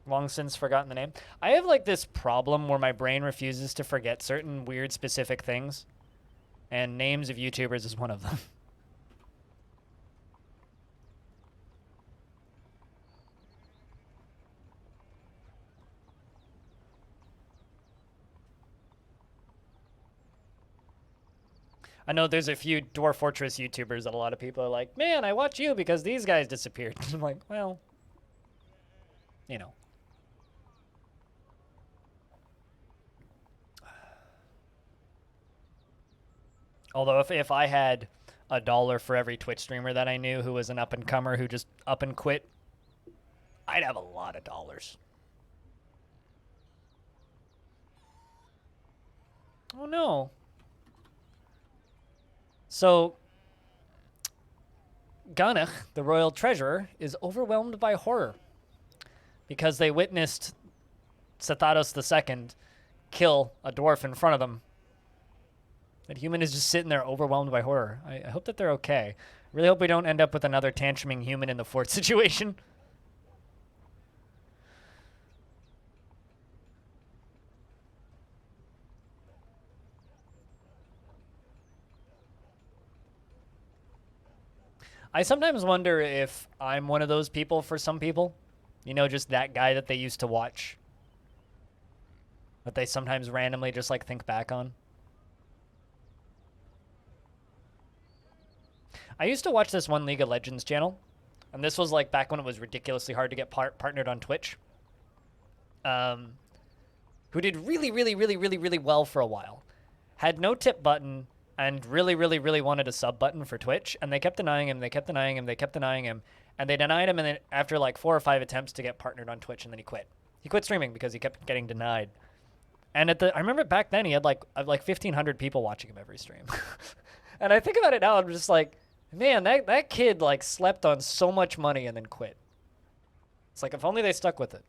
Long since forgotten the name. I have like this problem where my brain refuses to forget certain weird specific things. And names of YouTubers is one of them. I know there's a few Dwarf Fortress YouTubers that a lot of people are like, man, I watch you because these guys disappeared. I'm like, well, you know. Although if I had $1 for every Twitch streamer that I knew who was an up-and-comer who just up and quit, I'd have a lot of dollars. Oh, no. So, Ganach, the royal treasurer, is overwhelmed by horror because they witnessed Sathatos II kill a dwarf in front of them. That human is just sitting there overwhelmed by horror. I hope that they're okay. I really hope we don't end up with another tantruming human in the fort situation. I sometimes wonder if I'm one of those people for some people. You know, just that guy that they used to watch. That they sometimes randomly just like think back on. I used to watch this one League of Legends channel. And this was like back when it was ridiculously hard to get partnered on Twitch. Who did really well for a while. Had no tip button. And really wanted a sub button for Twitch, and they kept denying him, and they denied him, and then after like 4 or 5 attempts to get partnered on Twitch, and then he quit. He quit streaming because he kept getting denied. And I remember back then he had like 1,500 people watching him every stream. And I think about it now, I'm just like, man, that kid like slept on so much money and then quit. It's like, if only they stuck with it.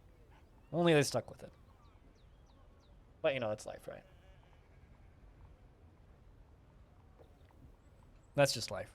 Only they stuck with it. But you know, that's life, right? That's just life.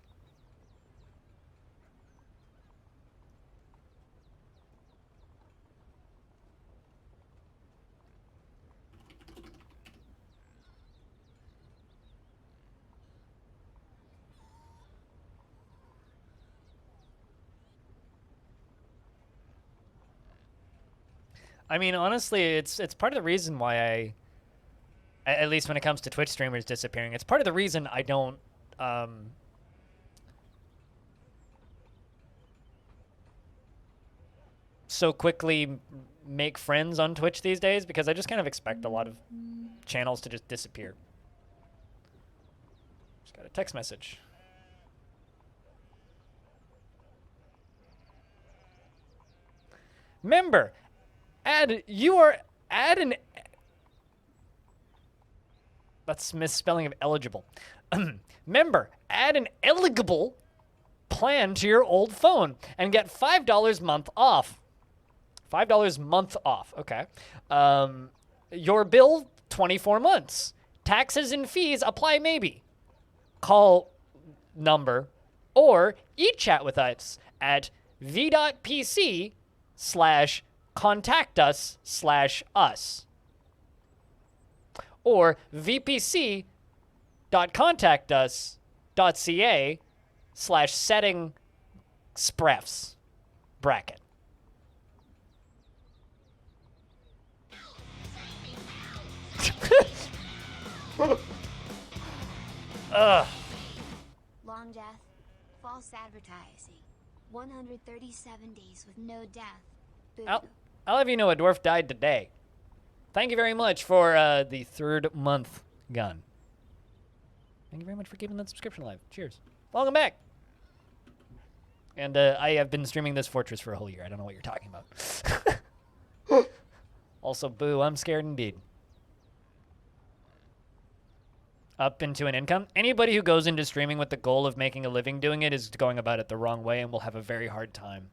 I mean, honestly, it's part of the reason why at least when it comes to Twitch streamers disappearing, it's part of the reason I don't so quickly make friends on Twitch these days, because I just kind of expect a lot of channels to just disappear. Just got a text message. Member, add an. That's misspelling of eligible. Member, add an eligible plan to your old phone and get $5 month off. $5 month off. Okay. Your bill 24 months. Taxes and fees apply maybe. Call number or e-chat with us at v.pc/contact us/us. Or vpc.contactus.ca/setting sprefs bracket. Ugh. Longdeath. False advertising. 137 days with no death. Boo. I'll have you know a dwarf died today. Thank you very much for the 3rd month gun. Thank you very much for keeping that subscription alive. Cheers. Welcome back. And I have been streaming this Fortress for a whole year. I don't know what you're talking about. Also, boo, I'm scared indeed. Up into an income. Anybody who goes into streaming with the goal of making a living doing it is going about it the wrong way and will have a very hard time.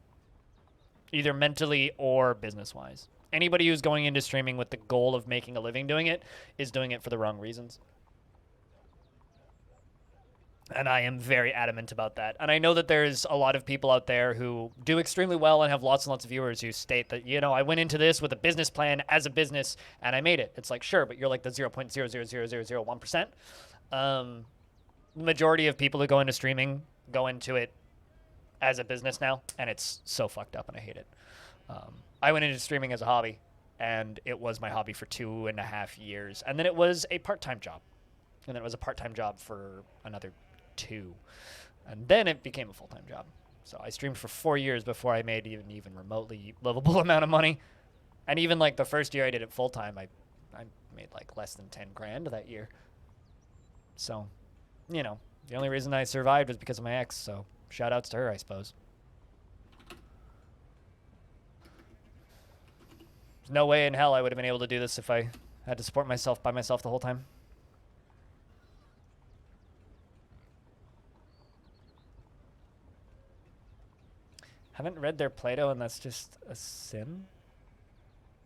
Either mentally or business-wise. Anybody who's going into streaming with the goal of making a living doing it is doing it for the wrong reasons. And I am very adamant about that. And I know that there's a lot of people out there who do extremely well and have lots and lots of viewers who state that, you know, I went into this with a business plan as a business and I made it. It's like, sure, but you're like the 0.0000001%. The majority of people who go into streaming go into it as a business now, and it's so fucked up and I hate it. I went into streaming as a hobby, and it was my hobby for 2.5 years. And then it was a part-time job. And then it was a part-time job for another 2. And then it became a full-time job. So I streamed for 4 years before I made even remotely livable amount of money. And even like the first year I did it full-time, I made like less than 10 grand that year. So, you know, the only reason I survived was because of my ex, so shout outs to her, I suppose. There's no way in hell I would have been able to do this if I had to support myself by myself the whole time. Haven't read their Plato, and that's just a sin?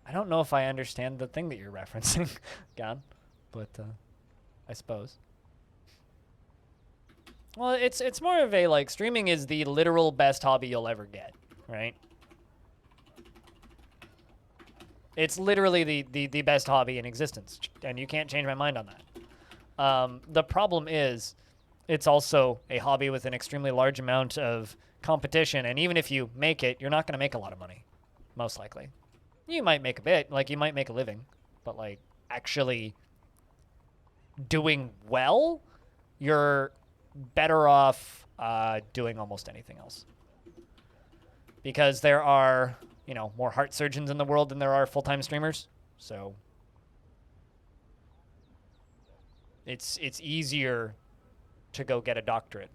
I don't know if I understand the thing that you're referencing, Gon, but I suppose. Well, it's more of a, like, streaming is the literal best hobby you'll ever get, right? It's literally the best hobby in existence, and you can't change my mind on that. The problem is, it's also a hobby with an extremely large amount of competition, and even if you make it, you're not going to make a lot of money, most likely. You might make a bit, like, you might make a living, but, like, actually doing well, you're better off doing almost anything else. Because there are, you know, more heart surgeons in the world than there are full-time streamers. So it's easier to go get a doctorate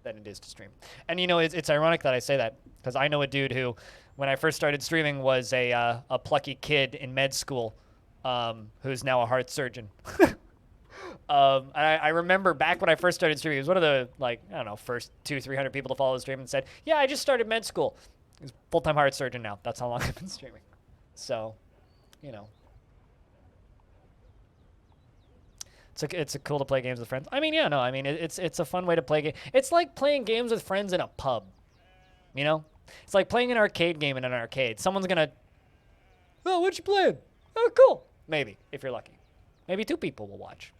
than it is to stream. And, you know, it's ironic that I say that, because I know a dude who when I first started streaming was a plucky kid in med school who's now a heart surgeon. And I remember back when I first started streaming, he was one of the, like, I don't know, first 200-300 people to follow the stream and said, yeah, I just started med school. He's a full-time heart surgeon now. That's how long I've been streaming. So, you know. It's cool to play games with friends. I mean, yeah, no, I mean, it's a fun way to play games. It's like playing games with friends in a pub, you know? It's like playing an arcade game in an arcade. Someone's going to, oh, what you playing? Oh, cool. Maybe, if you're lucky. Maybe 2 people will watch.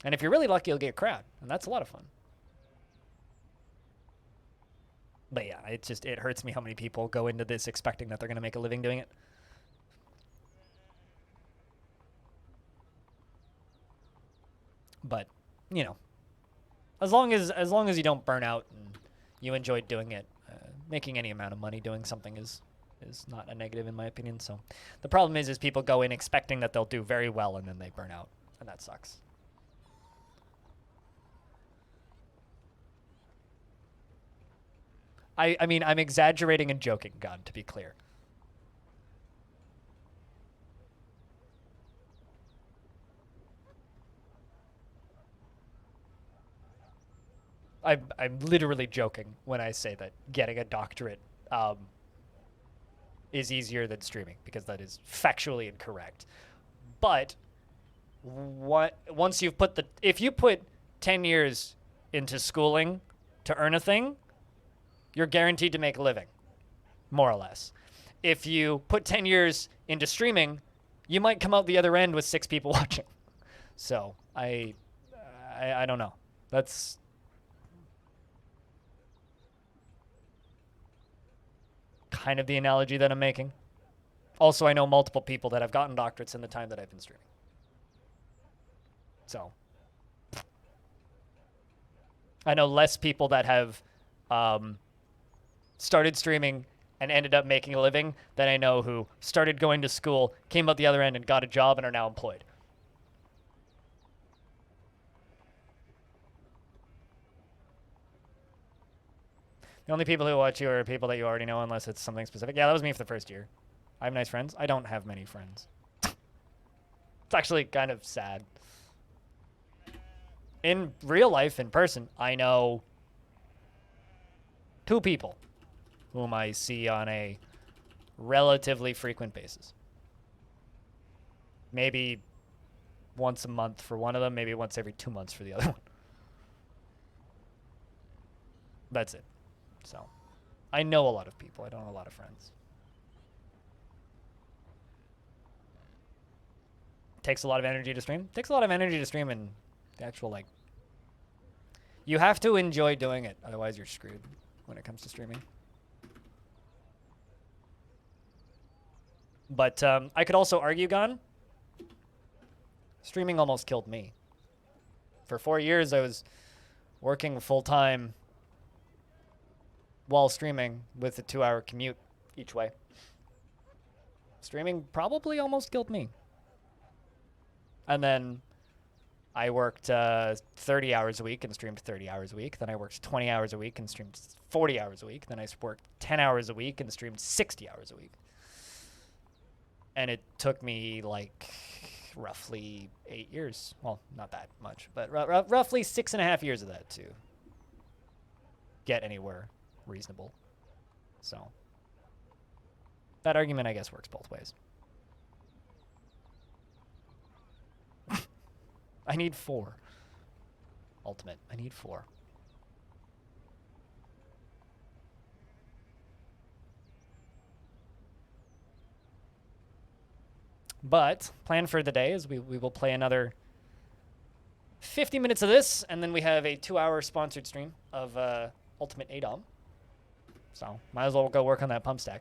And if you're really lucky, you'll get a crowd, and that's a lot of fun. But yeah, it hurts me how many people go into this expecting that they're going to make a living doing it. But, you know, as long as you don't burn out and you enjoy doing it, making any amount of money doing something is not a negative in my opinion. So the problem is people go in expecting that they'll do very well and then they burn out, and that sucks. I mean, I'm exaggerating and joking, Gun, to be clear. I'm literally joking when I say that getting a doctorate is easier than streaming, because that is factually incorrect. But once you've if you put 10 years into schooling to earn a thing, you're guaranteed to make a living, more or less. If you put 10 years into streaming, you might come out the other end with 6 people watching. So I don't know. That's kind of the analogy that I'm making. Also, I know multiple people that have gotten doctorates in the time that I've been streaming. So I know less people that have started streaming and ended up making a living than I know who started going to school, came out the other end and got a job and are now employed. The only people who watch you are people that you already know, unless it's something specific. Yeah, that was me for the first year. I have nice friends. I don't have many friends. It's actually kind of sad. In real life, in person, I know 2 people whom I see on a relatively frequent basis. Maybe once a month for one of them, maybe once every 2 months for the other one. That's it. So, I know a lot of people. I don't have a lot of friends. Takes a lot of energy to stream. Takes a lot of energy to stream, and the actual, like, you have to enjoy doing it, otherwise you're screwed when it comes to streaming. But I could also argue, Gon, streaming almost killed me. For 4 years, I was working full-time while streaming with a 2-hour commute each way. Streaming probably almost killed me. And then I worked 30 hours a week and streamed 30 hours a week. Then I worked 20 hours a week and streamed 40 hours a week. Then I worked 10 hours a week and streamed 60 hours a week. And it took me like roughly 8 years. Well, not that much, but roughly 6.5 years of that to get anywhere reasonable. So that argument, I guess, works both ways. I need 4. Ultimate. I need 4. But plan for the day is we will play another 50 minutes of this, and then we have a 2-hour sponsored stream of Ultimate ADOM. So might as well go work on that pump stack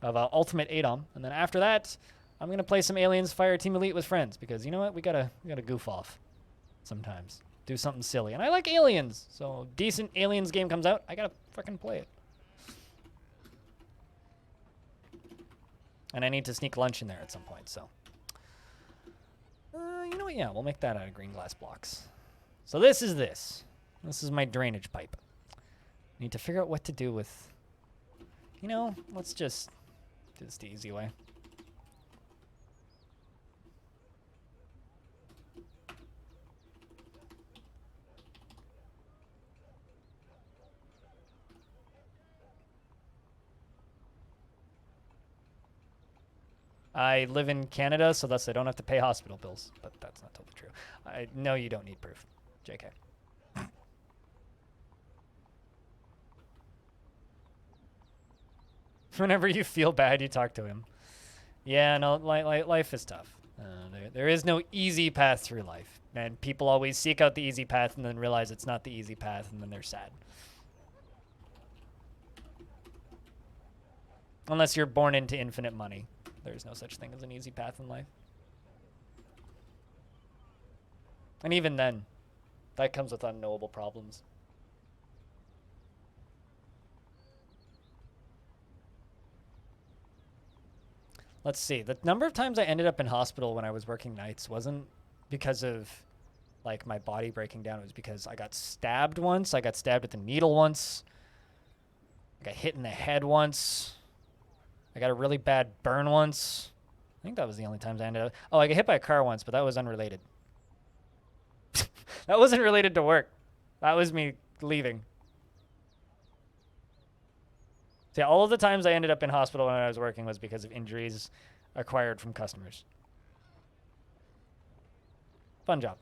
of Ultimate ADOM, and then after that, I'm gonna play some Aliens Fireteam Elite with friends, because you know what, we gotta goof off sometimes, do something silly, and I like Aliens, so decent Aliens game comes out, I gotta fucking play it. And I need to sneak lunch in there at some point, so. You know what, yeah, we'll make that out of green glass blocks. So this is my drainage pipe. Need to figure out what to do with, You know, let's just do this the easy way. I live in Canada, so thus I don't have to pay hospital bills. But that's not totally true. I know you don't need proof. JK. Whenever you feel bad, you talk to him. Yeah, no, life is tough. There is no easy path through life. And people always seek out the easy path and then realize it's not the easy path, and then they're sad. Unless you're born into infinite money. There's no such thing as an easy path in life. And even then, that comes with unknowable problems. Let's see. The number of times I ended up in hospital when I was working nights wasn't because of like my body breaking down. It was because I got stabbed once. I got stabbed with a needle once. I got hit in the head once. I got a really bad burn once. I think that was the only times I ended up. Oh, I got hit by a car once, but that was unrelated. That wasn't related to work. That was me leaving. So yeah, all of the times I ended up in hospital when I was working was because of injuries acquired from customers. Fun job.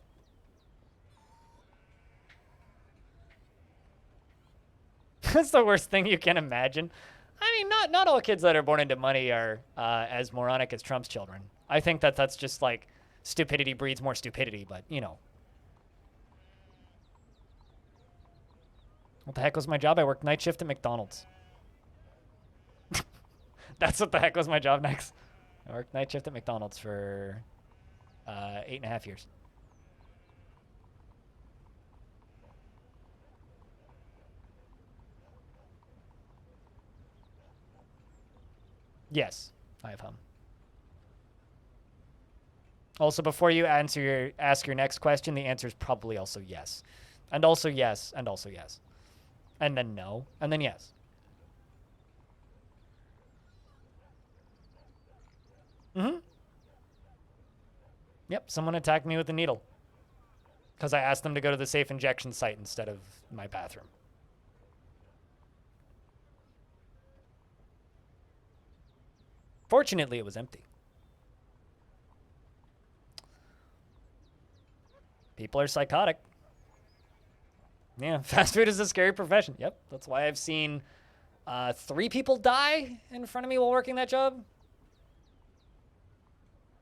That's the worst thing you can imagine. I mean, not all kids that are born into money are as moronic as Trump's children. I think that's just like stupidity breeds more stupidity, but you know. What the heck was my job? I worked night shift at McDonald's. That's what the heck was my job next. I worked night shift at McDonald's for 8.5 years. Yes, I have hum. Also, before you ask your next question, the answer is probably also yes. And also yes, and also yes. And then no, and then yes. Mm-hmm. Yep, someone attacked me with a needle. Because I asked them to go to the safe injection site instead of my bathroom. Fortunately, it was empty. People are psychotic. Yeah, fast food is a scary profession. Yep, that's why I've seen 3 people die in front of me while working that job.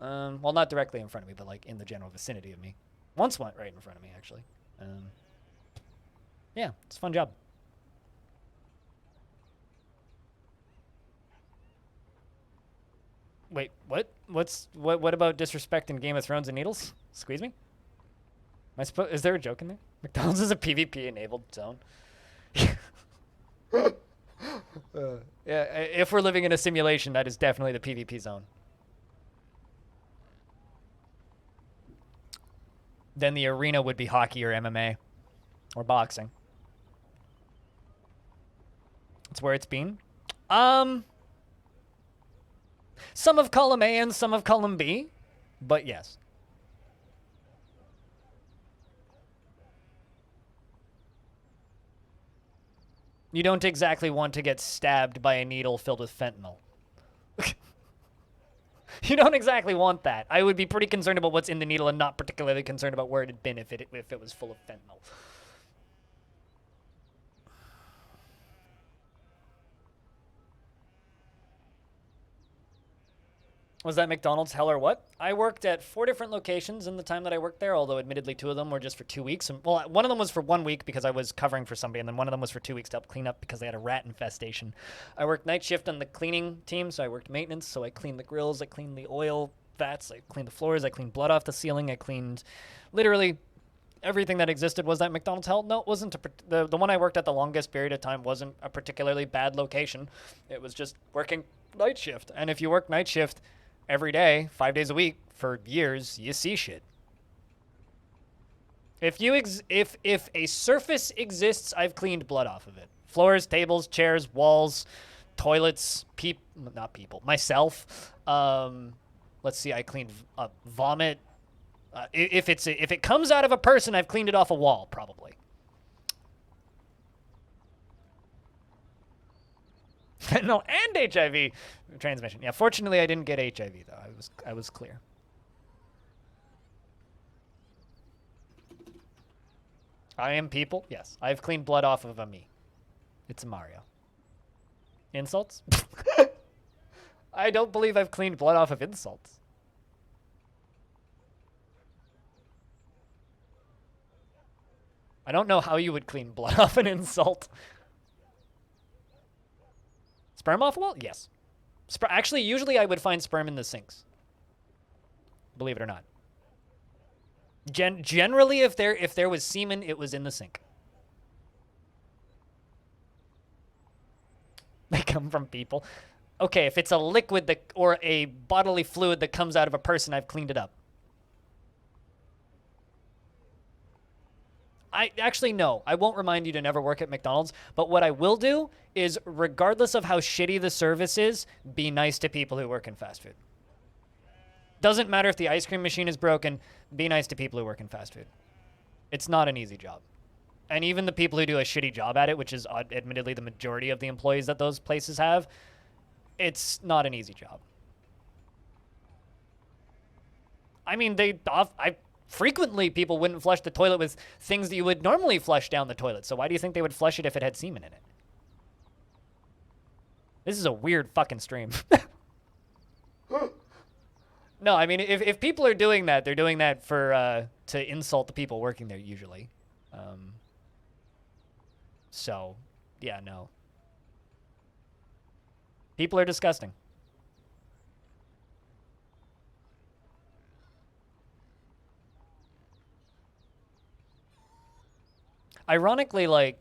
Well, not directly in front of me, but like in the general vicinity of me. Once went right in front of me, actually. Yeah, it's a fun job. Wait, what? What about disrespect in Game of Thrones and needles? Squeeze me? Is there a joke in there? McDonald's is a PvP enabled zone. Yeah, if we're living in a simulation, that is definitely the PvP zone. Then the arena would be hockey or MMA or boxing. That's where it's been. Some of column A and some of column B, but yes. You don't exactly want to get stabbed by a needle filled with fentanyl. You don't exactly want that. I would be pretty concerned about what's in the needle and not particularly concerned about where it had been if it was full of fentanyl. Was that McDonald's hell or what? I worked at 4 different locations in the time that I worked there, although admittedly 2 of them were just for 2 weeks. Well, one of them was for 1 week because I was covering for somebody, and then one of them was for 2 weeks to help clean up because they had a rat infestation. I worked night shift on the cleaning team, so I worked maintenance, so I cleaned the grills, I cleaned the oil vats, I cleaned the floors, I cleaned blood off the ceiling, I cleaned literally everything that existed. Was that McDonald's hell? No, it wasn't. The one I worked at the longest period of time wasn't a particularly bad location. It was just working night shift, and if you work night shift every day, 5 days a week, for years, you see shit. If a surface exists, I've cleaned blood off of it. Floors, tables, chairs, walls, toilets, not people, myself. Let's see, I cleaned vomit. If it comes out of a person, I've cleaned it off a wall, probably. No, and HIV transmission. Yeah, fortunately, I didn't get HIV though. I was clear. I am people. Yes, I've cleaned blood off of a me. It's a Mario. Insults? I don't believe I've cleaned blood off of insults. I don't know how you would clean blood off an insult. Sperm off a wall? Yes. Actually, usually I would find sperm in the sinks. Believe it or not. Generally, if there was semen, it was in the sink. They come from people. Okay, if it's a liquid or a bodily fluid that comes out of a person, I've cleaned it up. No, I won't remind you to never work at McDonald's, but what I will do is, regardless of how shitty the service is, be nice to people who work in fast food. Doesn't matter if the ice cream machine is broken, be nice to people who work in fast food. It's not an easy job. And even the people who do a shitty job at it, which is admittedly the majority of the employees that those places have, it's not an easy job. I mean, frequently people wouldn't flush the toilet with things that you would normally flush down the toilet. So why do you think they would flush it if it had semen in it? This is a weird fucking stream. No, I mean, if people are doing that, they're doing that for to insult the people working there usually. So, yeah, no. People are disgusting. Ironically, like,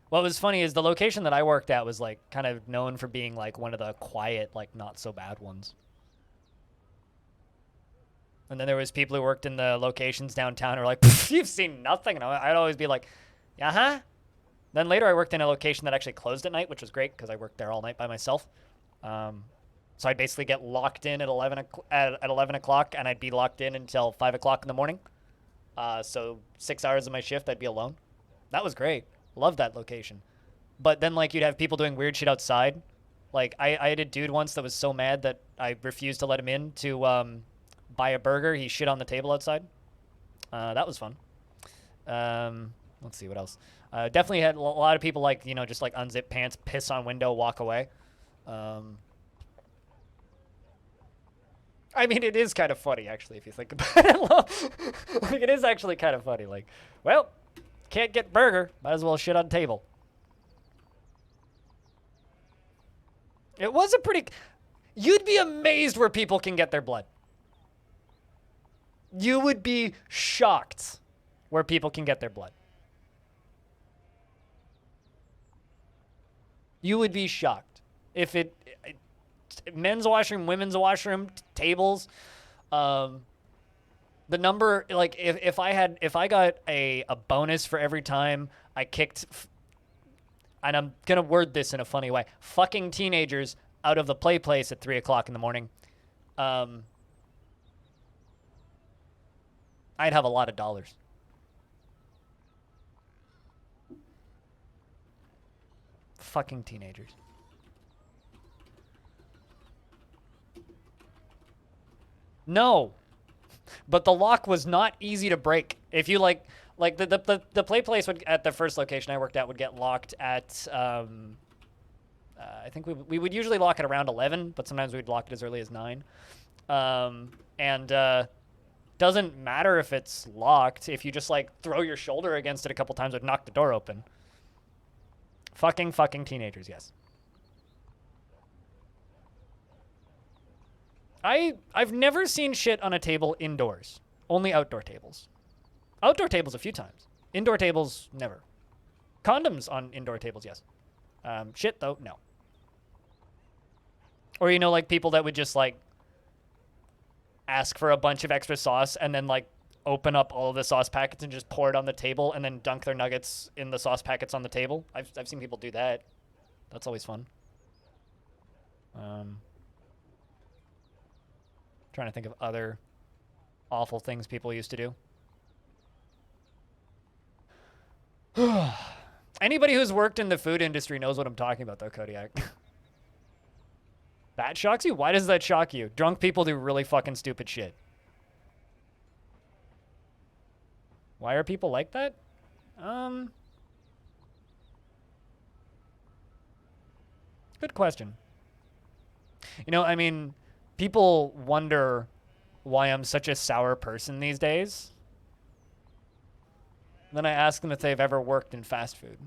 what was funny is the location that I worked at was, like, kind of known for being, like, one of the quiet, like, not so bad ones. And then there was people who worked in the locations downtown who were like, you've seen nothing. And I'd always be like, uh-huh. Then later I worked in a location that actually closed at night, which was great because I worked there all night by myself. So I'd basically get locked in at 11 o'clock, and I'd be locked in until 5 o'clock in the morning. So 6 hours of my shift, I'd be alone. That was great. Loved that location. But then, like, you'd have people doing weird shit outside. Like, I had a dude once that was so mad that I refused to let him in to buy a burger. He shit on the table outside. That was fun. Let's see, what else? Definitely had a lot of people, like, you know, just, like, unzip pants, piss on window, walk away. I mean, it is kind of funny, actually, if you think about it. Like, it is actually kind of funny. Like, well, can't get burger, might as well shit on table. It was a pretty... You'd be amazed where people can get their blood. You would be shocked where people can get their blood. You would be shocked. If men's washroom, women's washroom, tables, the number, like, if I got a bonus for every time I kicked, and I'm gonna word this in a funny way, fucking teenagers out of the play place at 3 o'clock in the morning, I'd have a lot of dollars. Fucking teenagers. No. But the lock was not easy to break. If you like the play place would, at the first location I worked at, would get locked at I think we would usually lock it around 11, but sometimes we'd lock it as early as 9. Doesn't matter if it's locked. If you just, like, throw your shoulder against it a couple times, it would knock the door open. Fucking teenagers, yes. I've never seen shit on a table indoors. Only outdoor tables. Outdoor tables a few times. Indoor tables, never. Condoms on indoor tables, yes. Shit, though, no. Or, you know, like, people that would just, like, ask for a bunch of extra sauce and then, like, open up all of the sauce packets and just pour it on the table and then dunk their nuggets in the sauce packets on the table. I've seen people do that. That's always fun. Trying to think of other awful things people used to do. Anybody who's worked in the food industry knows what I'm talking about, though, Kodiak. That shocks you? Why does that shock you? Drunk people do really fucking stupid shit. Why are people like that? Good question. You know, I mean, people wonder why I'm such a sour person these days. Then I ask them if they've ever worked in fast food.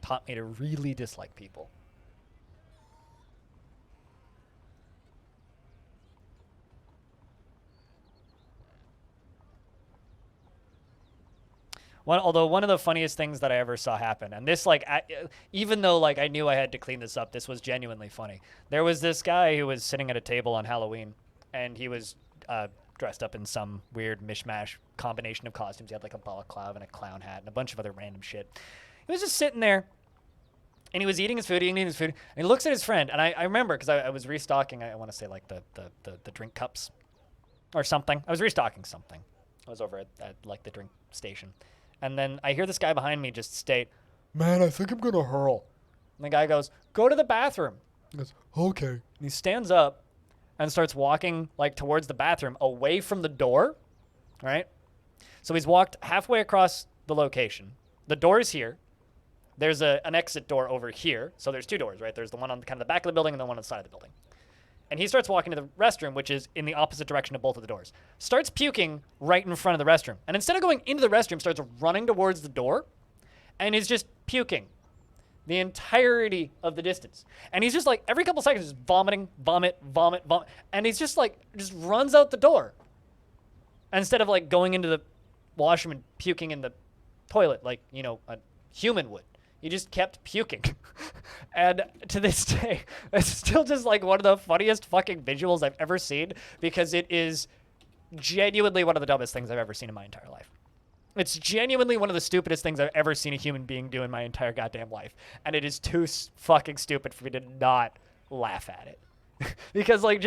Taught me to really dislike people. Although one of the funniest things that I ever saw happen, and this, like, even though, like, I knew I had to clean this up, this was genuinely funny. There was this guy who was sitting at a table on Halloween, and he was dressed up in some weird mishmash combination of costumes. He had, like, a balaclava and a clown hat and a bunch of other random shit. He was just sitting there, and he was eating his food, and he looks at his friend, and I remember, because I was restocking, I want to say, like, the drink cups or something. I was restocking something. I was over at like, the drink station. And then I hear this guy behind me just state, "Man, I think I'm going to hurl." And the guy goes, "Go to the bathroom." He goes, "Okay." And he stands up and starts walking, like, towards the bathroom, away from the door, right? So he's walked halfway across the location. The door is here. There's an exit door over here. So there's two doors, right? There's the one on kind of the back of the building and the one on the side of the building. And he starts walking to the restroom, which is in the opposite direction of both of the doors. Starts puking right in front of the restroom. And instead of going into the restroom, starts running towards the door and is just puking the entirety of the distance. And he's just like, every couple seconds, just vomiting, vomit. And he's just like, just runs out the door. Instead of, like, going into the washroom and puking in the toilet like, you know, a human would. He just kept puking. And to this day, it's still just, like, one of the funniest fucking visuals I've ever seen, because it is genuinely one of the dumbest things I've ever seen in my entire life. It's genuinely one of the stupidest things I've ever seen a human being do in my entire goddamn life. And it is too fucking stupid for me to not laugh at it. Because, like,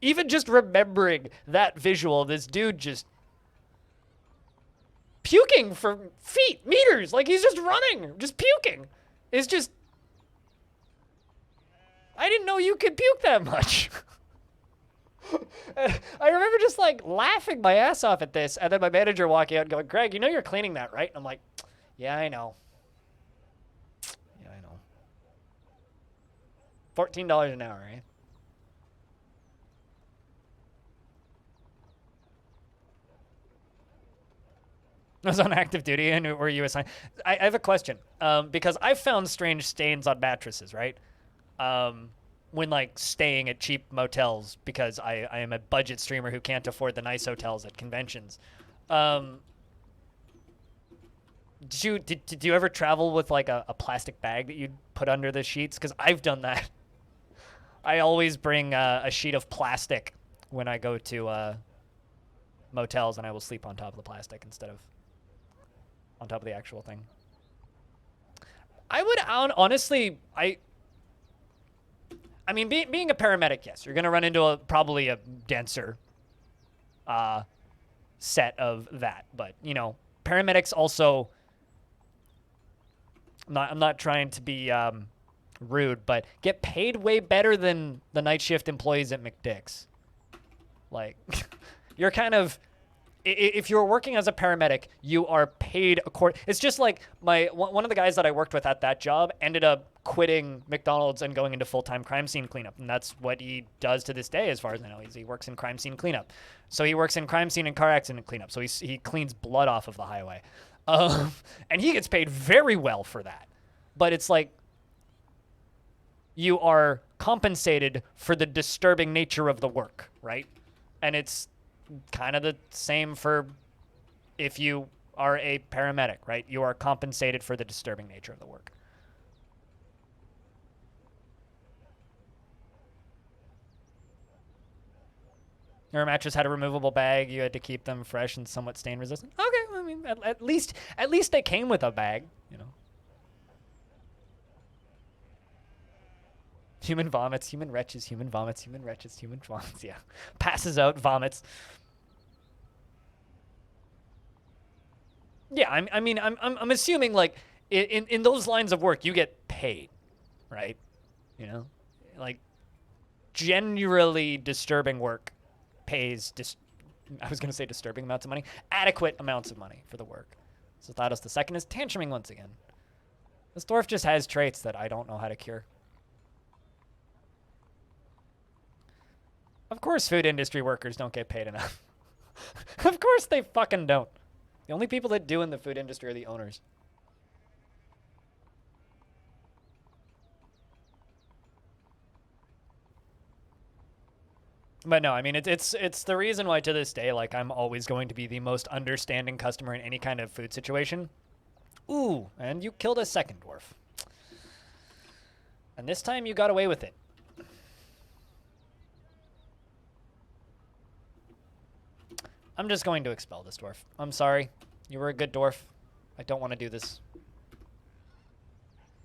even just remembering that visual of this dude just puking for feet, meters, like, he's just running, just puking. It's just, I didn't know you could puke that much. I remember just, like, laughing my ass off at this, and then my manager walking out and going, "Greg, you know you're cleaning that, right?" And I'm like, "Yeah, I know. Yeah, I know. $14 an hour, right?" I was on active duty, and were you assigned? I have a question, because I've found strange stains on mattresses, right? When, like, staying at cheap motels, because I am a budget streamer who can't afford the nice hotels at conventions. Did you ever travel with, like, a plastic bag that you'd put under the sheets? Because I've done that. I always bring a sheet of plastic when I go to motels, and I will sleep on top of the plastic instead of on top of the actual thing. I would honestly, I mean, being a paramedic, yes, you're gonna run into probably a denser set of that, but, you know, paramedics also. I'm not trying to be rude, but get paid way better than the night shift employees at McDick's. Like, you're kind of, if you're working as a paramedic, you are paid it's just like one of the guys that I worked with at that job ended up quitting McDonald's and going into full-time crime scene cleanup, and that's what he does to this day, as far as I know. He works in crime scene cleanup. So he works in crime scene and car accident cleanup. So he cleans blood off of the highway, and he gets paid very well for that. But it's like, you are compensated for the disturbing nature of the work, right? And it's kind of the same for if you are a paramedic, right? You are compensated for the disturbing nature of the work. Your mattress had a removable bag. You had to keep them fresh and somewhat stain resistant. Okay, I mean, at least they came with a bag, you know. Human vomits, human retches, human vomits, human retches, human vomits. Yeah. Passes out, vomits. Yeah, I'm assuming like in those lines of work you get paid, right? You know, like generally disturbing work pays I was gonna say disturbing amounts of money, adequate amounts of money for the work. So Thaddeus the second is tantruming once again. This dwarf just has traits that I don't know how to cure. Of course food industry workers don't get paid enough. Of course they fucking don't. The only people that do in the food industry are the owners. But no, I mean it's the reason why to this day, like, I'm always going to be the most understanding customer in any kind of food situation. Ooh, and you killed a second dwarf. And this time you got away with it. I'm just going to expel this dwarf. I'm sorry. You were a good dwarf. I don't want to do this.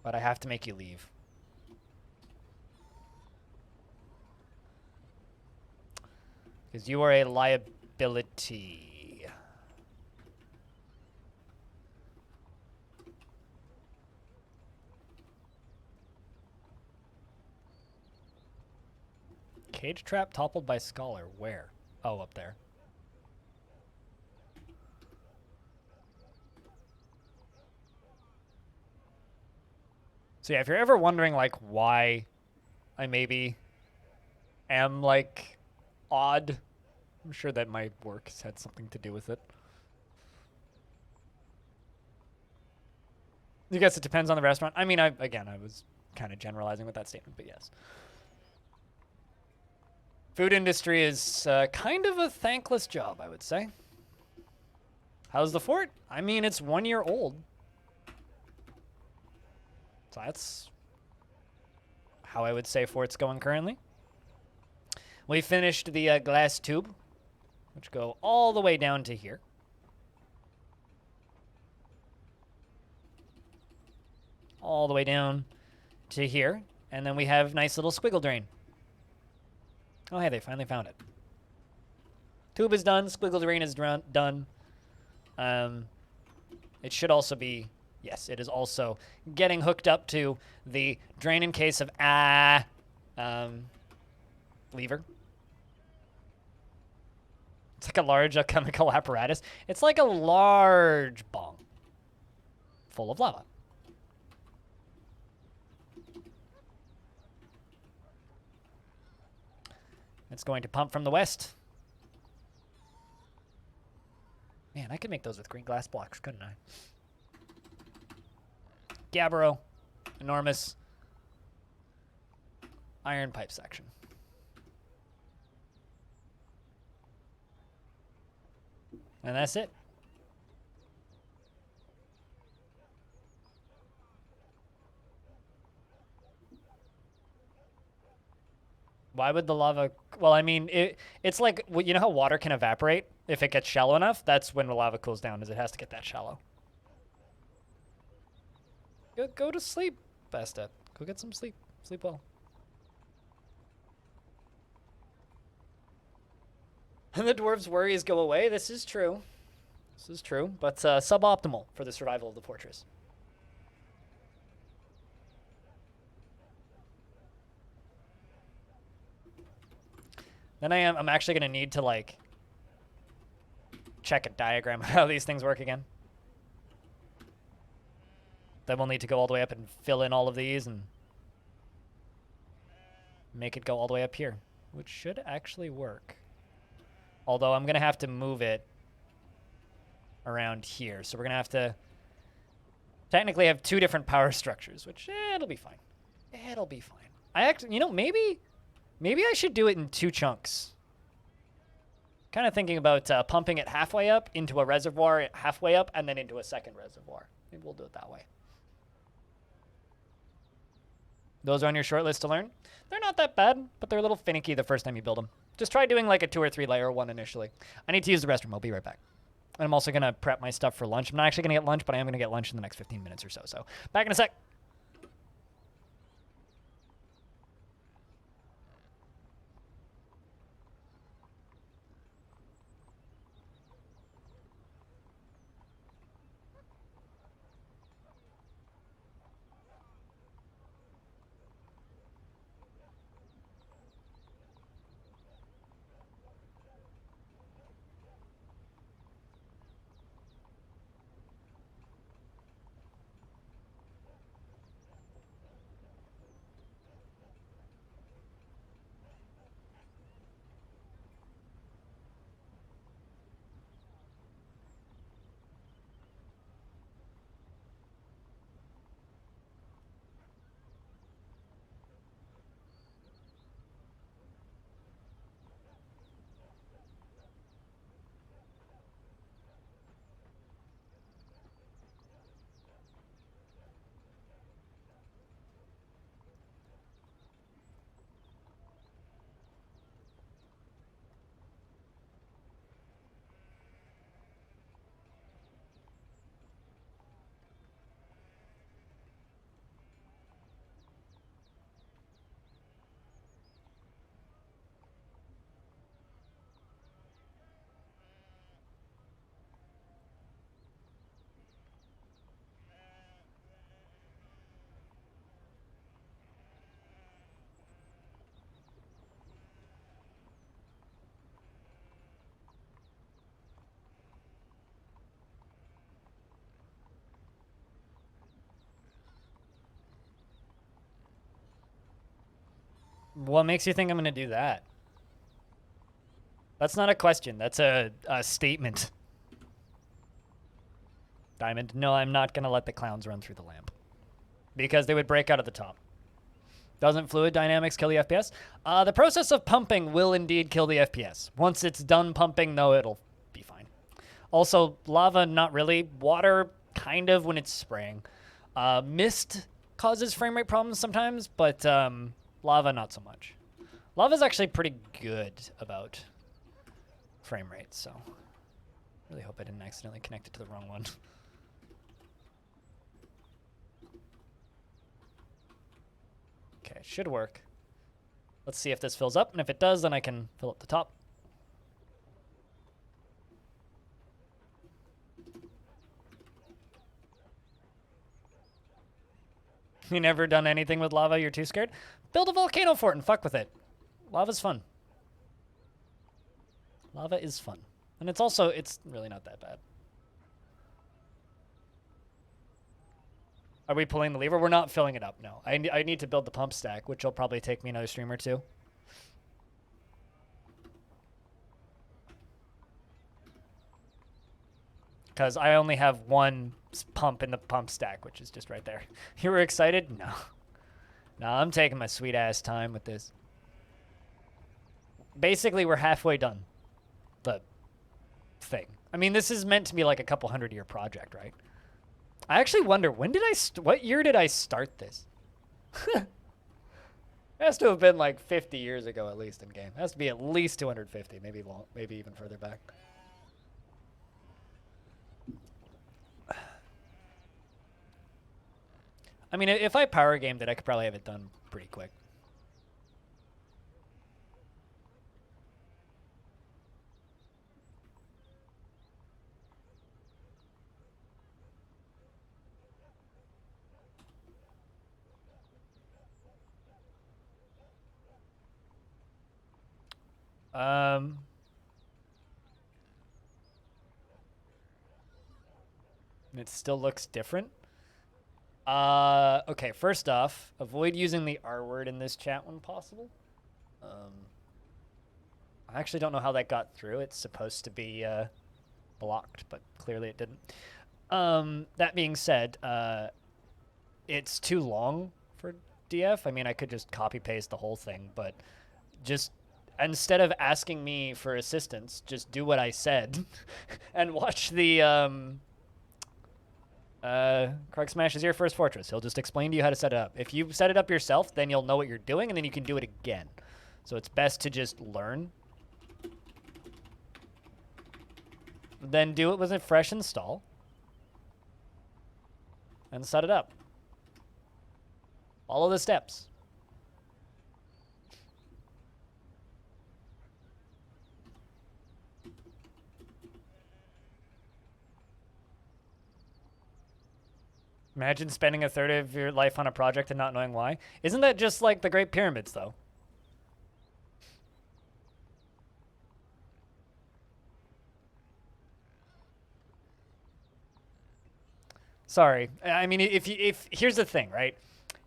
But I have to make you leave. Because you are a liability. Cage trap toppled by Scholar. Where? Oh, up there. So yeah, if you're ever wondering, like, why I maybe am, like, odd, I'm sure that my work has had something to do with it. I guess it depends on the restaurant. I mean, I was kind of generalizing with that statement, but yes. Food industry is kind of a thankless job, I would say. How's the fort? I mean, it's 1 year old. So that's how I would say fort's going currently. We finished the glass tube, which go all the way down to here. All the way down to here. And then we have nice little squiggle drain. Oh, hey, they finally found it. Tube is done. Squiggle drain is done. It should also be... Yes, it is also getting hooked up to the drain in case of lever. It's like a large chemical apparatus. It's like a large bong full of lava. It's going to pump from the west. Man, I could make those with green glass blocks, couldn't I? Gabbro, enormous iron pipe section. And that's it. Why would the lava... Well, I mean, it's like... You know how water can evaporate? If it gets shallow enough, that's when the lava cools down, is it has to get that shallow. Go to sleep, Basta. Go get some sleep. Sleep well. And the dwarves' worries go away. This is true. This is true, but suboptimal for the survival of the fortress. Then I'm actually going to need to, like, check a diagram of how these things work again. Then we'll need to go all the way up and fill in all of these and make it go all the way up here, which should actually work. Although I'm going to have to move it around here. So we're going to have to technically have two different power structures, which it'll be fine. It'll be fine. I actually, you know, maybe I should do it in two chunks. Kind of thinking about pumping it halfway up into a reservoir, halfway up, and then into a second reservoir. Maybe we'll do it that way. Those are on your short list to learn. They're not that bad, but they're a little finicky the first time you build them. Just try doing like a 2 or 3 layer one initially. I need to use the restroom. I'll be right back. And I'm also going to prep my stuff for lunch. I'm not actually going to get lunch, but I am going to get lunch in the next 15 minutes or so. So back in a sec. What makes you think I'm going to do that? That's not a question. That's a statement. Diamond, no, I'm not going to let the clowns run through the lamp. Because they would break out of the top. Doesn't fluid dynamics kill the FPS? The process of pumping will indeed kill the FPS. Once it's done pumping, though, it'll be fine. Also, lava, not really. Water, kind of, when it's spraying. Mist causes frame rate problems sometimes, but lava, not so much. Lava's actually pretty good about frame rate, so really hope I didn't accidentally connect it to the wrong one. Okay, should work. Let's see if this fills up, and if it does, then I can fill up the top. You never done anything with lava, you're too scared? Build a volcano fort and fuck with it. Lava's fun. Lava is fun. And it's really not that bad. Are we pulling the lever? We're not filling it up, no. I need to build the pump stack, which will probably take me another stream or two. Because I only have one pump in the pump stack, which is just right there. You were excited? No. No, I'm taking my sweet ass time with this. Basically, we're halfway done. The thing. I mean, this is meant to be like a couple 100-year project, right? I actually wonder, what year did I start this? It has to have been like 50 years ago at least in game. It has to be at least 250, maybe even further back. I mean, if I power gamed it, I could probably have it done pretty quick. It still looks different. Okay, first off, avoid using the R word in this chat when possible. I actually don't know how that got through. It's supposed to be blocked, but clearly it didn't. That being said, it's too long for DF. I mean, I could just copy-paste the whole thing, but just instead of asking me for assistance, just do what I said and watch the... Krug Smash is your first fortress. He'll just explain to you how to set it up. If you set it up yourself, then you'll know what you're doing, and then you can do it again. So it's best to just learn. Then do it with a fresh install. And set it up. Follow the steps. Imagine spending a third of your life on a project and not knowing why. Isn't that just like the Great Pyramids, though? Sorry. I mean, if here's the thing, right?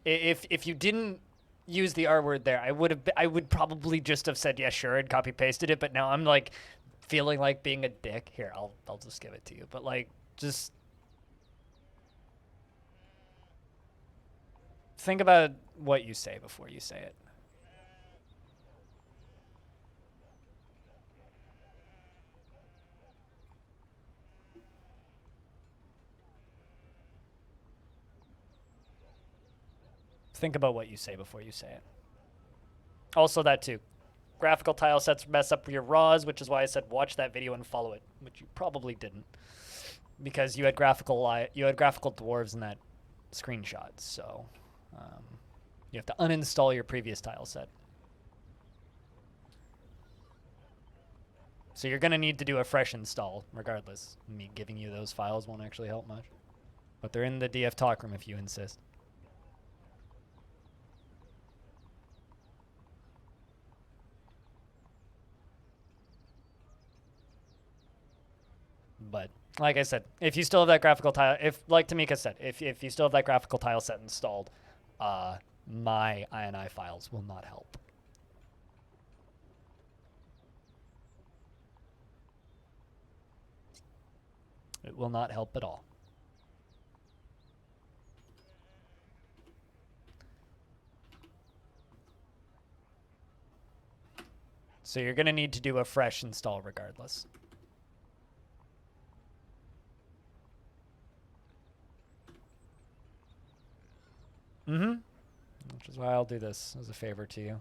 If you didn't use the R word there, I would probably just have said yeah, sure, and copy pasted it. But now I'm like feeling like being a dick. Here, I'll just give it to you. But like, just think about what you say before you say it. Think about what you say before you say it. Also that too. Graphical tile sets mess up your raws, which is why I said watch that video and follow it, which you probably didn't. Because you had graphical dwarves in that screenshot, so you have to uninstall your previous tile set. So you're going to need to do a fresh install, regardless. Me giving you those files won't actually help much. But they're in the DF talk room if you insist. But like I said, if you still have that graphical tile, like Tamika said, if you still have that graphical tile set installed, my INI files will not help. It will not help at all. So you're going to need to do a fresh install regardless. Mm-hmm. Which is why I'll do this as a favor to you.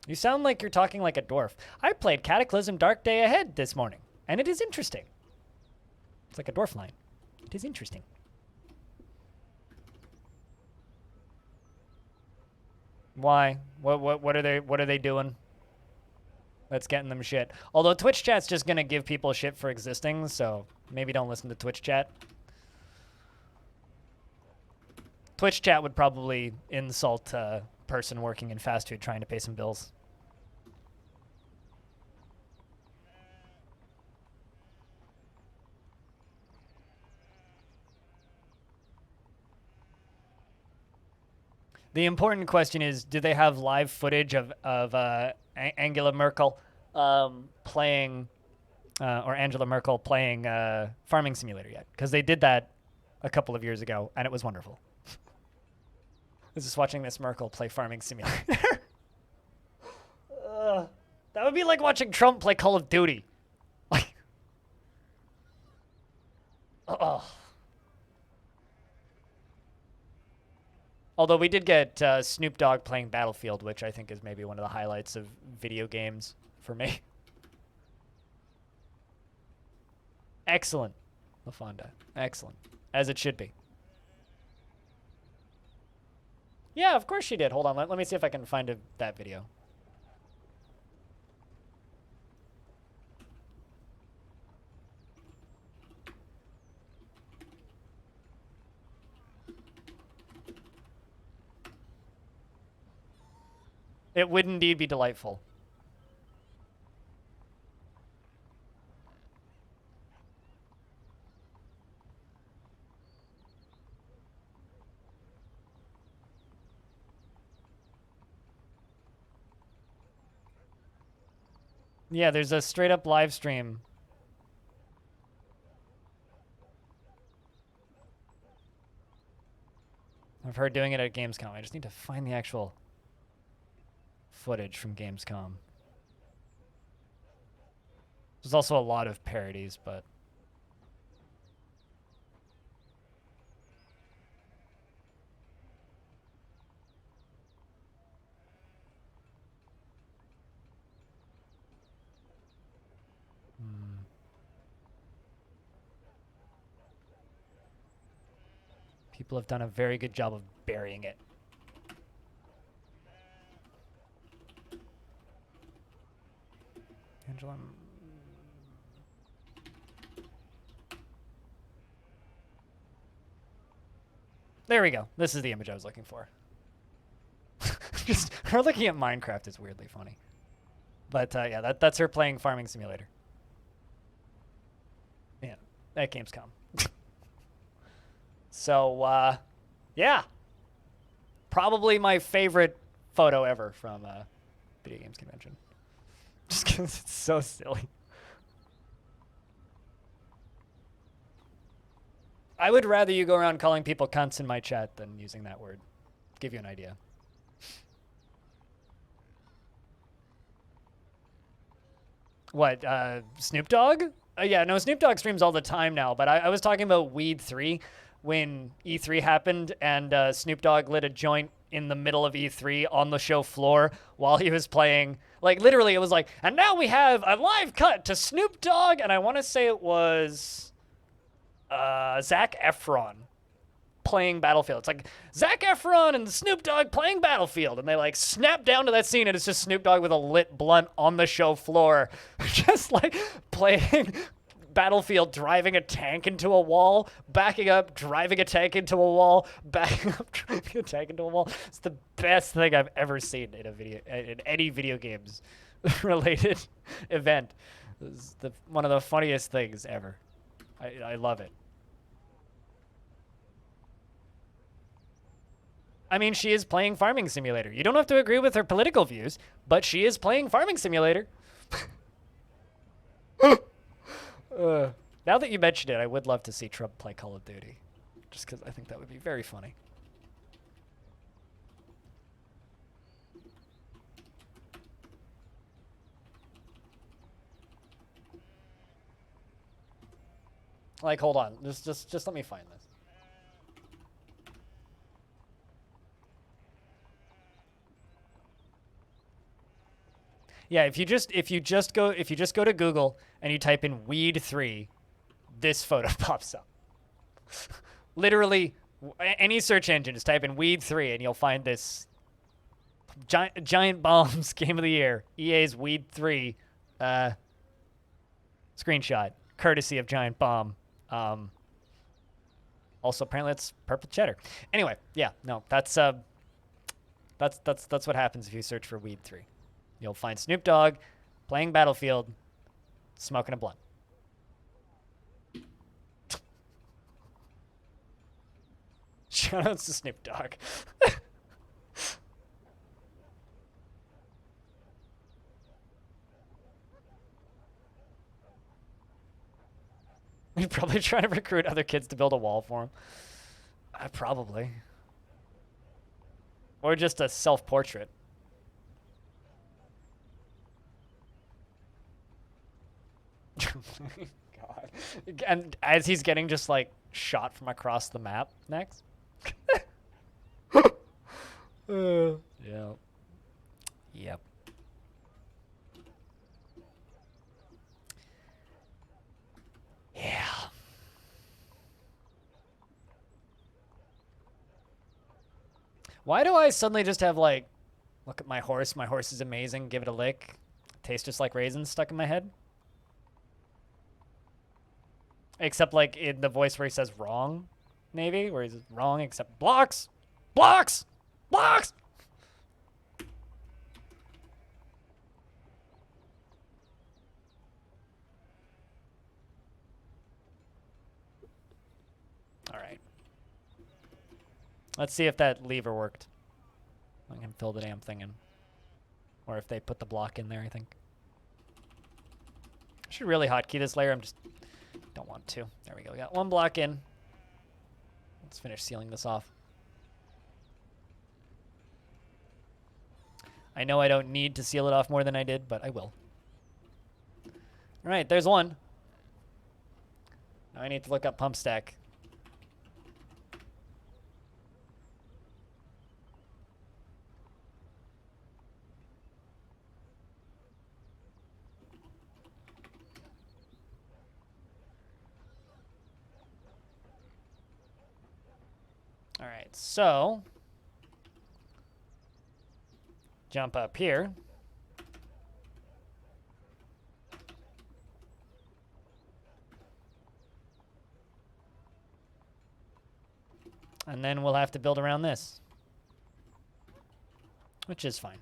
You sound like you're talking like a dwarf. I played Cataclysm Dark Day Ahead this morning, and it is interesting. It's like a dwarf line. It is interesting. Why? What are they doing? That's getting them shit. Although Twitch chat's just gonna give people shit for existing, so maybe don't listen to Twitch chat. Twitch chat would probably insult a person working in fast food trying to pay some bills. The important question is, do they have live footage of Angela Merkel playing, or Angela Merkel playing Farming Simulator yet? Because they did that a couple of years ago, and it was wonderful. I was just watching Miss Merkel play Farming Simulator. That would be like watching Trump play Call of Duty. Like, oh. Although we did get Snoop Dogg playing Battlefield, which I think is maybe one of the highlights of video games for me. Excellent, LaFonda. Excellent. As it should be. Yeah, of course she did. Hold on, let me see if I can find that video. It would indeed be delightful. Yeah, there's a straight up live stream. I've heard doing it at Gamescom. I just need to find the actual footage from Gamescom. There's also a lot of parodies, but people have done a very good job of burying it. Angela. There we go. This is the image I was looking for. Just her looking at Minecraft is weirdly funny. But yeah, that's her playing Farming Simulator. Yeah, at Gamescom. So, yeah. Probably my favorite photo ever from a video games convention. Just because it's so silly. I would rather you go around calling people cunts in my chat than using that word. Give you an idea. What, Snoop Dogg? Yeah, no, Snoop Dogg streams all the time now, but I was talking about Weed 3 when E3 happened and Snoop Dogg lit a joint in the middle of E3 on the show floor while he was playing. Like, literally, it was like, and now we have a live cut to Snoop Dogg, and I want to say it was Zac Efron playing Battlefield. It's like, Zac Efron and Snoop Dogg playing Battlefield, and they, like, snap down to that scene, and it's just Snoop Dogg with a lit blunt on the show floor, just, like, playing Battlefield, driving a tank into a wall, backing up, driving a tank into a wall, backing up, driving a tank into a wall. It's the best thing I've ever seen in a video, in any video games related event. It's one of the funniest things ever. I love it. I mean, she is playing Farming Simulator. You don't have to agree with her political views, but she is playing Farming Simulator. Now that you mentioned it, I would love to see Trump play Call of Duty. Just because I think that would be very funny. Like, hold on. Just let me find this. Yeah, if you just go to Google and you type in Weed 3, this photo pops up. Literally, any search engine, just type in Weed 3 and you'll find this giant bombs game of the year. EA's Weed 3 screenshot, courtesy of Giant Bomb. Also, apparently it's purple cheddar. Anyway, yeah, no, that's what happens if you search for Weed 3. You'll find Snoop Dogg playing Battlefield, smoking a blunt. Shoutouts to Snoop Dogg. He's probably trying to recruit other kids to build a wall for him. Probably. Or just a self-portrait. God. And as he's getting just like shot from across the map next. Yeah. Yep. Yeah. Why do I suddenly just have like, look at my horse is amazing, give it a lick, tastes just like raisins stuck in my head? Except like in the voice where he says wrong, maybe, where he's wrong except blocks, blocks, blocks. All right. Let's see if that lever worked. I can fill the damn thing in. Or if they put the block in there, I think. I should really hotkey this layer. I'm just don't want to. There we go. We got one block in. Let's finish sealing this off. I know I don't need to seal it off more than I did, but I will. All right, there's one. Now I need to look up pump stack. All right, so jump up here. And then we'll have to build around this, which is fine.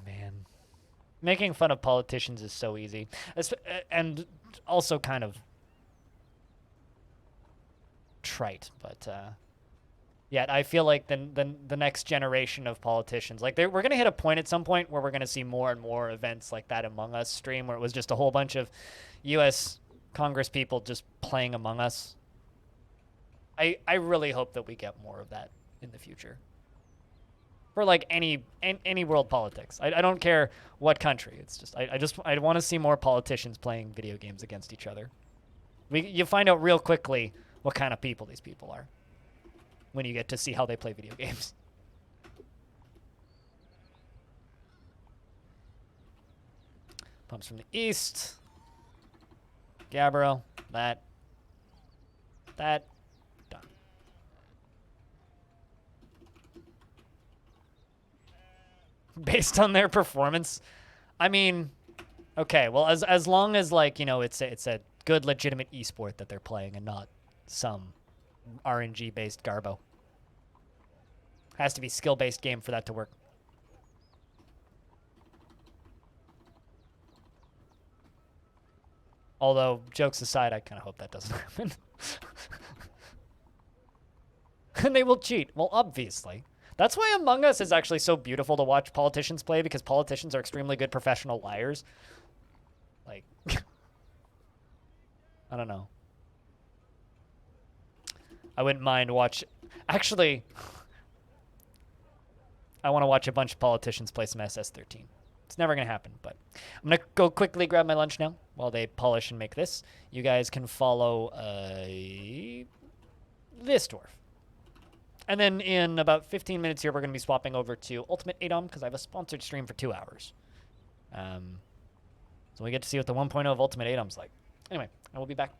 Man. Making fun of politicians is so easy. And also kind of trite, but yet I feel like the next generation of politicians, like we're going to hit a point at some point where we're going to see more and more events like that Among Us stream, where it was just a whole bunch of U.S. Congress people just playing Among Us. I really hope that we get more of that in the future. For like any world politics. I don't care what country. It's just I want to see more politicians playing video games against each other. You find out real quickly what kind of people these people are when you get to see how they play video games. Pumps from the east. Gabbro. That. Done. Based on their performance, I mean, okay. Well, as long as like it's a good legitimate esport that they're playing and not some RNG based garbo. Has to be skill-based game for that to work. Although, jokes aside, I kind of hope that doesn't happen. And they will cheat. Well, obviously. That's why Among Us is actually so beautiful to watch politicians play, because politicians are extremely good professional liars. Like, I don't know. I wouldn't mind watch. Actually, I want to watch a bunch of politicians play some SS13. It's never going to happen, but I'm going to go quickly grab my lunch now while they polish and make this. You guys can follow this dwarf. And then in about 15 minutes here, we're going to be swapping over to Ultimate ADOM because I have a sponsored stream for 2 hours. So we get to see what the 1.0 of Ultimate ADOM's like. Anyway, I will be back.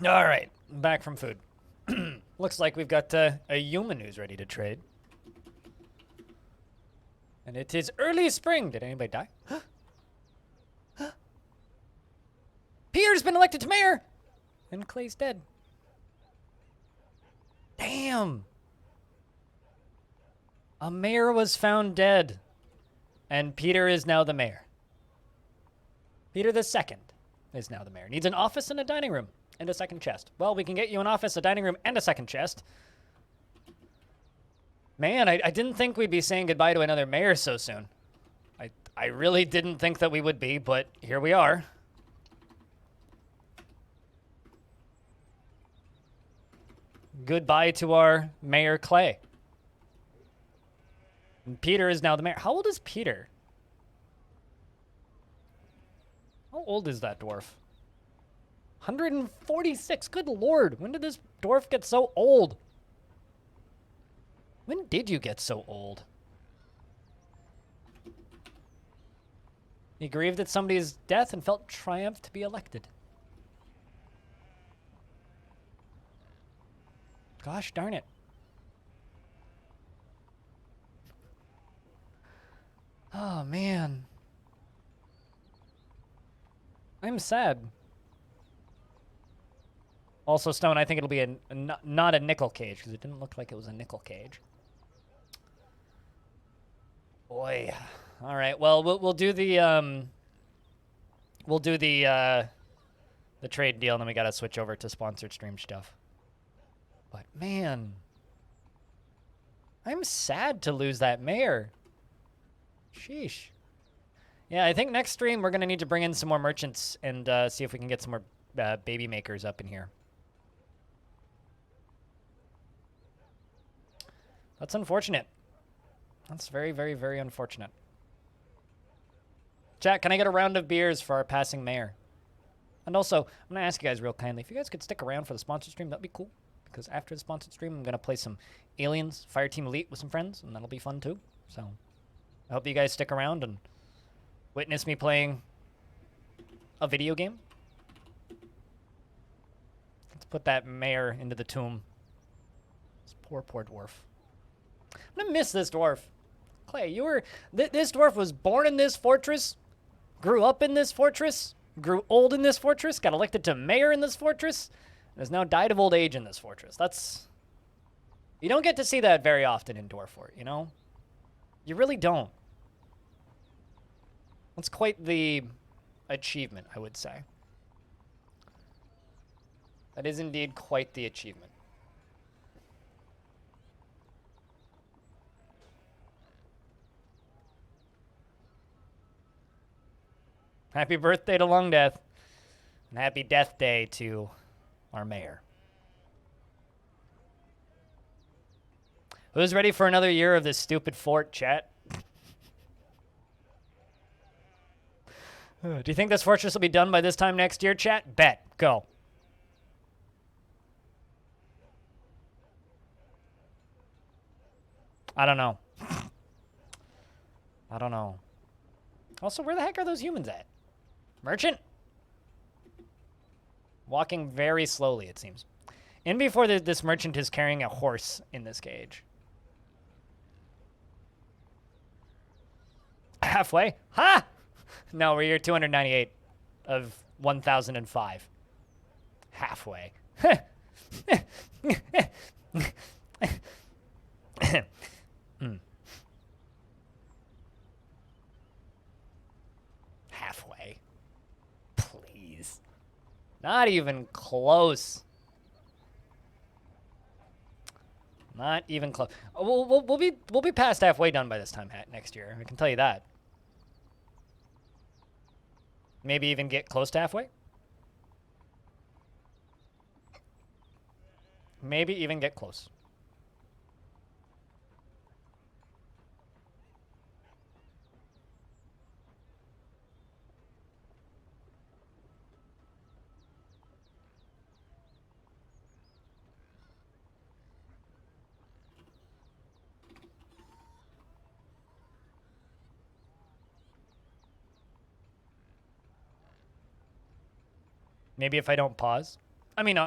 All right, back from food. Looks like we've got a human who's ready to trade. And it is early spring. Did anybody die? Peter's been elected to mayor! And Clay's dead. Damn! A mayor was found dead. And Peter is now the mayor. Peter the Second is now the mayor. Needs an office and a dining room. And a second chest. Well, we can get you an office, a dining room, and a second chest. Man, I didn't think we'd be saying goodbye to another mayor so soon. I really didn't think that we would be, but here we are. Goodbye to our Mayor Clay. And Peter is now the mayor. How old is Peter? How old is that dwarf? 146. Good lord. When did this dwarf get so old? When did you get so old? He grieved at somebody's death and felt triumph to be elected. Gosh darn it. Oh, man. I'm sad. Also, Stone, I think it'll be not a nickel cage, because it didn't look like it was a nickel cage. Boy. All right. Well, we'll do the trade deal, and then we gotta switch over to sponsored stream stuff. But man, I'm sad to lose that mayor. Sheesh. Yeah, I think next stream we're gonna need to bring in some more merchants and see if we can get some more baby makers up in here. That's unfortunate. That's very, very, very unfortunate. Chat, can I get a round of beers for our passing mayor? And also, I'm going to ask you guys real kindly, if you guys could stick around for the sponsored stream, that'd be cool. Because after the sponsored stream, I'm going to play some Aliens Fireteam Elite with some friends, and that'll be fun too. So, I hope you guys stick around and witness me playing a video game. Let's put that mayor into the tomb. This poor, poor dwarf. I'm gonna miss this dwarf. Clay, you were... this dwarf was born in this fortress, grew up in this fortress, grew old in this fortress, got elected to mayor in this fortress, and has now died of old age in this fortress. That's... You don't get to see that very often in Dwarfort, you know? You really don't. That's quite the achievement, I would say. That is indeed quite the achievement. Happy birthday to Longdeath. And happy death day to our mayor. Who's ready for another year of this stupid fort, chat? Do you think this fortress will be done by this time next year, chat? Bet. Go. I don't know. I don't know. Also, where the heck are those humans at? Merchant? Walking very slowly, it seems. In before this merchant is carrying a horse in this cage. Halfway? Ha! No, we're here 298 of 1005. Halfway. Halfway. Please. Not even close. Not even close. We'll be past halfway done by this time next year. I can tell you that. Maybe even get close to halfway. Maybe even get close. Maybe if I don't pause. I mean,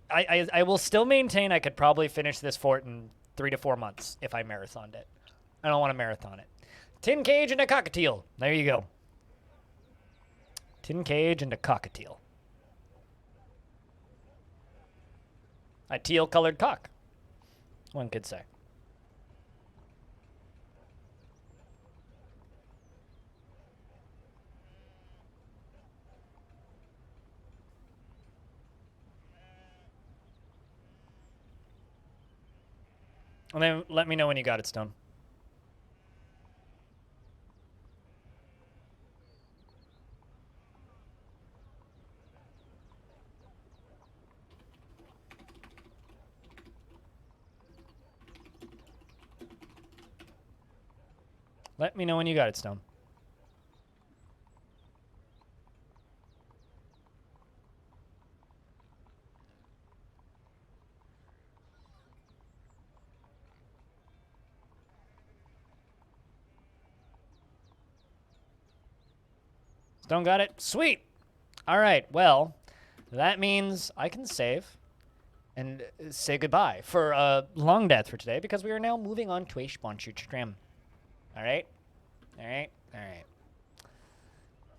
I will still maintain I could probably finish this fort in 3 to 4 months if I marathoned it. I don't want to marathon it. Tin cage and a cockatiel. There you go. Tin cage and a cockatiel. A teal-colored cock, one could say. And then let me know when you got it, Stone. Let me know when you got it, Stone. Stone got it? Sweet! All right, well, that means I can save and say goodbye for Longdeath for today because we are now moving on to a sponsored stream. All right? All right? All right.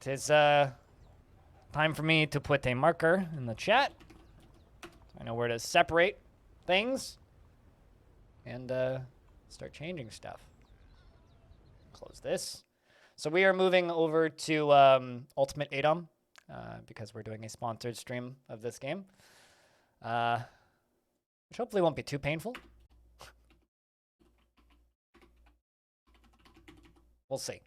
It is time for me to put a marker in the chat. I know where to separate things and start changing stuff. Close this. So we are moving over to Ultimate Adom because we're doing a sponsored stream of this game, which hopefully won't be too painful. We'll see.